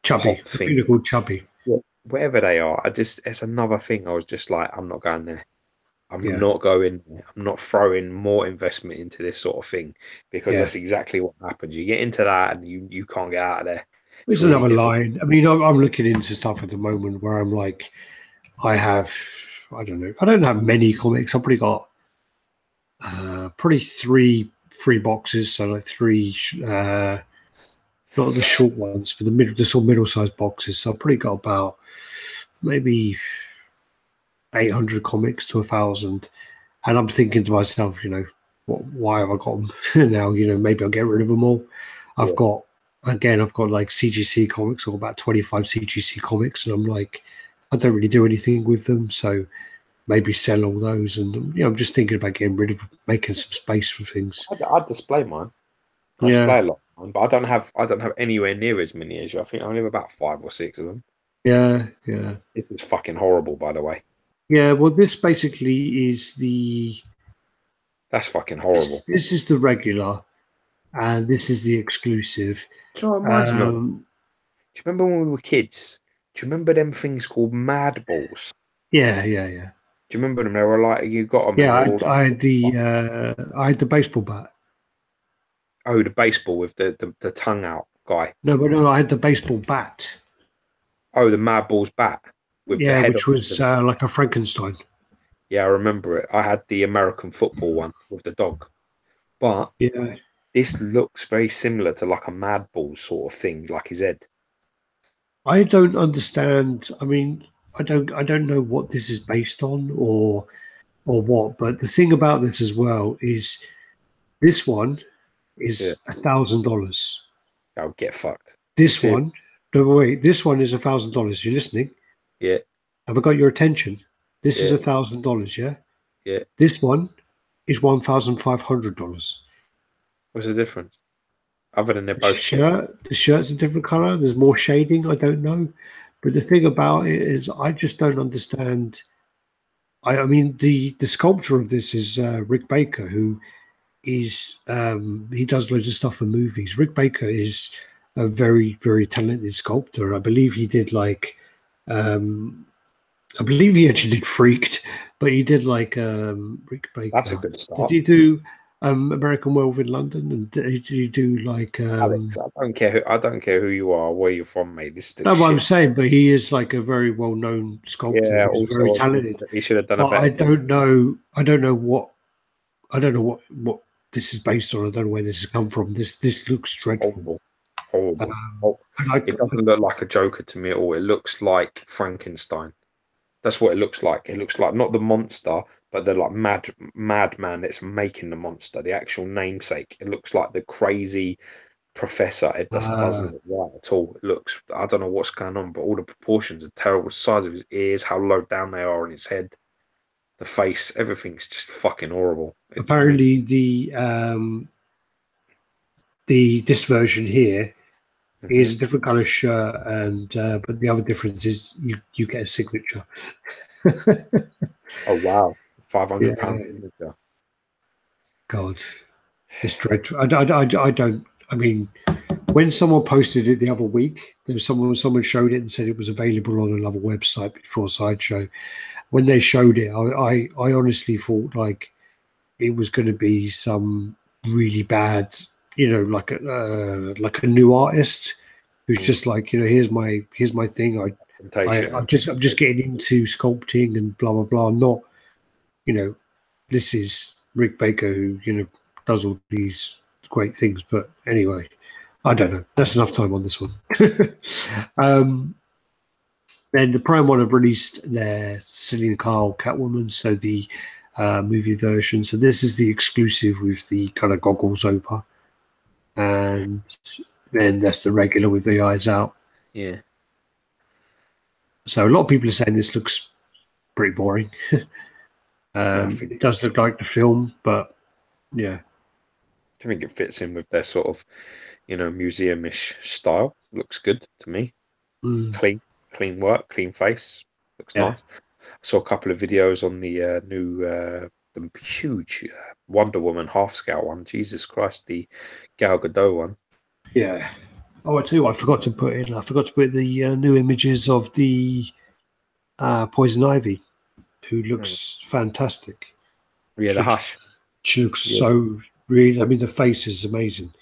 Chubby. pop I thing, think they're called Chubby. whatever they are. It's another thing. I was just like, I'm not going there. I'm Yeah. not going there. I'm not throwing more investment into this sort of thing, because Yeah. that's exactly what happens. You get into that and you can't get out of there. It's really another difficult. line. I mean, I'm looking into stuff at the moment where I'm like, I don't know, I don't have many comics. I've probably got probably three boxes, so like three, not the short ones, but the sort of middle-sized boxes. So I've probably got about maybe 800 comics to 1,000, and I'm thinking to myself, why have I got them now? Maybe I'll get rid of them all. I've got like CGC comics, or about 25 CGC comics, and I'm like, I don't really do anything with them, so maybe sell all those. And I'm just thinking about getting rid of, making some space for things. I'd display mine. I Yeah, display a lot of mine, but I don't have anywhere near as many as you. I think I only have about 5 or 6 of them. yeah. This is fucking horrible, by the way. Yeah, well, this basically is That's fucking horrible. this is the regular, and this is the exclusive. Do you know what it reminds me of? Do you remember when we were kids? Do you remember them things called Mad Balls? Yeah. Do you remember them? They were like, you got them and Yeah, they were all I had like, I had the baseball bat. oh, the baseball with the tongue out guy. No, but no, I had the baseball bat. Oh, the Mad Balls bat with the Yeah, head which of was the. like a Frankenstein. Yeah, I remember it. I had the American football one with the dog. But Yeah, this looks very similar to like a Mad Balls sort of thing, like his head. I don't understand. I mean, I don't know what this is based on, or what. But the thing about this as well is this one Yeah. is $1,000. Oh, get fucked. You This see? one, no wait, this one is $1,000. You listening? Yeah, Have I got your attention? This is yeah, $1,000. Yeah. yeah. This one is $1,500. What's the difference? Other than they're The both shit. shirt's a different color. There's more shading. I don't know, but the thing about it is, I just don't understand. I mean, the sculptor of this is Rick Baker, who is he does loads of stuff for movies. Rick Baker is a very, very talented sculptor. I believe he did like um, I believe he actually did Freaked, but he did like Rick That's a Baker. good Did start. he do American Werewolf in London? And did he do like Alex, I don't care who you are, where you're from, mate. This is the no, what I'm shit. saying, but he is like a very well-known sculptor Yeah, who's very also talented. he should have done a But better I job. don't know. I don't know what this is based on. I don't know where this has come from. This looks dreadful. Horrible. And I, It doesn't look like a Joker to me at all. It looks like Frankenstein. That's what it looks like. It looks like not the monster, but the like madman that's making the monster, the actual namesake. It looks like the crazy professor. It just doesn't look right at all. It looks, I don't know what's going on, but all the proportions are terrible. The size of his ears, how low down they are on his head, the face, everything's just fucking horrible. It's really, apparently the this version here is a different color shirt, and but the other difference is you get a signature. oh wow, £500 Yeah, signature. God, it's dreadful. I don't. I mean, when someone posted it the other week, there was someone showed it and said it was available on another website before Sideshow. When they showed it, I honestly thought like it was going to be some really bad, like a new artist who's just like, here's my thing. I'm just getting into sculpting and blah blah blah. Not, this is Rick Baker who does all these great things. But anyway, I don't know. That's enough time on this one. Then the Prime One have released their Selina Kyle Catwoman, so the movie version. So this is the exclusive with the kind of goggles over, and then that's the regular with the eyes out. Yeah. So a lot of people are saying this looks pretty boring. I think It does look like the film, but yeah. I think it fits in with their sort of, museum-ish style. Looks good to me. Clean work, clean face. Looks Yeah. nice. I saw a couple of videos on the new, the huge Wonder Woman half scale one. Jesus Christ, the Gal Gadot one. Yeah. Oh, I tell you what, I forgot to put the new images of the Poison Ivy, who looks fantastic. Yeah, the Hush. She looks Yeah, so really. I mean, the face is amazing.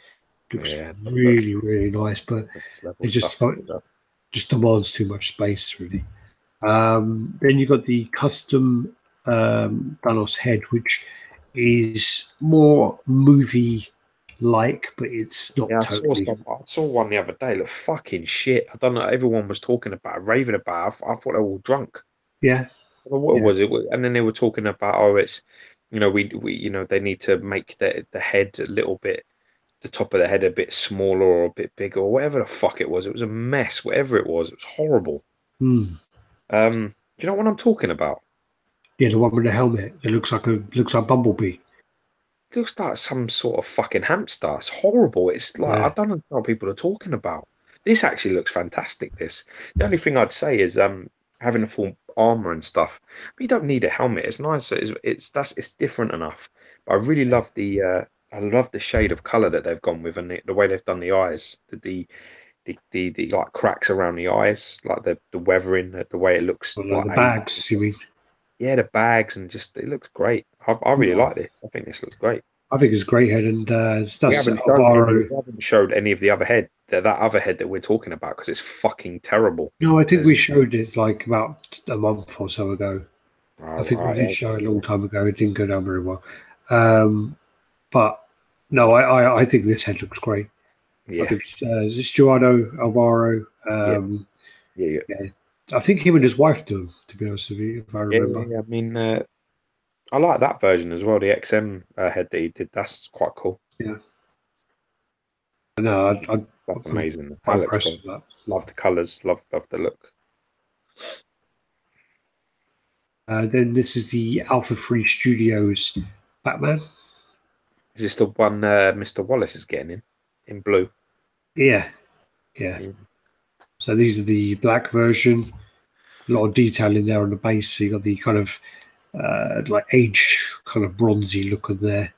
Looks yeah, really, really nice, but next it level stuff. just demands too much space, really. Then you got the custom Thanos head, which is more movie-like, but it's not Yeah, totally. I saw one the other day. Look, fucking shit. I don't know. Everyone was talking about, it, raving about it. I thought they were all drunk. Yeah, I don't know what yeah. was it? And then they were talking about, oh, it's, they need to make the head a little bit, the top of the head a bit smaller or a bit bigger or whatever the fuck it was. It was a mess. Whatever it was horrible. Hmm. Do you know what I'm talking about? Yeah, the one with the helmet. It looks like Bumblebee. It looks like some sort of fucking hamster. It's horrible. It's like I Yeah. don't know what people are talking about. This actually looks fantastic. This. The only thing I'd say is having a full armor and stuff. But you don't need a helmet. It's nice. It's different enough. But I really love the shade of color that they've gone with and the way they've done the eyes. The like cracks around the eyes, like the weathering, the way it looks Well, like like the bags, you mean? yeah, the bags and just it looks great. I really like this. I think this looks great. I think it's a great head, and We that's haven't shown any. Alvaro. We haven't showed any of the other head. That other head that we're talking about because it's fucking terrible. No, I think There's we showed it like about a month or so ago. I think we did right, show it a long time ago. It didn't go down very well. But no, I think this head looks great. I yeah, think is it Stuardo Alvaro? yeah, yeah, Yeah, I think him and his wife do. To be honest with you, if I remember. yeah. I mean, I like that version as well. The XM head that he did. That's quite cool. Yeah. No, That's I'm amazing. quite That looks impressed great. with that. Love the colours. Love the look. Then this is the Alpha 3 Studios Batman. Is this the one Mr. Wallace is getting in blue? Yeah, yeah. Yeah. So these are the black version. A lot of detail in there on the base. So you got the kind of like age kind of bronzy look on there.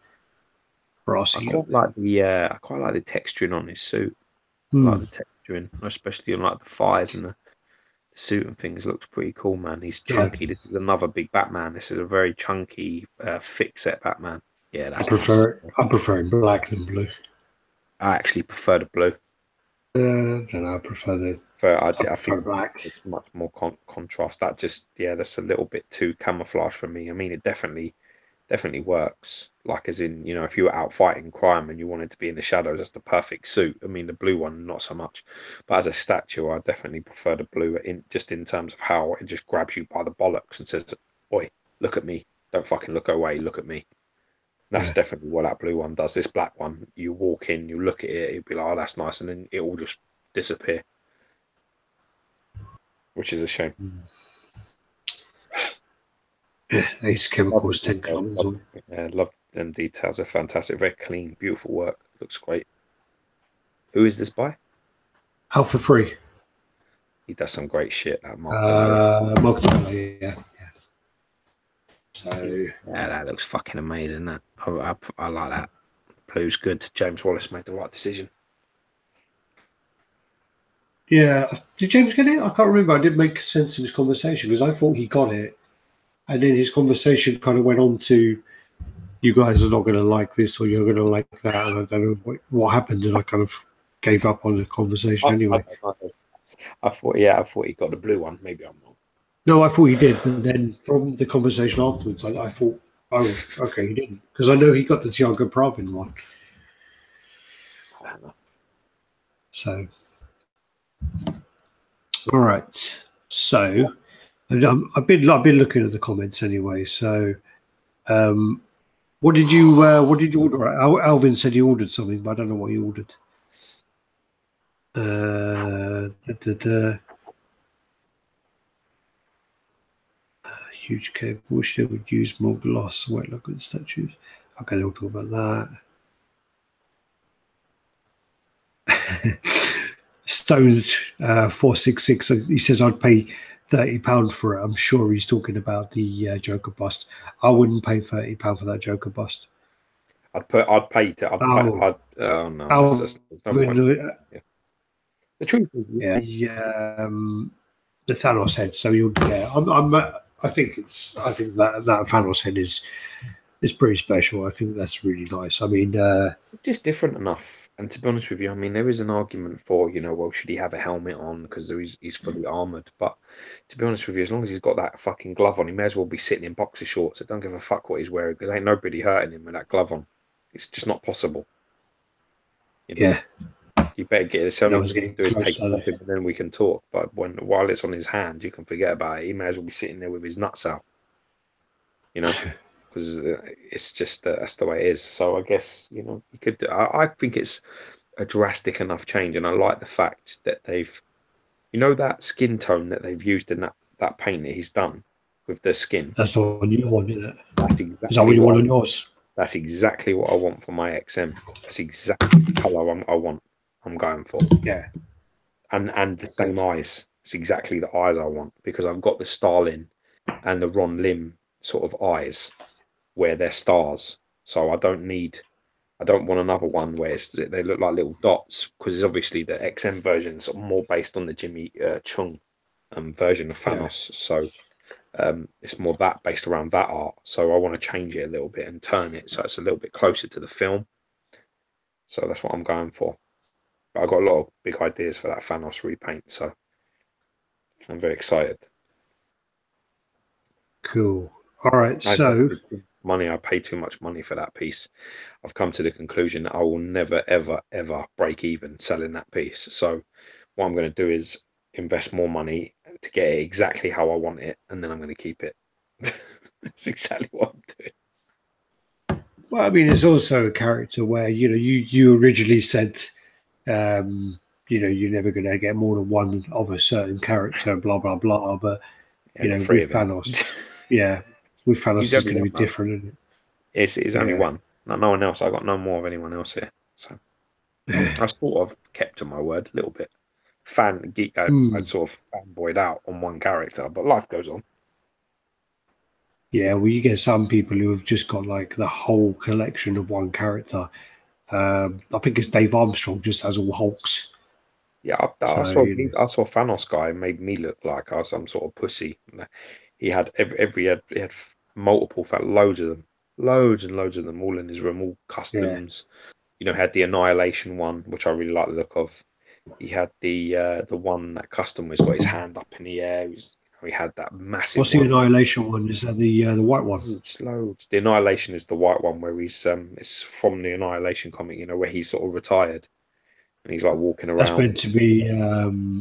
Brassy look. I quite like the texturing on his suit. I like the texturing, especially on like the thighs and the suit and things. Looks pretty cool, man. He's Yeah. chunky. This is another big Batman. This is a very chunky, thick set Batman. Yeah, I that's nice. prefer it black than blue. I actually prefer the blue. I don't know. I prefer think black. it's much more contrast. That's a little bit too camouflage for me. I mean, it definitely works. Like as in, if you were out fighting crime and you wanted to be in the shadows, that's the perfect suit. I mean, the blue one, not so much. But as a statue, I definitely prefer the blue in terms of how it just grabs you by the bollocks and says, "Oi, look at me. Don't fucking look away. Look at me." That's Yeah. definitely what that blue one does. This black one, you walk in, you look at it, you'd be like, "Oh, that's nice," and then it will just disappear, which is a shame. Ace Love the Chemicals 10 details. kilometers on. Love them details. Are fantastic. Very clean, beautiful work. Looks great. Who is this by? Alpha 3. He does some great shit. That Mark Demella. Yeah. So Yeah, that looks fucking amazing. That I like that. Blue's good. James Wallace made the right decision. yeah, did James get it? I can't remember. I didn't make sense of his conversation because I thought he got it, and then his conversation kind of went on to, "You guys are not going to like this, or you're going to like that," and I don't know what happened, and I kind of gave up on the conversation I anyway. don't know. I thought he got the blue one. Maybe I'm wrong. No, I thought he did, but then from the conversation afterwards, I thought, oh, okay, he didn't, because I know he got the Tiago Pravin one. I don't know. So, all right. So, I've been looking at the comments anyway. So, what did you order? Alvin said he ordered something, but I don't know what he ordered. Huge cable. Wish they would use more gloss. White liquid statues. Okay, they'll talk about that. Stones 466. He says I'd pay £30 for it. I'm sure he's talking about the Joker bust. I wouldn't pay £30 for that Joker bust. I'd pay to. Oh no, there's no point. Yeah. The truth is, yeah, the Thanos head. So you'll, yeah, I think that Thanos head is pretty special. I think that's really nice. I mean, just different enough. And to be honest with you, I mean, there is an argument for, well, should he have a helmet on because he's fully armored? But to be honest with you, as long as he's got that fucking glove on, he may as well be sitting in boxer shorts. I don't give a fuck what he's wearing because ain't nobody hurting him with that glove on. It's just not possible. Yeah. You better get it. So all you do is take it off him, and then we can talk. But while it's on his hand, you can forget about it. He may as well be sitting there with his nuts out. Because it's just that's the way it is. So I guess you could. I think it's a drastic enough change, and I like the fact that they've, that skin tone that they've used in that paint that he's done with the skin. That's what you want, isn't it? That's exactly. Is that what you want on yours? That's exactly what I want for my XM. That's exactly the color I want. I'm going for. Yeah. And the same eyes. It's exactly the eyes I want because I've got the Starlin and the Ron Lim sort of eyes where they're stars. So I don't want another one where they look like little dots because it's obviously the XM version is more based on the Jimmy Chung version of Thanos. Yeah. So it's more that based around that art. So I want to change it a little bit and turn it so it's a little bit closer to the film. So that's what I'm going for. But I've got a lot of big ideas for that Thanos repaint. So I'm very excited. Cool. All right. So I pay too much money for that piece. I've come to the conclusion that I will never, ever, ever break even selling that piece. So what I'm going to do is invest more money to get it exactly how I want it, and then I'm going to keep it. That's exactly what I'm doing. Well, I mean, there's also a character where you originally said, you're never going to get more than one of a certain character, blah blah blah. But with Thanos, with Thanos it's going to be different, isn't it? It's only one. No one else. I got no more of anyone else here. So I sort of kept to my word a little bit. I'd sort of fanboyed out on one character, but life goes on. Yeah, well, you get some people who have just got like the whole collection of one character. I think it's Dave Armstrong just has all Hulks. Yeah, I saw Thanos guy made me look like I was some sort of pussy. He had he had multiple, loads of them, loads and loads of them, all in his room, all customs. Yeah. Had the Annihilation one, which I really like the look of. He had the one that custom was got his hand up in the air. He had that massive. What's the Annihilation one? Is that the white one? Loads. The Annihilation is the white one where he's it's from the Annihilation comic, where he's sort of retired and he's like walking around. That's meant to be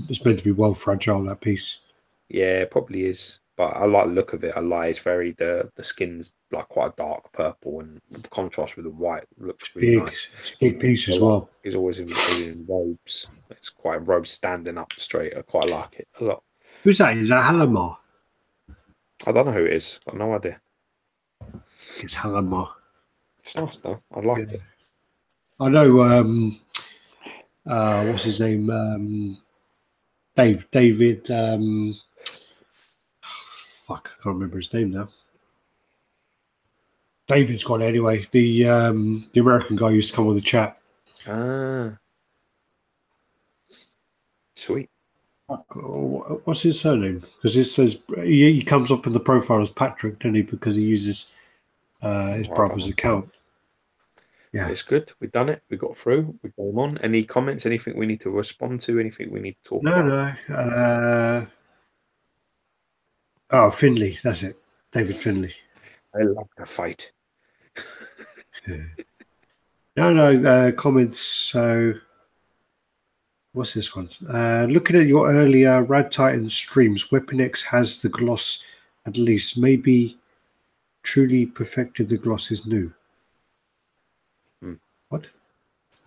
it's meant to be well fragile, that piece. Yeah, it probably is. But I like the look of it. I like it's very the skin's like quite a dark purple and the contrast with the white looks really nice. It's a big piece as well. He's always in robes. It's quite robes standing up straight. I quite like it a lot. Who's that? Is that Halamar? I don't know who it is. I've no idea. It's Halamar. It's nice though. I like it. I know. What's his name? David. Fuck, I can't remember his name now. David's gone anyway. The American guy used to come on the chat. Sweet. What's his surname? Because it says he comes up in the profile as Patrick, doesn't he? Because he uses his brother's account. Yeah, it's good. We've done it. We got through. We came on. Any comments? Anything we need to respond to? Anything we need to talk about? No. Oh, Finley. That's it. David Finley. I love the fight. No. Comments. So, what's this one? Looking at your earlier RaddTitan streams, Weapon X has the gloss at least. Maybe truly perfected the gloss is new. What?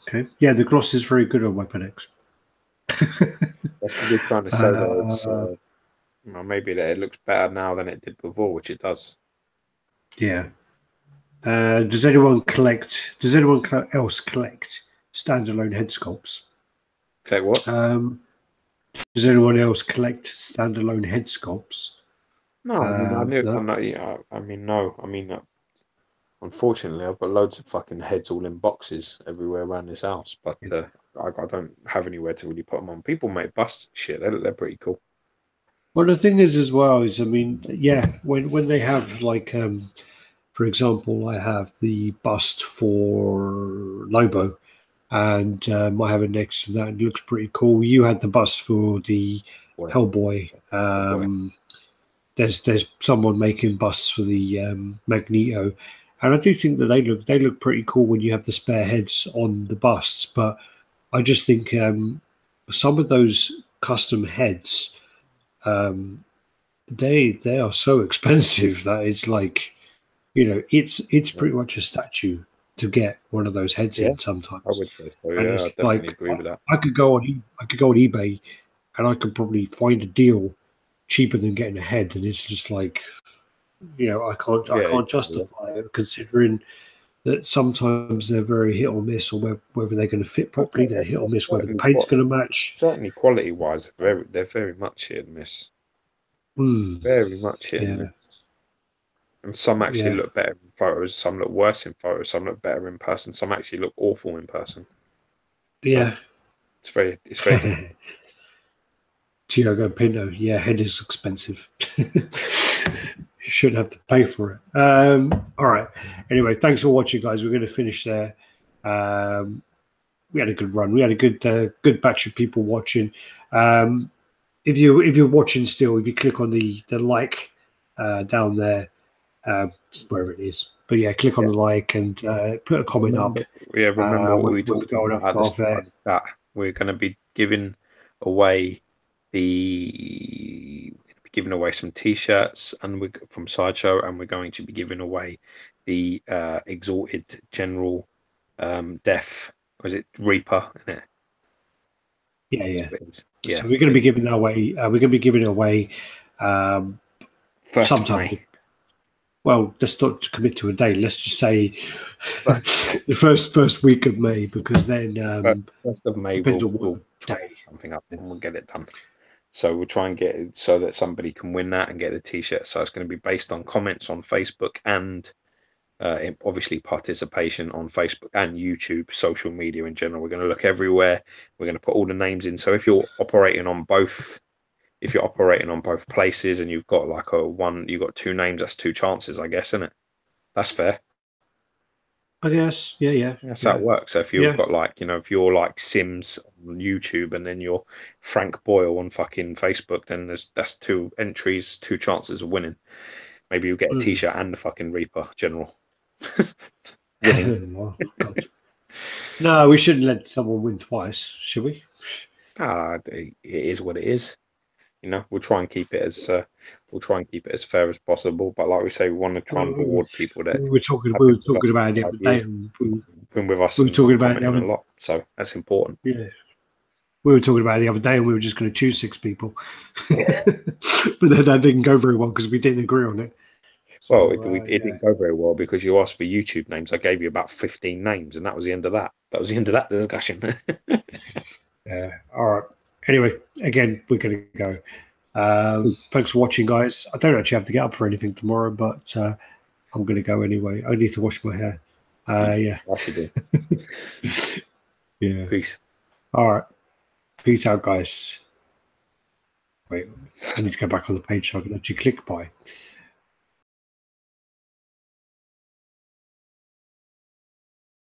Okay. Yeah, the gloss is very good on Weapon X. That's what you're trying to say. That maybe that it looks better now than it did before, which it does. Yeah. Does anyone else collect standalone head sculpts? Okay, what? Does anyone else collect standalone head sculpts? No, I mean, I knew. No? No, yeah, I mean, no. I mean, unfortunately, I've got loads of fucking heads all in boxes everywhere around this house, but I don't have anywhere to really put them on. People make busts, shit. They're pretty cool. Well, the thing is, as well, is I mean, yeah, when they have like, for example, I have the bust for Lobo, and I have it next to that. It looks pretty cool. You had the bust for the Boy, Hellboy. boy. There's someone making busts for the Magneto, and I do think that they look pretty cool when you have the spare heads on the busts. But I just think some of those custom heads, they are so expensive that it's like, it's pretty much a statue to get one of those heads Yeah, in sometimes. I would say so. And Yeah, I it's definitely like agree with that. I could go on eBay, and I could probably find a deal cheaper than getting a head, and it's just like, I can't Yeah, exactly, justify it, considering that sometimes they're very hit or miss, or whether they're going to fit properly. They're hit or miss whether the paint's going to match. Certainly, quality-wise, they're very much hit and miss. Very much hit and Yeah, miss. And some actually yeah. look better in photos, some look worse in photos, some look better in person, some actually look awful in person. So Yeah. it's very different. Tiago Pinto, yeah, head is expensive. You shouldn't have to pay for it. All right. Anyway, thanks for watching, guys. We're going to finish there. We had a good run. We had a good batch of people watching. If you're watching still, if you click on the like down there, wherever it is. But yeah, click on the like and put a comment up. Yeah, remember what we We'll talked go about at the start of the chat. We're going to be giving away some t-shirts and from Sideshow, and we're going to be giving away the Exalted General Death. Was it Reaper? Isn't it? Yeah. Yeah. So we're going to be giving that away. We're going to be giving it away First sometime. of May. Well, let's not commit to a day. Let's just say the first week of May, because then first of May we'll try something up and we'll get it done. So we'll try and get it so that somebody can win that and get the t-shirt. So it's going to be based on comments on Facebook and obviously participation on Facebook and YouTube, social media in general. We're going to look everywhere. We're going to put all the names in. So if you're operating on both places and you've got like you've got two names, that's two chances, I guess, isn't it? That's fair. I guess, yeah. That's how it works. So if you've got if you're like Sims on YouTube and then you're Frank Boyle on fucking Facebook, then that's two entries, two chances of winning. Maybe you'll get a t-shirt and the fucking Reaper General. Winning. Oh, God. No, we shouldn't let someone win twice, should we? It is what it is. We'll try and keep it as fair as possible. But like we say, we want to try and reward people that we were talking about it the other day. Been with us. We were talking about it a lot, so that's important. Yeah, we were talking about it the other day, and we were just going to choose 6 people, but then that didn't go very well because we didn't agree on it. So, it didn't go very well because you asked for YouTube names. I gave you about 15 names, and that was the end of that. That was the end of that discussion. Yeah. All right. Anyway, again, we're going to go. Thanks for watching, guys. I don't actually have to get up for anything tomorrow, but I'm going to go anyway. I need to wash my hair. Yeah. Yeah. Peace. All right. Peace out, guys. Wait, I need to go back on the page so I can actually click buy.